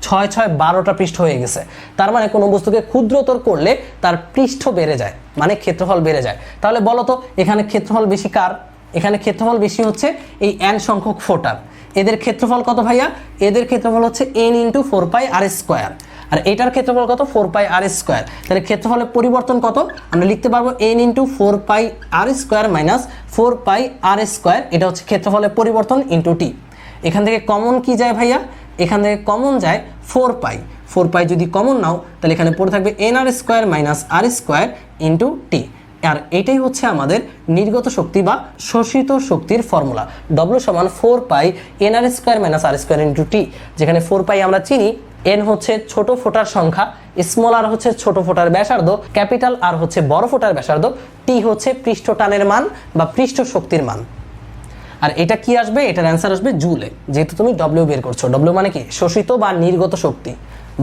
6 6 12টা পৃষ্ঠ হয়ে গেছে। তার মানে কোনো বস্তুকে ক্ষুদ্রতর করলে তার পৃষ্ঠ বেড়ে যায়, মানে ক্ষেত্রফল বেড়ে যায়। তাহলে বলো তো এখানে ক্ষেত্রফল বেশি কার? এখানে ক্ষেত্রফল বেশি হচ্ছে এই n সংখ্যক ফোঁটার। এদের ক্ষেত্রফল কত ভাইয়া? এদের ক্ষেত্রফল হচ্ছে n × 4πr²। আর এটার ক্ষেত্রফল কত? 4πr²। তাহলে ক্ষেত্রফলের পরিবর্তন কত? আমরা লিখতে পারবো n × 4πr² - 4πr²। এটা হচ্ছে ক্ষেত্রফলের পরিবর্তন × t। এখান থেকে কমন কি যায় ভাইয়া? এখান থেকে কমন যায় 4π। 4π যদি কমন নাও তাহলে এখানে পড়ে থাকবে nr² - r² × t। আর এটাই হচ্ছে আমাদের নির্গত শক্তি বা শোষিত শক্তির ফর্মুলা। W সমান 4π nr² - r² × t, যেখানে 4π আমরা চিনি, n হচ্ছে ছোট ফোঁটার সংখ্যা, স্মল আর হচ্ছে ছোট ফোঁটার ব্যাসার্ধ, ক্যাপিটাল আর হচ্ছে বড় ফোঁটার ব্যাসার্ধ, t হচ্ছে পৃষ্ঠ টানের মান বা পৃষ্ঠ শক্তির মান। আর এটা কি আসবে? এটার অ্যান্সার আসবে জুলে, যেহেতু তুমি W বের করছো। W মানে কি? শোষিত বা নির্গত শক্তি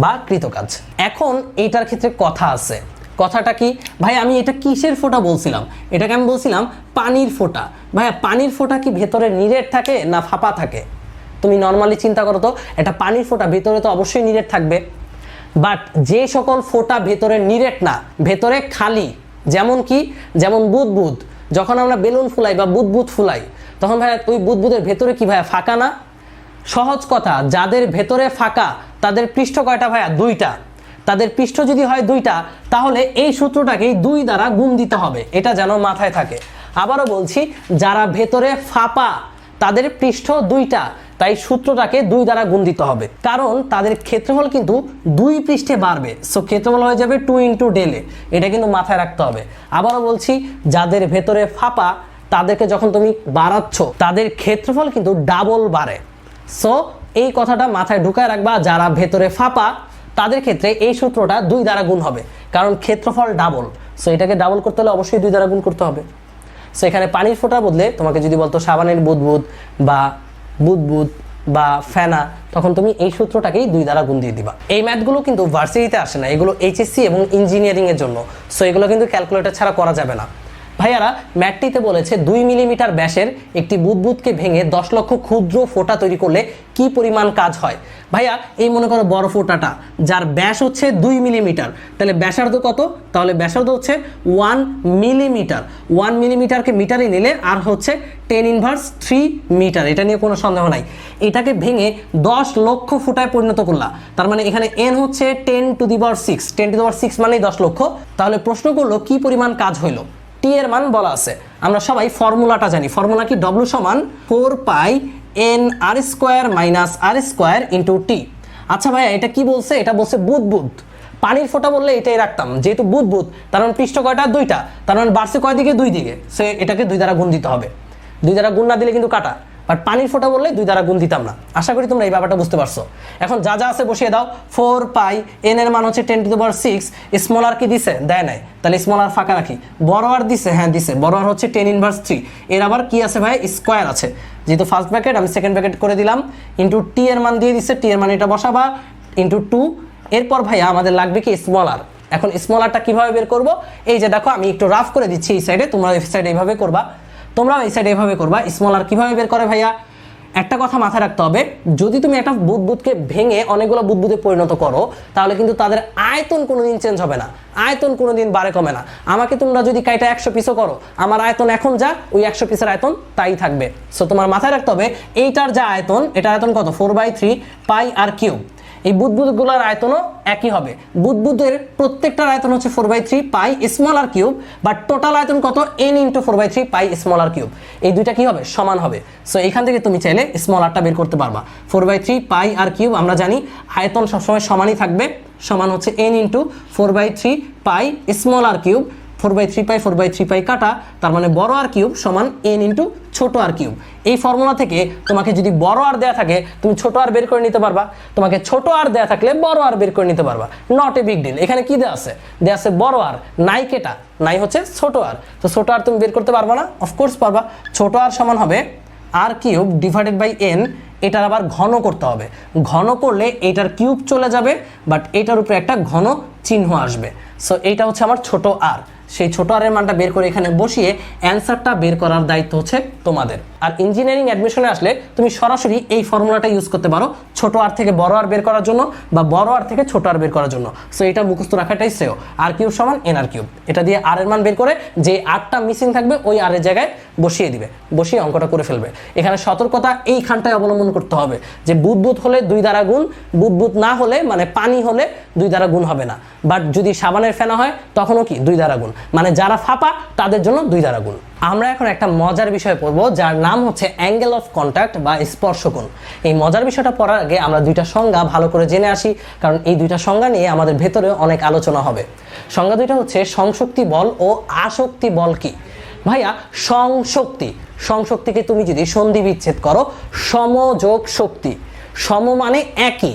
বা কৃতকাজ। এখন এইটার ক্ষেত্রে কথা আছে। কথাটা কি ভাই? আমি এটা কিসের ফোঁটা বলছিলাম? এটাকে আমি বলছিলাম পানির ফোঁটা। ভাইয়া পানির ফোঁটা কি ভেতরে নিরেট থাকে না ফাঁপা থাকে? তুমি নর্মালি চিন্তা করো তো, এটা পানির ফোঁটা, ভেতরে তো অবশ্যই নিরেট থাকবে। বাট যে সকল ফোঁটা ভেতরে নিরেট না, ভেতরে খালি, যেমন কি? যেমন বুদবুদ। যখন আমরা বেলুন ফুলাই বা বুদবুদ ফুলাই, তখন ভাইয়া ওই বুদবুদের ভেতরে কি ভাইয়া ফাঁকা না? সহজ কথা, যাদের ভেতরে ফাঁকা তাদের পৃষ্ঠ কয়টা ভাইয়া? 2টা। তাদের পৃষ্ঠ যদি হয় 2টা, তাহলে এই সূত্রটাকেই 2 দ্বারা গুণ দিতে হবে, এটা যেন মাথায় থাকে। আবারও বলছি, যারা ভেতরে ফাঁপা তাদের পৃষ্ঠ 2টা, তাই সূত্রটাকে 2 দ্বারা গুণ দিতে হবে, কারণ তাদের ক্ষেত্রফল কিন্তু 2 পৃষ্ঠে বাড়বে। সো ক্ষেত্রফল হয়ে যাবে 2 × Δ A। এটা কিন্তু মাথায় রাখতে হবে। আবারও বলছি, যাদের ভেতরে ফাঁপা তাদেরকে যখন তুমি বাড়াচ্ছ তাদের ক্ষেত্রফল কিন্তু ডাবল বাড়ে। সো এই কথাটা মাথায় ঢুকায় রাখবা, যারা ভেতরে ফাঁপা তাদের ক্ষেত্রে এই সূত্রটা 2 দ্বারা গুণ হবে, কারণ ক্ষেত্রফল ডাবল। সো এটাকে ডাবল করতে হলে অবশ্যই 2 দ্বারা গুণ করতে হবে। সো এখানে পানির ফোঁটার বদলে তোমাকে যদি বলতো সাবানের বুদবুদ বা বুদবুদ বা ফেনা, তখন তুমি এই সূত্রটাকেই 2 দ্বারা গুণ দিয়ে দিবা। এই ম্যাথগুলো কিন্তু ভার্সিটিতে আসে না, এগুলো এইচএসসি এবং ইঞ্জিনিয়ারিং এর জন্য। সো এগুলো কিন্তু ক্যালকুলেটর ছাড়া করা যাবে না। ভাইয়ারা ম্যাথটিতে বলেছে 2 মিলিমিটার ব্যাসের একটি বুদবুদকে ভেঙে 10 লক্ষ ক্ষুদ্র ফোঁটা তৈরি করলে কি পরিমাণ কাজ হয়। ভাইয়া এই মনে করো বড় ফোঁটাটা, যার ব্যাস হচ্ছে 2 মিলিমিটার, তাহলে ব্যাসার্ধ কত? তাহলে ব্যাসার্ধ হচ্ছে 1 মিলিমিটার। 1 মিলিমিটারকে মিটারে নিলে আর হচ্ছে 10⁻³ মিটার, এটা নিয়ে কোনো সন্দেহ নাই। এটাকে ভেঙে 10 লক্ষ ফোঁটায় পরিণত করলা, তার মানে এখানে n হচ্ছে 10⁻⁶। 10⁻⁶ মানেই 10 লক্ষ। তাহলে প্রশ্ন করলো কি পরিমাণ কাজ হইলো। টি এর মান বলা আছে। আমরা সবাই ফর্মুলাটা জানি, ফর্মুলা কি? ডব্লিউ সমান 4 পাই এন আর স্কোয়ার মাইনাস আর স্কোয়ার ইন্টু টি। আচ্ছা ভাইয়া এটা কি বলছে? এটা বলছে বুদবুদ। পানির ফোঁটা বললে এটাই রাখতাম, যেহেতু বুদবুদ তার মানে পৃষ্ঠ কয়টা? দুইটা, তার মানে বাড়ছে কয় দিকে? দুই দিকে, সে এটাকে 2 দ্বারা গুণ দিতে হবে। 2 দ্বারা গুণ না দিলে কিন্তু কাটা, বাট পানির ফোঁটা বললে 2 দ্বারা গুণ দিতাম না। আশা করি তোমরা এই ব্যাপারটা বুঝতে পারছো। এখন যা যা আছে বসিয়ে দাও। 4 পাই এন এর মান হচ্ছে 10⁻6, স্মল আর কি দিছে? দেয় নাই, তাহলে স্মল আর ফাঁকা রাখি। বড় আর দিছে? হ্যাঁ দিছে, বড় আর হচ্ছে 10⁻3। এর আবার কি আছে ভাই? স্কোয়ার আছে, যেহেতু ফার্স্ট ব্র্যাকেট আমি সেকেন্ড ব্র্যাকেট করে দিলাম, ইন্টু টি এর মান দিয়ে দিচ্ছে, টি এর মান এটা বসাবা, ইন্টু 2। এরপর ভাইয়া আমাদের লাগবে কি? স্মল আর। এখন স্মল আরটা কিভাবে বের করব? এই যে দেখো আমি একটু রাফ করে দিচ্ছি এই সাইডে, তোমরা এই সাইডে এইভাবে করবা, তোমরা এই সাইডে এইভাবে করবা। স্মল আর কিভাবে বের করে ভাইয়া? একটা কথা মাথায় রাখতে হবে, যদি তুমি একটা বুদবুদকে ভেঙে অনেকগুলো বুদবুদে পরিণত করো তাহলে কিন্তু তাদের আয়তন কোনোদিন চেঞ্জ হবে না, আয়তন কোনোদিন বাড়ে কমে না। আমাকে তোমরা যদি কাইটা 100 পিসও করো, আমার আয়তন এখন যা, ওই 100 পিসের আয়তন তাই থাকবে। সো তোমার মাথায় রাখতে হবে এইটার যা আয়তন, এটা আয়তন কত? 4/3 পাই আর কিউব। এই বুদবুদগুলোর আয়তনও একই হবে। বুদবুদের প্রত্যেকটার আয়তন হচ্ছে 4/3 pi small R cube, but total আয়তন কত? n into 4/3 pi small R cube. এই দুইটা কি হবে? সমান হবে। সো এখান থেকে তুমি চাইলে স্মল আরটা বের করতে পারবা। 4/3 পাই আর কিউব, আমরা জানি আয়তন সবসময় সমানই থাকবে, সমান হচ্ছে n into 4/3 pi small R cube. 4/3 পাই 4/3 পাই কাটা, তার মানে বড় আর কিউব সমান n ইন্টু ছোট আর কিউব। এই ফর্মুলা থেকে তোমাকে যদি বড় আর দেয়া থাকে তুমি ছোট আর বের করে নিতে পারবা, তোমাকে ছোট আর দেয়া থাকলে বড় আর বের করে নিতে পারবা। Not a big deal. এখানে কি দেয়া আছে? দেয়া আছে বড় আর, নাই কেটা, নাই হচ্ছে ছোট আর। তো ছোট আর তুমি বের করতে পারবা না? অফকোর্স পারবা। ছোট আর সমান হবে আর কিউব ডিভাইডেড বাই n। এটার আবার ঘন করতে হবে, ঘন করলে এটার কিউব চলে যাবে, বাট এটার উপরে একটা ঘন চিহ্ন আসবে। সো এইটা হচ্ছে আমার ছোট আর। সেই ছোট আর এর মানটা বের করে এখানে বসিয়ে অ্যান্সারটা বের করার দায়িত্ব হচ্ছে তোমাদের। আর ইঞ্জিনিয়ারিং অ্যাডমিশনে আসলে তুমি সরাসরি এই ফর্মুলাটা ইউজ করতে পারো ছোট আর থেকে বড় আর বের করার জন্য, বা বড় আর থেকে ছোট আর বের করার জন্য। সো এটা মুখস্থ রাখাটাই শ্রেয়। আর কিউব সমান এন আর কিউব, এটা দিয়ে আর এর মান বের করে যে আরটা মিসিং থাকবে ওই আর এর জায়গায় বসিয়ে দিবে, বসিয়ে অঙ্কটা করে ফেলবে। এখানে সতর্কতা এইখানটায় অবলম্বন করতে হবে যে বুদবুদ হলে 2 দ্বারা গুণ, বুদবুদ না হলে মানে পানি হলে 2 দ্বারা গুণ হবে না। বাট যদি সাবানের ফেনা হয় তখনও কি 2 দ্বারা গুণ, মানে যারা ফাঁপা তাদের জন্য 2 দ্বারা গুণ। আমরা এখন একটা মজার বিষয় পড়বো যার নাম হচ্ছে অ্যাঙ্গেল অফ কন্ট্যাক্ট বা স্পর্শকোণ। এই মজার বিষয়টা পড়ার আগে আমরা দুইটা সংজ্ঞা ভালো করে জেনে আসি, কারণ এই দুইটা সংজ্ঞা নিয়ে আমাদের ভেতরে অনেক আলোচনা হবে। সংজ্ঞা দুইটা হচ্ছে সংশক্তি বল ও আসক্তি বল। কি ভাইয়া? সংশক্তি, সংশক্তিকে তুমি যদি সন্ধি বিচ্ছেদ করো, সমযোগ শক্তি। সম মানে একই,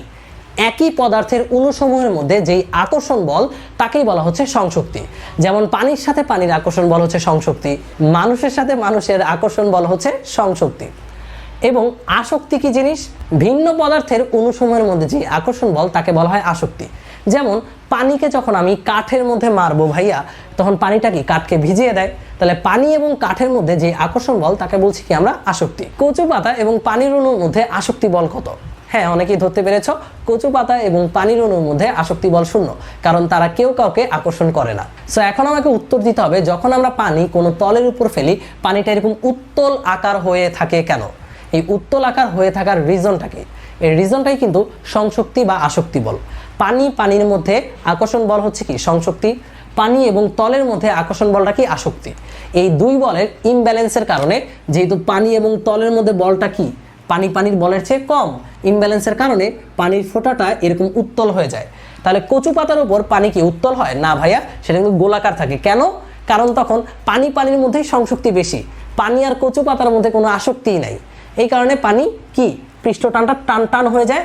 একই পদার্থের অণুসমূহের মধ্যে যেই আকর্ষণ বল তাকেই বলা হচ্ছে সংশক্তি। যেমন পানির সাথে পানির আকর্ষণ বল হচ্ছে সংশক্তি, মানুষের সাথে মানুষের আকর্ষণ বল হচ্ছে সংশক্তি। এবং আসক্তি কি জিনিস? ভিন্ন পদার্থের অণুসমূহের মধ্যে যে আকর্ষণ বল তাকে বলা হয় আসক্তি। যেমন পানিকে যখন আমি কাঠের মধ্যে মারবো ভাইয়া, তখন পানিটা কি কাঠকে ভিজিয়ে দেয়, তাহলে পানি এবং কাঠের মধ্যে যে আকর্ষণ বল তাকে বলছি কি আমরা? আসক্তি। কচু পাতা এবং পানির অণুর মধ্যে আসক্তি বল কত? হ্যাঁ, অনেকেই ধরতে পেরেছ, কচু পাতা এবং পানির অণুর মধ্যে আসক্তি বল 0, কারণ তারা কেউ কাউকে আকর্ষণ করে না। সো এখন আমাকে উত্তর দিতে হবে, যখন আমরা পানি কোনো তলের উপর ফেলি পানিটা এরকম উত্তল আকার হয়ে থাকে কেন? এই উত্তল আকার হয়ে থাকার রিজনটা কি? এই রিজনটাই কিন্তু সংশক্তি বা আসক্তি বল। পানির মধ্যে আকর্ষণ বল হচ্ছে কি? সংশক্তি। পানি এবং তলের মধ্যে আকর্ষণ বলটা কি? আসক্তি। এই দুই বলের ইমব্যালেন্সের কারণে, যেহেতু পানি এবং তলের মধ্যে বলটা কি পানির বলের চেয়ে কম, ইমব্যালেন্সের কারণে পানির ফোঁটাটা এরকম উত্তল হয়ে যায়। তাহলে কচু পাতার উপর পানি কি উত্তল হয়? না ভাইয়া, সেটা কিন্তু গোলাকার থাকে। কেন? কারণ তখন পানির মধ্যেই সংশক্তি বেশি, পানি আর কচু পাতার মধ্যে কোনো আসক্তিই নাই। এই কারণে পানি কি পৃষ্ঠটানটা টান হয়ে যায়,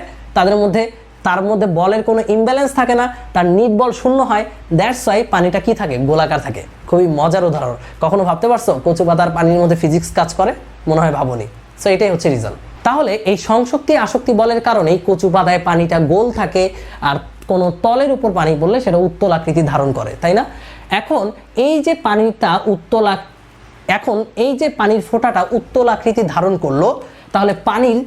তার মধ্যে বলের কোনো ইমব্যালেন্স থাকে না, তার নিট বল 0 হয়। দ্যাটস ওয়াই পানিটা কি থাকে? গোলাকার থাকে। খুবই মজার উদাহরণ। কখনো ভাবতে পারছো কচু পাতার পানির মধ্যে ফিজিক্স কাজ করে? মনে হয় ভাবনি। সো এটাই হচ্ছে রিজন। তাহলে এই সংশক্তি আসক্তি বলের কারণেই কচু পাতায় পানিটা গোল থাকে, আর কোনো তলের উপর পানি পড়লে সেটা উত্তল আকৃতি ধারণ করে, তাই না? এখন এই যে পানির ফোঁটাটা উত্তল আকৃতি ধারণ করলো, তাহলে পানির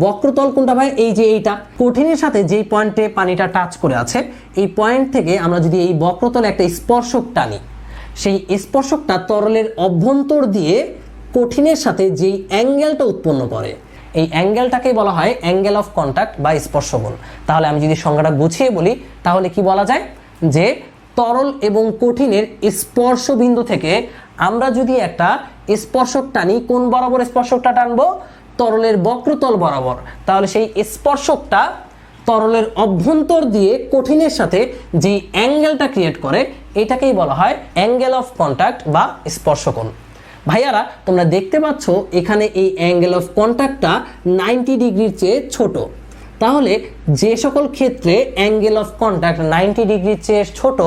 বক্রতল কোনটা ভাই? এই যে এইটা। কঠিনের সাথে যেই পয়েন্টে পানিটা টাচ করে আছে, এই পয়েন্ট থেকে আমরা যদি এই বক্রতলে একটা স্পর্শক টানি, সেই স্পর্শকটা তরলের অভ্যন্তর দিয়ে কঠিনের সাথে যেই অ্যাঙ্গেলটা উৎপন্ন করে, এই অ্যাঙ্গেলটাকেই বলা হয় অ্যাঙ্গেল অফ কন্ট্যাক্ট বা স্পর্শবল। তাহলে আমি যদি সংজ্ঞাটা গুছিয়ে বলি, তাহলে কি বলা যায়? যে তরল এবং কঠিনের স্পর্শ বিন্দু থেকে আমরা যদি একটা স্পর্শক টানি, কোন বরাবর স্পর্শকটা টানবো? তরলের বক্রতল বরাবর। তাহলে সেই স্পর্শকটা তরলের অভ্যন্তর দিয়ে কঠিনের সাথে যে অ্যাঙ্গেলটা ক্রিয়েট করে এটাকেই বলা হয় অ্যাঙ্গেল অফ কন্ট্যাক্ট বা স্পর্শকোণ। ভাইয়ারা তোমরা দেখতে পাচ্ছ এখানে এই অ্যাঙ্গেল অফ কন্ট্যাক্টটা 90 ডিগ্রির চেয়ে ছোট। তাহলে যে সকল ক্ষেত্রে অ্যাঙ্গেল অফ কন্ট্যাক্ট 90 ডিগ্রির চেয়ে ছোট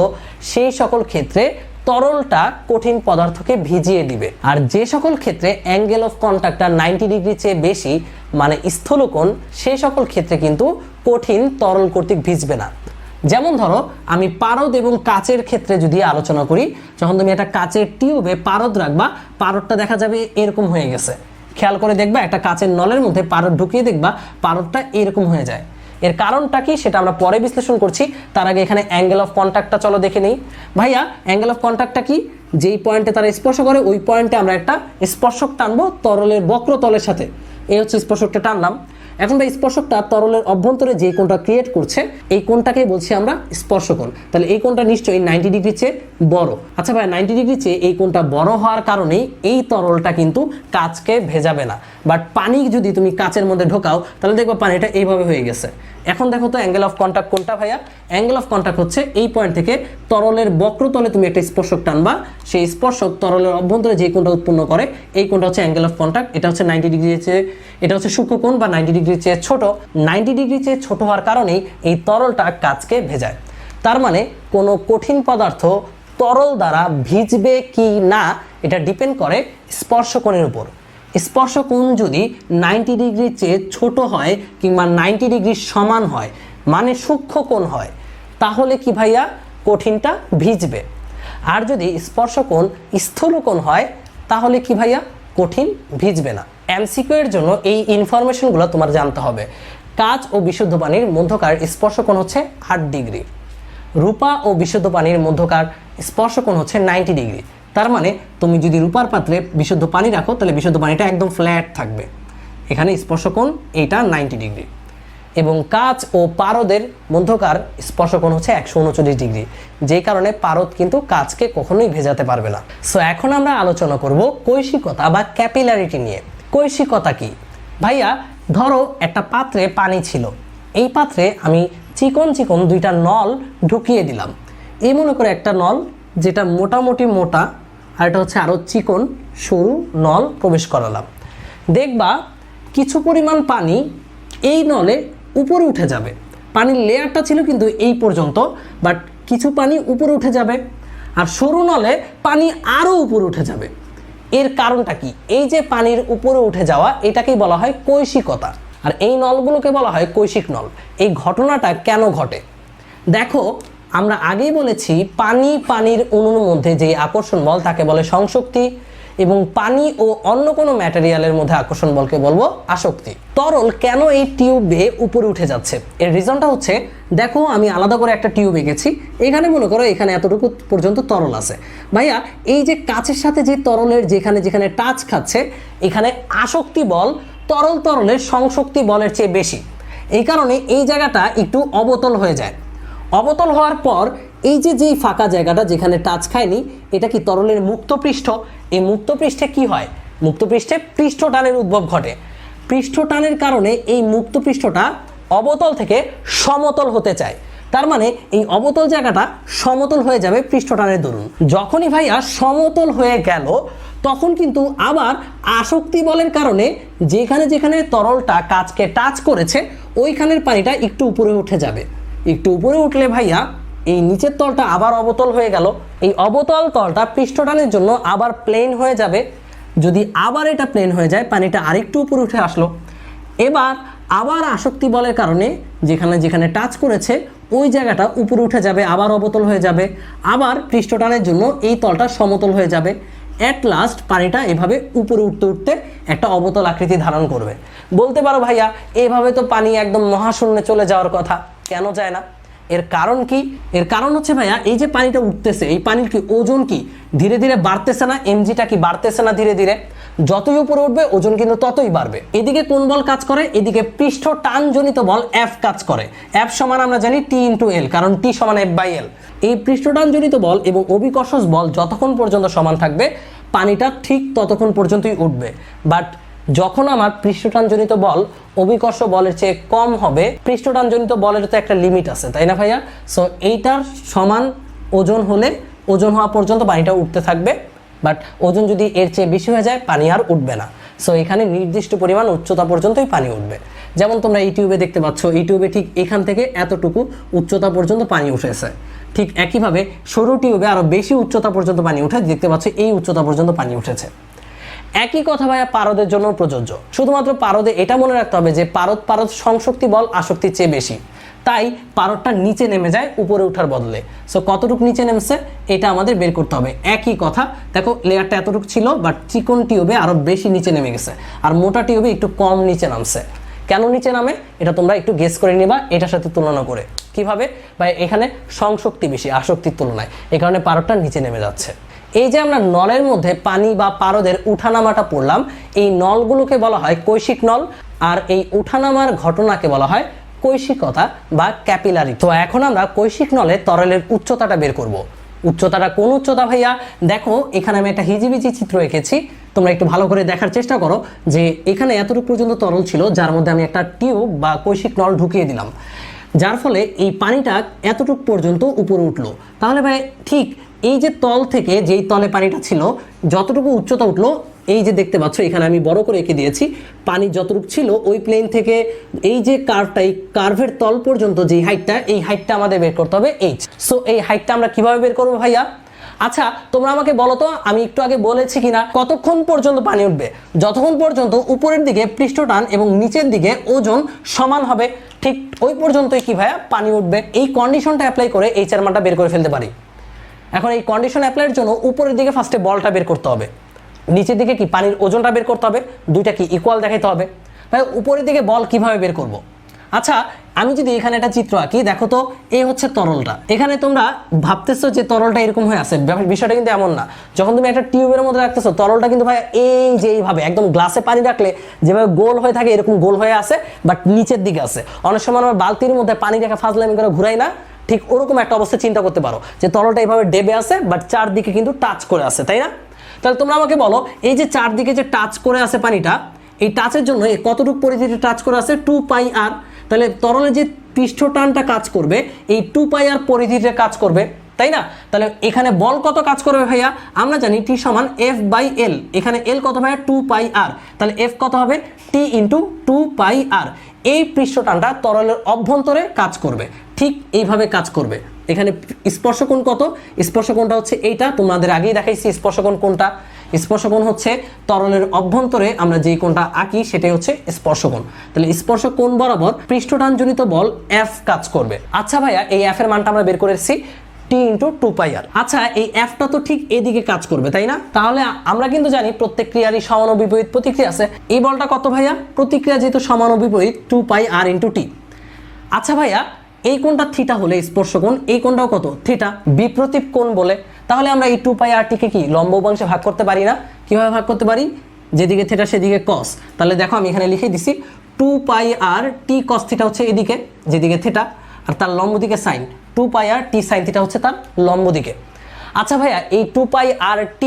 সেই সকল ক্ষেত্রে তরলটা কঠিন পদার্থকে ভিজিয়ে দিবে। আর যে সকল ক্ষেত্রে অ্যাঙ্গেল অফ কন্ট্যাক্টটা 90 ডিগ্রির চেয়ে বেশি মানে স্থূলকোণ, সেই সকল ক্ষেত্রে কিন্তু কঠিন তরল কর্তৃক ভিজবে না। যেমন ধরো আমি পারদ এবং কাচের ক্ষেত্রে যদি আলোচনা করি, যখন তুমি একটা কাচের টিউবে পারদ রাখবা, পারদটা দেখা যাবে এরকম হয়ে গেছে। খেয়াল করে দেখবা একটা কাচের নলের মধ্যে পারদ ঢুকিয়ে দেখবা পারদটা এরকম হয়ে যায়। এর কারণটা কি সেটা আমরা পরে বিশ্লেষণ করছি, তার আগে এখানে অ্যাঙ্গেল অফ কন্ট্যাক্টটা চলো দেখে নেই। ভাইয়া অ্যাঙ্গেল অফ কন্ট্যাক্টটা কি? যেই পয়েন্টে তারা স্পর্শ করে ওই পয়েন্টে আমরা একটা স্পর্শক টানবো তরলের বক্রতলের সাথে। এই হচ্ছে স্পর্শকটা টানলাম। এখন ভাই স্পর্শকটা তরলের অভ্যন্তরে যে কোণটা ক্রিয়েট করছে এই কোণটাকেই বলছি আমরা স্পর্শকোণ। তাহলে এই কোণটা নিশ্চয়ই 90 ডিগ্রির চেয়ে বড়। আচ্ছা ভাই 90 ডিগ্রির চেয়ে এই কোণটা বড় হওয়ার কারণেই এই তরলটা কিন্তু কাচকে ভেজাবে না। বাট পানি যদি তুমি কাচের মধ্যে ঢোকাও তাহলে দেখবা পানিটা এইভাবে হয়ে গেছে। এখন দেখো তো অ্যাঙ্গেল অফ কন্ট্যাক্ট কোনটা ভাইয়া? অ্যাঙ্গেল অফ কন্ট্যাক্ট হচ্ছে এই পয়েন্ট থেকে তরলের বক্রতলে তুমি একটা স্পর্শক টানবা, সেই স্পর্শক তরলের অভ্যন্তরে যে কোণটা উৎপন্ন করে এই কোণটা হচ্ছে অ্যাঙ্গেল অফ কন্ট্যাক্ট। এটা হচ্ছে 90 ডিগ্রির চেয়ে, এটা হচ্ছে সূক্ষ্মকোণ বা 90 ডিগ্রির চেয়ে ছোট। 90 ডিগ্রির চেয়ে ছোট হওয়ার কারণেই এই তরলটা কাচকে ভেজায়। তার মানে কোনো কঠিন পদার্থ তরল দ্বারা ভিজবে কি না এটা ডিপেন্ড করে স্পর্শকোণের উপর। স্পর্শকোণ যদি 90 ডিগ্রির চেয়ে ছোট হয় কিংবা 90 ডিগ্রির সমান হয় মানে সূক্ষ্মকোণ হয়, তাহলে কি ভাইয়া কঠিনটা ভিজবে। আর যদি স্পর্শকোণ স্থূলকোণ হয় তাহলে কি ভাইয়া কঠিন ভিজবে না। এমসিকিউ এর জন্য এই ইনফরমেশনগুলো তোমার জানতে হবে। কাঁচ ও বিশুদ্ধ পানির মধ্যকার স্পর্শকোণ হচ্ছে 8 ডিগ্রি, রূপা ও বিশুদ্ধ পানির মধ্যকার স্পর্শকোণ হচ্ছে 90 ডিগ্রি। তার মানে তুমি যদি রূপার পাত্রে বিশুদ্ধ পানি রাখো তাহলে বিশুদ্ধ পানিটা একদম ফ্ল্যাট থাকবে। এখানে স্পর্শকোণ এইটা 90 ডিগ্রি। এবং কাঁচ ও পারদের মধ্যকার স্পর্শকোণ হচ্ছে 139 ডিগ্রি, যেই কারণে পারদ কিন্তু কাঁচকে কখনোই ভেজাতে পারবে না। সো এখন আমরা আলোচনা করব কৈশিকতা বা ক্যাপিলারিটি নিয়ে। কৈশিকতা কি ভাইয়া? ধরো একটা পাত্রে পানি ছিল, এই পাত্রে আমি চিকন চিকন দুইটা নল ঢুকিয়ে দিলাম। এই মনে করে একটা নল যেটা মোটামুটি মোটা আর এটা হচ্ছে আরও চিকন সরু নল প্রবেশ করালাম। দেখবা কিছু পরিমাণ পানি এই নলে উপরে উঠে যাবে। পানির লেয়ারটা ছিল কিন্তু এই পর্যন্ত, বাট কিছু পানি উপরে উঠে যাবে। আর সরু নলে পানি আরও উপরে উঠে যাবে। এর কারণটা কি? এই যে পানির উপরে উঠে যাওয়া এটাকেই বলা হয় কৈশিকতা। আর এই নলগুলোকে বলা হয় কৈশিক নল। এই ঘটনাটা কেন ঘটে দেখো, আমরা আগেই বলেছি পানির অণুর মধ্যে যে আকর্ষণ বল তাকে বলে সংশক্তি, এবং পানি ও অন্য কোনো ম্যাটেরিয়ালের মধ্যে আকর্ষণ বলকে বলবো আসক্তি। তরল কেন এই টিউবে উপরে উঠে যাচ্ছে এর রিজনটা হচ্ছে, দেখো আমি আলাদা করে একটা টিউব এঁকেছি। এখানে মনে করো এখানে এতটুকু পর্যন্ত তরল আছে। ভাইয়া এই যে কাচের সাথে যে তরলের যেখানে যেখানে টাচ খাচ্ছে এখানে আসক্তি বল তরলের সংশক্তি বলের চেয়ে বেশি। এই কারণে এই জায়গাটা একটু অবতল হয়ে যায়। অবতল হওয়ার পর এই যে যেই ফাঁকা জায়গাটা যেখানে টাচ খায়নি এটা কি তরলের মুক্ত পৃষ্ঠ। এই মুক্ত পৃষ্ঠে কি হয়? মুক্ত পৃষ্ঠে পৃষ্ঠটানের উদ্ভব ঘটে। পৃষ্ঠটানের কারণে এই মুক্ত পৃষ্ঠটা অবতল থেকে সমতল হতে চায়। তার মানে এই অবতল জায়গাটা সমতল হয়ে যাবে পৃষ্ঠটানের দরুন। যখনই ভাইয়া সমতল হয়ে গেল তখন কিন্তু আবার আসক্তি বলের কারণে যেখানে যেখানে তরলটা কাচকে টাচ করেছে ওইখানের পানিটা একটু উপরে উঠে যাবে। একটু উপরে উঠলে ভাইয়া এই নিচের তলটা আবার অবতল হয়ে গেল। এই অবতল তলটা পৃষ্ঠটানের জন্য আবার প্লেন হয়ে যাবে। যদি আবার এটা প্লেন হয়ে যায় পানিটা আরেকটু উপরে উঠে আসলো। এবার আবার আসক্তি বলের কারণে যেখানে যেখানে টাচ করেছে ওই জায়গাটা উপরে উঠে যাবে, আবার অবতল হয়ে যাবে। আবার পৃষ্ঠটানের জন্য এই তলটা সমতল হয়ে যাবে। অ্যাট লাস্ট পানিটা এভাবে উপরে উঠতে উঠতে একটা অবতল আকৃতি ধারণ করবে। বলতে পারো ভাইয়া এভাবে তো পানি একদম মহাশূন্যে চলে যাওয়ার কথা, কেন যায় না? এর কারণ কি? এর কারণ হচ্ছে ভাইয়া এই যে পানিটা উঠতেছে এই পানির কি ওজন কি ধীরে ধীরে বাড়তেছে না? এমজিটা কি বাড়তেছে না ধীরে ধীরে? যতই উপরে উঠবে ওজন কিন্তু ততই বাড়বে। এদিকে কোন বল কাজ করে? এদিকে পৃষ্ঠ টানজনিত বল এফ কাজ করে। এফ সমান আমরা জানি টি ইন্টু এল, কারণ টি সমান এফ বাই এল। এই পৃষ্ঠটানজনিত বল এবং অভিকর্ষজ বল যতক্ষণ পর্যন্ত সমান থাকবে পানিটা ঠিক ততক্ষণ পর্যন্তই উঠবে। বাট যখন আমার পৃষ্ঠটানজনিত বল অভিকর্ষ বলের চেয়ে কম হবে, পৃষ্ঠটানজনিত বলের তো একটা লিমিট আছে, তাই না ভাইয়া? সো এইটার সমান ওজন হলে ওজন হওয়া পর্যন্ত পানিটা উঠতে থাকবে, বাট ওজন যদি এর চেয়ে বেশি হয়ে যায় পানি আর উঠবে না। সো এখানে নির্দিষ্ট পরিমাণ উচ্চতা পর্যন্তই পানি উঠবে। যেমন তোমরা এই টিউবে দেখতে পাচ্ছ, এই টিউবে ঠিক এখান থেকে এতটুকু উচ্চতা পর্যন্ত পানি উঠেছে। ঠিক একইভাবে সরু টিউবে আরও বেশি উচ্চতা পর্যন্ত পানি উঠে, দেখতে পাচ্ছ এই উচ্চতা পর্যন্ত পানি উঠেছে। একই কথা ভাইয়া পারদের জন্য প্রযোজ্য। শুধুমাত্র পারদে এটা মনে রাখতে হবে যে পারদ সংশক্তি বল আসক্তির চেয়ে বেশি, তাই পারদটা নিচে নেমে যায় উপরে ওঠার বদলে। সো কতটুকু নিচে নেমছে এটা আমাদের বের করতে হবে। একই কথা, দেখো লেয়ারটা এতটুকু ছিল, বাট চিকন টিউবে আরও বেশি নিচে নেমে গেছে, আর মোটা টিউবে একটু কম নিচে নামছে। কেন নিচে নামে এটা তোমরা একটু গেস করে নিবা এটার সাথে তুলনা করে। কিভাবে? ভাই এখানে সংশক্তি বেশি আসক্তির তুলনায়, এই কারণে পারদটা নিচে নেমে যাচ্ছে। এই যে আমরা নলের মধ্যে পানি বা পারদের উঠানামাটা পড়লাম, এই নলগুলোকে বলা হয় কৈশিক নল, আর এই উঠানামার ঘটনাকে বলা হয় কৈশিকতা বা ক্যাপিলারি। তো এখন আমরা কৈশিক নলে তরলের উচ্চতাটা বের করব। উচ্চতাটা কোন উচ্চতা ভাইয়া? দেখো এখানে আমি একটা হিজিবিজি চিত্র এঁকেছি, তোমরা একটু ভালো করে দেখার চেষ্টা করো যে এখানে এতটুকু পর্যন্ত তরল ছিল, যার মধ্যে আমি একটা টিউব বা কৈশিক নল ঢুকিয়ে দিলাম, যার ফলে এই পানিটা এতটুকু পর্যন্ত উপরে উঠলো। তাহলে ভাই ঠিক এই যে তল থেকে যেই তলে পানিটা ছিল যতটুকু উচ্চতা উঠলো, এই যে দেখতে পাচ্ছ এখানে আমি বড় করে এঁকে দিয়েছি, পানি যতটুকু ছিল ওই প্লেন থেকে এই যে কার্ভটা, এই কার্ভের তল পর্যন্ত যে হাইটটা, এই হাইটটা আমাদের বের করতে হবে এইচ। সো এই হাইটটা আমরা কিভাবে বের করবো ভাইয়া? আচ্ছা তোমরা আমাকে বলো তো, আমি একটু আগে বলেছি কিনা কতক্ষণ পর্যন্ত পানি উঠবে? যতক্ষণ পর্যন্ত উপরের দিকে পৃষ্ঠটান এবং নিচের দিকে ওজন সমান হবে, ঠিক ওই পর্যন্তই কি ভাইয়া পানি উঠবে। এই কন্ডিশনটা অ্যাপ্লাই করে এইচ এর মানটা বের করে ফেলতে পারি। এখন এই কন্ডিশন অ্যাপ্লাইয়ের জন্য উপরের দিকে ফার্স্টে বলটা বের করতে হবে, নিচের দিকে কি পানির ওজনটা বের করতে হবে, দুইটা কি ইকুয়াল দেখাইতে হবে। ভাই উপরের দিকে বল কিভাবে বের করব? আচ্ছা আমি যদি এখানে একটা চিত্র আঁকি, দেখো তো এই হচ্ছে তরলটা। এখানে তোমরা ভাবতেছো যে তরলটা এরকম হয়ে আছে, বিষয়টা কিন্তু এমন না। যখন তুমি একটা টিউবের মধ্যে রাখতেছো, তরলটা কিন্তু ভাই এই যে এইভাবে একদম গ্লাসে পানি রাখলে যেভাবে গোল হয়ে থাকে এরকম গোল হয়ে আছে, বাট নিচের দিকে আছে। অনেক সময় আমরা বালতির মধ্যে পানি রেখে ফাজলামি করে ঘুরাই না, ঠিক ওরকম একটা অবস্থা চিন্তা করতে পারো যে তরলটা এইভাবে ডেবে আছে, বাট চারদিকে কিন্তু টাচ করে আছে, তাই না? তাহলে তোমরা আমাকে বলো এই যে চারদিকে যে টাচ করে আছে পানিটা, এই টাচের জন্য কতটুকু পরিধিতে টাচ করে আছে? 2πr। তাহলে তরলের যে পৃষ্ঠটানটা কাজ করবে এই 2πr পরিধিতে কাজ করবে, তাই না? তাহলে এখানে বল কত কাজ করবে ভাইয়া? আমরা জানি টি সমান F/L। এখানে L কত ভাইয়া? 2πr। তাহলে F কত হবে? T × 2πr। এই পৃষ্ঠটানটা তরলের অভ্যন্তরে কাজ করবে, ঠিক এইভাবে কাজ করবে। এখানে স্পর্শকোণ কত? স্পর্শকোণটা হচ্ছে এইটা, তোমাদের আগেই দেখাইছি স্পর্শকোণ কোনটা। স্পর্শকোণ হচ্ছে তরলের অভ্যন্তরে আমরা যেই কোণটা আঁকি সেটাই হচ্ছে স্পর্শকোণ। তাহলে স্পর্শকোণ বরাবর পৃষ্ঠটানজনিত বল F কাজ করবে। আচ্ছা ভাইয়া এই F এর মানটা আমরা বের করেছি T × 2πr। আচ্ছা এই Fটা তো ঠিক এদিকে কাজ করবে, তাই না? তাহলে আমরা কিন্তু জানি প্রত্যেক ক্রিয়ারই সমান ও বিপরীত প্রতিক্রিয়া আছে। এই বলটা কত ভাইয়া? প্রতিক্রিয়া যেহেতু সমান ও বিপরীত 2πr × T। আচ্ছা ভাইয়া এই কোণটা থিটা হলে স্পর্শকোণ, এই কোণটাও কত? থিটা। বিপ্রতীপ কোণ বলে, তাহলে আমরা এই 2πr টিকে কি লম্ব উপাংশে ভাগ করতে পারি না? কিভাবে ভাগ করতে পারি? যেদিকে থিটা সেদিকে কস। তাহলে দেখো আমি এখানে লিখে দিছি 2πr T cos থিটা হচ্ছে এদিকে যেদিকে থিটা, আর তার লম্ব দিকে sign. 2πr T sin theta হচ্ছে তার লম্ব দিকে। আচ্ছা ভাইয়া এই 2πr T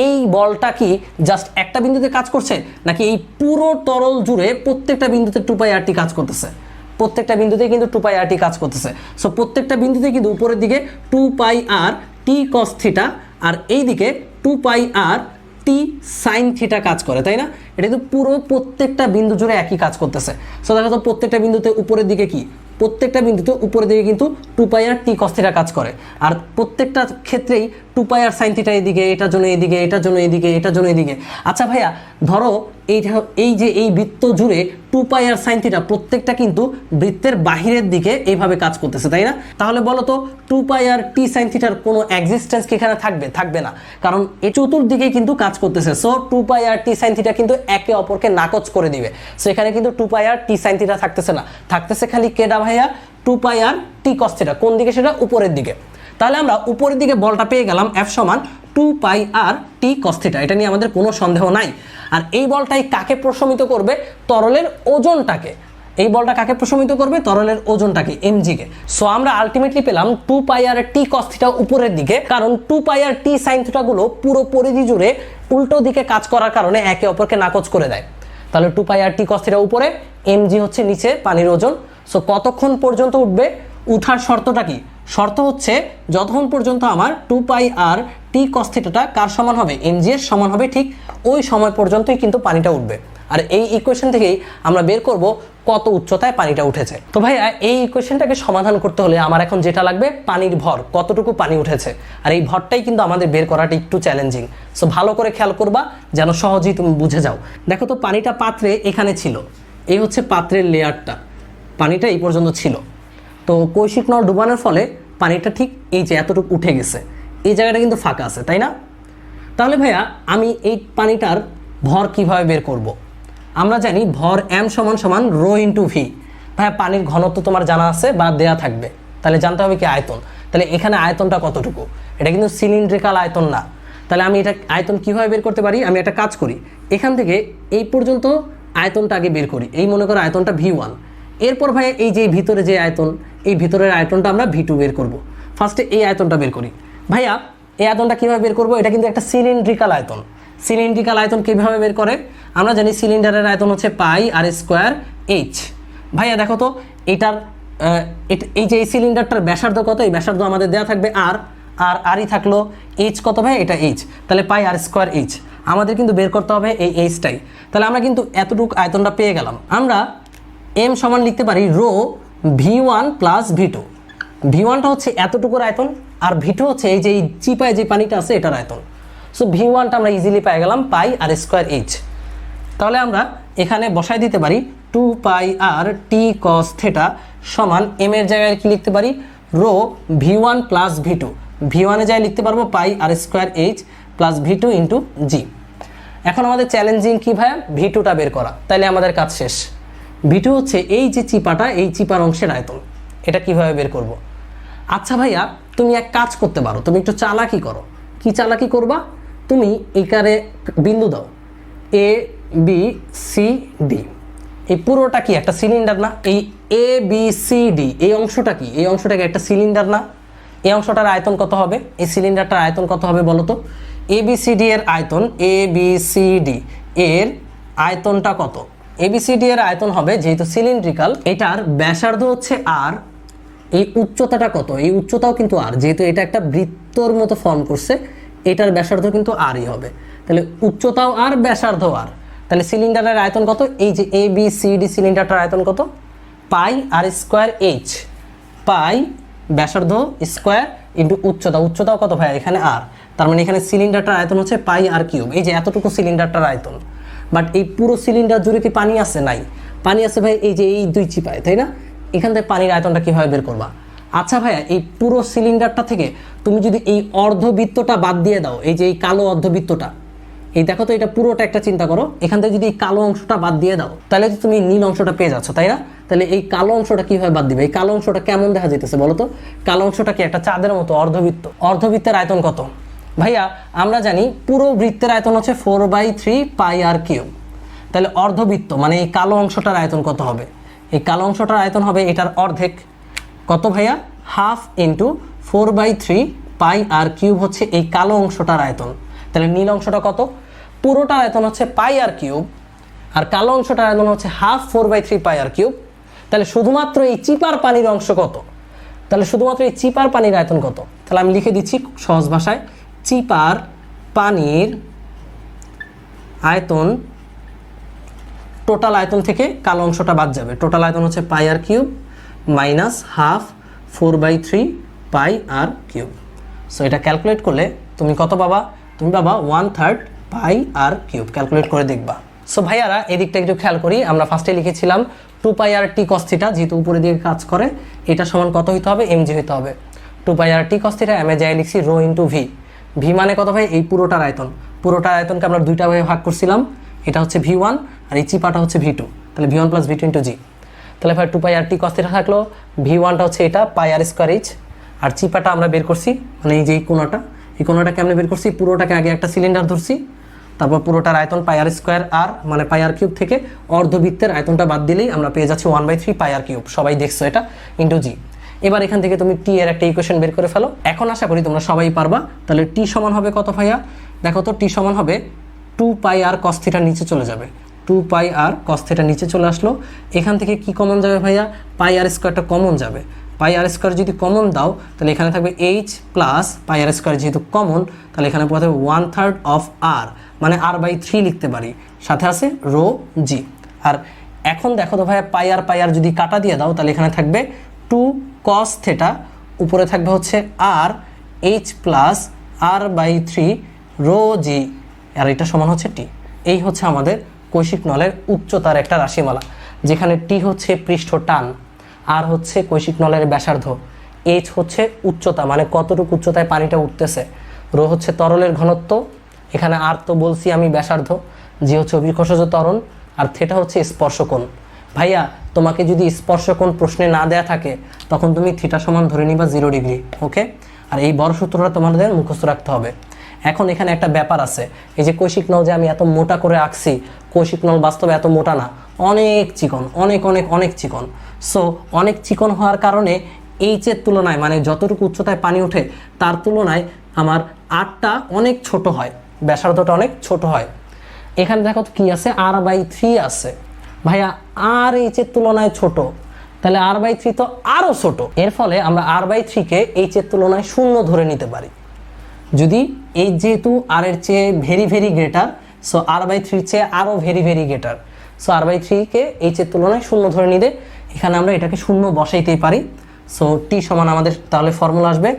এই বলটা কি জাস্ট একটা বিন্দুতে কাজ করছে, নাকি এই পুরো তরল জুড়ে প্রত্যেকটা বিন্দুতে 2πr T কাজ করতেছে? প্রত্যেকটা বিন্দুতে কিন্তু 2πr T কাজ করতেছে। সো প্রত্যেকটা বিন্দুতে কিন্তু উপরের দিকে 2πr T cos থিটা আর এই দিকে 2πr T sin থিটা কাজ করে, তাই না? এটা কিন্তু পুরো প্রত্যেকটা বিন্দু জুড়ে একই কাজ করতেছে। সো দেখো তো প্রত্যেকটা বিন্দুতে উপরের দিকে কি, প্রত্যেকটা বিন্দুতে উপরের দিকে কিন্তু 2πr T cos থিটা কাজ করে, আর প্রত্যেকটা ক্ষেত্রেই 2πr sin থিটা এদিকে, এটার জন্য এদিকে, এটার জন্য এদিকে, এটার জন্য এদিকে। আচ্ছা ভাইয়া ধরো এই যে এই বৃত্ত জুড়ে 2πr sin থিটা প্রত্যেকটা কিন্তু বৃত্তের বাহিরের দিকে এইভাবে কাজ করতেছে, তাই না? তাহলে বলো তো 2πr T sin থিটার কোনো এক্সিস্টেন্স কি এখানে থাকবে? থাকবে না, কারণ এই চতুর্দিকে কিন্তু কাজ করতেছে। So 2πr T sin theta কিন্তু একে অপরকে নাকচ করে দিবে। সো এখানে কিন্তু 2πr T sin থিটা থাকতেছে না, থাকতেছে খালি কেডা ভাইয়া? 2πr T cos theta. কোন দিকে? সেটা উপরের দিকে। তাহলে আমরা উপরের দিকে বলটা পেয়ে গেলাম F সমান 2πr T cos থিটা। এটা নিয়ে আমাদের কোনো সন্দেহ নাই। আর এই বলটাই কাকে প্রশমিত করবে? তরলের ওজনটাকে। এই বলটা কাকে প্রশমিত করবে? তরলের ওজনটাকে, mg কে। সো আমরা আলটিমেটলি পেলাম 2 পাই আর t cos থিটা উপরের দিকে, কারণ 2 পাই আর t sin থিটা গুলো পুরো পরিধি জুড়ে উল্টো দিকে কাজ করার কারণে একে অপরকে নাকচ করে দেয়। তাহলে 2 পাই আর t cos থিটা উপরে, mg হচ্ছে নিচে পানির ওজন। সো কতক্ষণ পর্যন্ত উঠবে? উঠার শর্তটা কি? শর্ত হচ্ছে যতক্ষণ পর্যন্ত আমার 2 পাই আর t cos থিটাটা কার সমান হবে? mg এর সমান হবে, ঠিক ওই সময় পর্যন্তই কিন্তু পানিটা উঠবে। আর এই ইকুয়েশন থেকেই আমরা বের করব কত উচ্চতায় পানিটা উঠেছে। তো ভাইয়া এই ইকুয়েশনটাকে সমাধান করতে হলে আমার এখন যেটা লাগবে পানির ভর, কতটুকু পানি উঠেছে। আর এই ভরটাই কিন্তু আমাদের বের করাটা একটু চ্যালেঞ্জিং। সো ভালো করে খেয়াল করবা যেন সহজেই তুমি বুঝে যাও। দেখো তো পানিটা পাত্রে এখানে ছিল, এই হচ্ছে পাত্রের লেয়ারটা, পানিটা এই পর্যন্ত ছিল। তো কৈশিক নল ডুবানোর ফলে পানিটা ঠিক এই যে এতটুকু উঠে গেছে, এই জায়গাটা কিন্তু ফাঁকা আছে, তাই না? তাহলে ভাইয়া আমি এই পানিটার ভর কিভাবে বের করব? আমরা জানি ভর m সমান সমান রো ইন্টু ভি। ভাইয়া পানির ঘনত্ব তোমার জানা আছে বা দেয়া থাকবে, তাহলে জানতে হবে কি আয়তন। তাহলে এখানে আয়তনটা কতটুকু? এটা কিন্তু সিলিন্ড্রিক্যাল আয়তন না। তাহলে আমি এটা আয়তন কিভাবে বের করতে পারি? আমি একটা কাজ করি, এখান থেকে এই পর্যন্ত আয়তনটা আগে বের করি। এই মনে করো আয়তনটা v1। এরপর ভাইয়া এই যে ভিতরে যে আয়তন, এই ভিতরের আয়তনটা আমরা v2 বের করব। ফার্স্টে এই আয়তনটা বের করি। ভাইয়া এই আয়তনটা কীভাবে বের করব? এটা কিন্তু একটা সিলিন্ড্রিক্যাল আয়তন। সিলিন্ড্রিক্যাল আয়তন কীভাবে বের করে? আমরা জানি সিলিন্ডারের আয়তন হচ্ছে পাই আর স্কোয়ার এইচ। ভাইয়া দেখো তো এটার এই যে এই সিলিন্ডারটার ব্যাসার্ধ কত? এই ব্যাসার্ধ আমাদের দেওয়া থাকবে আর আরই থাকলো। এইচ কত ভাই? এটা এইচ, তাহলে পাই আর স্কোয়ার এইচ। আমাদের কিন্তু বের করতে হবে এই এইচটাই। তাহলে আমরা কিন্তু এতটুকু আয়তনটা পেয়ে গেলাম। আমরা এম সমান লিখতে পারি রো v1 প্লাস v2। v1টা হচ্ছে এতটুকুর আয়তন, আর v2 হচ্ছে এই যে এই চিপায় যে পানিটা আছে এটার আয়তন। সো v1টা আমরা ইজিলি পেয়ে গেলাম পাই আর স্কোয়ার এইচ। তাহলে আমরা এখানে বসাই দিতে পারি 2 পাই আর t cos থিটা সমান m এর জায়গায় কি লিখতে পারি? Rho v1 plus v2। v1 এর জায়গায় লিখতে পারবো pi R square H plus v2 into G. এখন আমাদের চ্যালেঞ্জিং কি ভাইয়া? v2টা বের করা। তাহলে আমাদের কাজ শেষ। v2 হচ্ছে এই যে চিপাটা, এই চিপার অংশের আয়তন। এটা কিভাবে বের করব? আচ্ছা ভাইয়া তুমি এক কাজ করতে পারো, তুমি একটু চালাকি করো। কি চালাকি করবা? তুমি এইখানে বিন্দু দাও এ বি সি ডি। এই পুরোটা কি একটা সিলিন্ডার না? এই এ বি সি ডি এই অংশটা কি? এই অংশটাকে একটা সিলিন্ডার না? এই অংশটার আয়তন কত হবে? এই সিলিন্ডারটার আয়তন কত হবে বলো তো? এ বি সি ডি এর আয়তন, এ বি সি ডি এর আয়তনটা কত? এ বি সি ডি এর আয়তন হবে, যেহেতু সিলিন্ড্রিক্যাল, এটার ব্যাসার্ধ হচ্ছে আর, এই উচ্চতাটা কত? এই উচ্চতাও কিন্তু আর, যেহেতু এটা একটা বৃত্তর মতো ফর্ম করছে, এটার ব্যাসার্ধ কিন্তু আরই হবে। তাহলে উচ্চতাও আর, ব্যাসার্ধ আর। তাহলে সিলিন্ডারের আয়তন কত? এই যে এ বি সি ডি সিলিন্ডারটার আয়তন কত? পাই আর স্কোয়ার এইচ। পাই ব্যাসার্ধ স্কোয়ার ইন্টু উচ্চতা, উচ্চতাও কত ভাই? এখানে আর। তার মানে এখানে সিলিন্ডারটার আয়তন হচ্ছে পাই আর কিউব। এই যে এতটুকু সিলিন্ডারটার আয়তন। বাট এই পুরো সিলিন্ডার জুড়ে কি পানি আছে? নাই। পানি আছে ভাই এই যে এই দুই চিপায়, তাই না? এখান থেকে পানির আয়তনটা কীভাবে বের করবা? আচ্ছা ভাইয়া এই পুরো সিলিন্ডারটা থেকে তুমি যদি এই অর্ধবৃত্তটা বাদ দিয়ে দাও, এই যে এই কালো অর্ধবৃত্তটা, এই দেখো তো এটা পুরোটা একটা চিন্তা করো, এখান থেকে যদি এই কালো অংশটা বাদ দিয়ে দাও তাহলে তুমি নীল অংশটা পেয়ে যাচ্ছ, তাই না? তাহলে এই কালো অংশটা কীভাবে বাদ দিবে? এই কালো অংশটা কেমন দেখা যেতেছে বলো তো? কালো অংশটা কি একটা চাঁদের মতো অর্ধবৃত্ত। অর্ধবৃত্তের আয়তন কত ভাইয়া? আমরা জানি পুরো বৃত্তের আয়তন হচ্ছে 4/3 পাই আর কিউব। তাহলে অর্ধবৃত্ত মানে এই কালো অংশটার আয়তন কত হবে? এই কালো অংশটার আয়তন হবে এটার অর্ধেক। কত ভাইয়া? হাফ ইন্টু 4/3 পাই আর কিউব হচ্ছে এই কালো অংশটার আয়তন। তাহলে নীল অংশটা কত? পুরোটার আয়তন হচ্ছে পাই আর কিউব, আর কালো অংশটার আয়তন হচ্ছে হাফ 4/3 পাই আর কিউব। তাহলে শুধুমাত্র এই চিপার পানির অংশ কত? তাহলে শুধুমাত্র এই চিপার পানির আয়তন কত? তাহলে আমি লিখে দিচ্ছি সহজ ভাষায়, চিপার পানির আয়তন, টোটাল আয়তন থেকে কালো অংশটা বাদ যাবে। টোটাল আয়তন হচ্ছে পাই আর কিউব মাইনাস হাফ 4/3 পাই আর কিউব। সো এটা ক্যালকুলেট করলে তুমি কত পাবা? তুমি পাবা 1/3 পাই আর কিউব। ক্যালকুলেট করে দেখবা। সো ভাইয়ারা এদিকটা একটু খেয়াল করি। আমরা ফার্স্টে লিখেছিলাম 2 পাই আর টি কস থিটা, যেহেতু উপরে দিকে কাজ করে, এটা সমান কত হইতে হবে? এমজি হইতে হবে। 2 পাই আর টি কস থিটা এম এ যাই লিখছি রো ইন্টু ভি। ভি মানে কত ভাই? এই পুরোটার আয়তন। পুরোটার আয়তনকে আমরা দুইটা ভাবে ভাগ করছিলাম, এটা হচ্ছে v1 আর এই চিপাটা হচ্ছে v2। তাহলে v1 প্লাস v2 ইন্টু জি। তাহলে ভাই 2 পাই আর টি কস থিটা থাকলো, v1টা হচ্ছে এটা পাই আর স্কোয়ার এইচ, আর চিপাটা আমরা বের করছি মানে এই যে এই কোণাটা, এই কোণাটা কেমনে বের করছি? পুরোটাকে আগে একটা সিলিন্ডার ধরছি, তারপর পুরোটার আয়তন পাই আর স্কোয়ার আর, মানে পাই আর কিউব থেকে অর্ধবৃত্তের আয়তনটা বাদ দিলেই আমরা পেয়ে যাচ্ছি 1/3 পাই আর কিউব, সবাই দেখছো এটা, ইন্টু জি। এবার এখান থেকে তুমি টি এর একটা ইকুয়েশন বের করে ফেলো। এখন আশা করি তোমরা সবাই পারবা। তাহলে টি সমান হবে কত ভাইয়া? দেখো তো, টি সমান হবে 2 পাই আর কস থিটা নিচে চলে যাবে, 2 পাই আর কস থিটা নিচে চলে আসলো। এখান থেকে কি কমন যাবে ভাইয়া? পাই আর স্কোয়ারটা কমন যাবে। পাই আর স্কোয়ার যদি কমন দাও তাহলে এখানে থাকবে এইচ প্লাস পাই আর স্কোয়ার, যেহেতু কমন তাহলে এখানে পড়ে থাকবে 1/3 অফ আর, মানে r/3 লিখতে পারি, সাথে আছে রো জি। আর এখন দেখো তো ভাইয়া, পাই আর যদি কাটা দিয়ে দাও তাহলে এখানে থাকবে 2 cos থিটা, উপরে থাকবে হচ্ছে আর এইচ প্লাস r/3 রো জি, আর এটা সমান হচ্ছে টি। এই হচ্ছে আমাদের কৈশিক নলের উচ্চতার একটা রাশিমালা, যেখানে টি হচ্ছে পৃষ্ঠ টান, আর হচ্ছে কৈশিক নলের ব্যাসার্ধ, এইচ হচ্ছে উচ্চতা মানে কতটুকু উচ্চতায় পানিটা উঠতেছে, রো হচ্ছে তরলের ঘনত্ব, এখানে আর তো বলছি আমি ব্যাসার্ধ, জি হচ্ছে অভিকর্ষজ ত্বরণ, আর থিটা হচ্ছে স্পর্শকোণ। ভাইয়া তোমাকে যদি স্পর্শকোণ প্রশ্নে না দেয়া থাকে তখন তুমি থিটা সমান ধরে নিবা 0 ডিগ্রি, ওকে? আর এই বড় সূত্রটা তোমাদের মুখস্থ রাখতে হবে। এখন এখানে একটা ব্যাপার আছে, এই যে কৈশিক নল যে আমি এত মোটা করে আঁকছি, কৈশিক নল বাস্তবে এত মোটা না, অনেক চিকন, অনেক অনেক অনেক চিকন। সো অনেক চিকন হওয়ার কারণে এইচের তুলনায়, মানে যতটুকু উচ্চতায় পানি ওঠে তার তুলনায় আমার আরটা অনেক ছোট হয়, ব্যাসার্ধটা অনেক ছোট হয়। এখানে দেখো কি আছে, r/3 আছে। ভাইয়া আর এইচের তুলনায় ছোট, তাহলে r/3 তো আরও ছোট। এর ফলে আমরা r/3 কে এইচের তুলনায় 0 ধরে নিতে পারি। যদি এইচ যেহেতু আর এর চেয়ে very very greater, so r/3 চেয়ে আরও very very greater, so r/3 কে এইচের তুলনায় 0 ধরে নিতে এখানে আমরা এটাকে 0 বসাইতেই পারি। সো টি সমান আমাদের তাহলে ফর্মুলা আসবে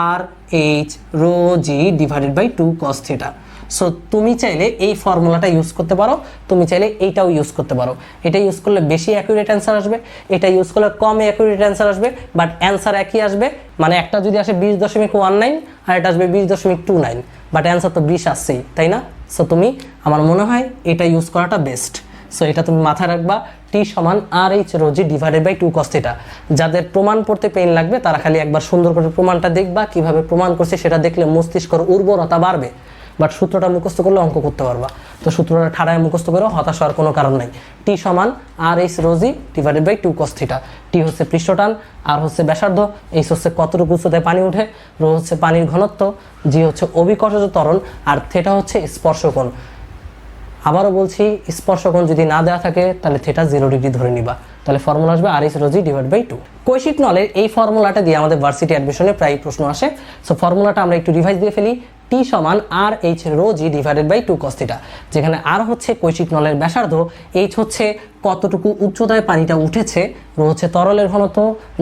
R H rho G divided by 2 cos theta. So তুমি চাইলে এই ফর্মুলাটা ইউজ করতে পারো, তুমি চাইলে এইটাও ইউজ করতে পারো। এটা ইউজ করলে বেশি অ্যাকুরেট অ্যান্সার আসবে, এটা ইউজ করলে কম অ্যাকুরেট অ্যান্সার আসবে, বাট অ্যান্সার একই আসবে। মানে একটা যদি আসে 20.19 আর এটা আসবে 20.29, বাট অ্যান্সার তো 20 আসছেই, তাই না? সো তুমি, আমার মনে হয় এটা ইউজ করাটা বেস্ট। সো এটা তুমি মাথায় রাখবা, টি সমান R H rho G divided by 2 cos theta. যাদের প্রমাণ পড়তে পেন লাগবে তারা খালি একবার সুন্দর করে প্রমাণটা দেখবা, কিভাবে প্রমাণ করছে সেটা দেখলে মস্তিষ্কের উর্বরতা বাড়বে। বাট সূত্রটা মুখস্থ করলে অঙ্ক করতে পারবা, তো সূত্রটা ঠাড়ায় মুখস্থ করেও হতাশ হওয়ার কোনো কারণ নাই। টি সমান R H rho G divided by 2 cos theta. T হচ্ছে পৃষ্ঠটান, আর হচ্ছে ব্যাসার্ধ, এইচ হচ্ছে কতটুকু উচ্চতায় পানি ওঠে, রো হচ্ছে পানির ঘনত্ব, জি হচ্ছে অভিকর্ষজ ত্বরণ, আর থিটা হচ্ছে স্পর্শকোণ। আবারও বলছি, স্পর্শকোণ যদি না দেওয়া থাকে তাহলে থিটা 0 ডিগ্রি ধরে নিবা, তাহলে ফর্মুলা আসবে R H rho G divide by 2। কৈশিক নলের এই ফর্মুলাটা দিয়ে আমাদের ভার্সিটি অ্যাডমিশনে প্রায় প্রশ্ন আসে। সো ফর্মুলাটা আমরা একটু রিভাইজ দিয়ে ফেলি। টি সমান R H rho G divided by 2 cos theta, যেখানে আর হচ্ছে কৈশিক নলের ব্যাসার্ধ, এইচ হচ্ছে কতটুকু উচ্চতায় পানিটা উঠেছে, রো হচ্ছে তরলের ঘনত্ব,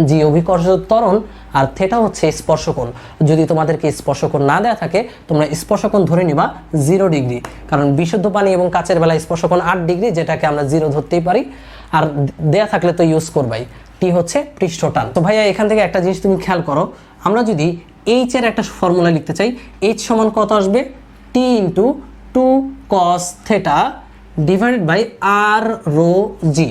জি অভিকর্ষজ ত্বরণ, আর থিটা হচ্ছে স্পর্শকোণ। যদি তোমাদেরকে স্পর্শকোণ না দেওয়া থাকে তোমরা স্পর্শকোণ ধরে নিবা 0 ডিগ্রি, কারণ বিশুদ্ধ পানি এবং কাচের বেলায় স্পর্শকোণ 8 ডিগ্রি, যেটাকে আমরা 0 ধরতেই পারি। আর দেয়া থাকলে তো ইউজ করবাই। টি হচ্ছে পৃষ্ঠটান। তো ভাইয়া এখান থেকে একটা জিনিস তুমি খেয়াল করো, আমরা যদি এইচ এর একটা ফর্মুলা লিখতে চাই, এইচ সমান কত আসবে? T into 2 cos theta divided by R rho G.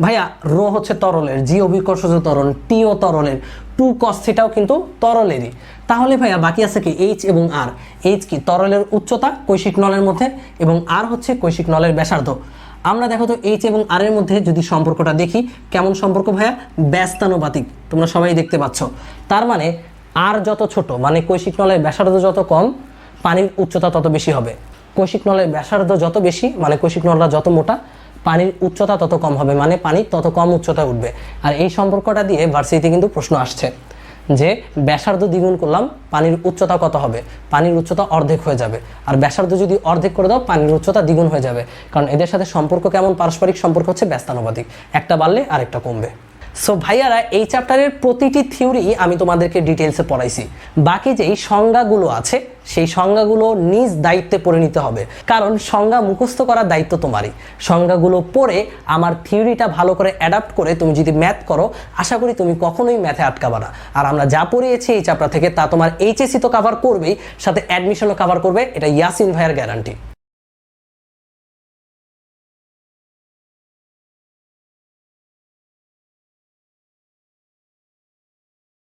ভাইয়া রো হচ্ছে তরলের, জি অভিকর্ষজ ত্বরণ, টি ও তরলের, 2 cos থিটাও কিন্তু তরলেরই। তাহলে ভাইয়া বাকি আছে কি এইচ এবং আর। এইচ কি? তরলের উচ্চতা কৈশিক নলের মধ্যে, এবং আর হচ্ছে কৈশিক নলের ব্যাসার্ধ। আমরা দেখো তো এইচ এবং আর এর মধ্যে যদি সম্পর্কটা দেখি, কেমন সম্পর্ক ভাইয়া? ব্যস্তানুপাতিক, তোমরা সবাই দেখতে পাচ্ছ। তার মানে আর যত ছোট, মানে কৈশিক নলের ব্যাসার্ধ যত কম, পানির উচ্চতা তত বেশি হবে। কৈশিক নলের ব্যাসার্ধ যত বেশি, মানে কৈশিক নলটা যত মোটা, পানির উচ্চতা তত কম হবে, মানে পানি তত কম উচ্চতায় উঠবে। আর এই সম্পর্কটা দিয়ে ভার্সিটিতে কিন্তু প্রশ্ন আসছে যে ব্যাসার্ধ দ্বিগুণ করলাম পানির উচ্চতা কত হবে? পানির উচ্চতা অর্ধেক হয়ে যাবে। আর ব্যাসার্ধ যদি অর্ধেক করে দাও পানির উচ্চতা দ্বিগুণ হয়ে যাবে, কারণ এদের সাথে সম্পর্ক কেমন? পারস্পরিক সম্পর্ক হচ্ছে ব্যস্তানুপাতিক, একটা বাড়লে আরেকটা কমবে। সো ভাইয়ারা, এই চ্যাপ্টারের প্রতিটি থিওরি আমি তোমাদেরকে ডিটেলসে পড়াইছি। বাকি যেই সংজ্ঞাগুলো আছে সেই সংজ্ঞাগুলো নিজ দায়িত্বে পড়ে নিতে হবে, কারণ সংজ্ঞা মুখস্থ করার দায়িত্ব তোমারই। সংজ্ঞাগুলো পড়ে আমার থিওরিটা ভালো করে অ্যাডাপ্ট করে তুমি যদি ম্যাথ করো, আশা করি তুমি কখনোই ম্যাথে আটকাবা না। আর আমরা যা পড়িয়েছি এই চ্যাপ্টার থেকে তা তোমার এইচএসসি তো কভার করবেই, সাথে অ্যাডমিশনও কভার করবে, এটা ইয়াসিন ভাইয়ের গ্যারান্টি।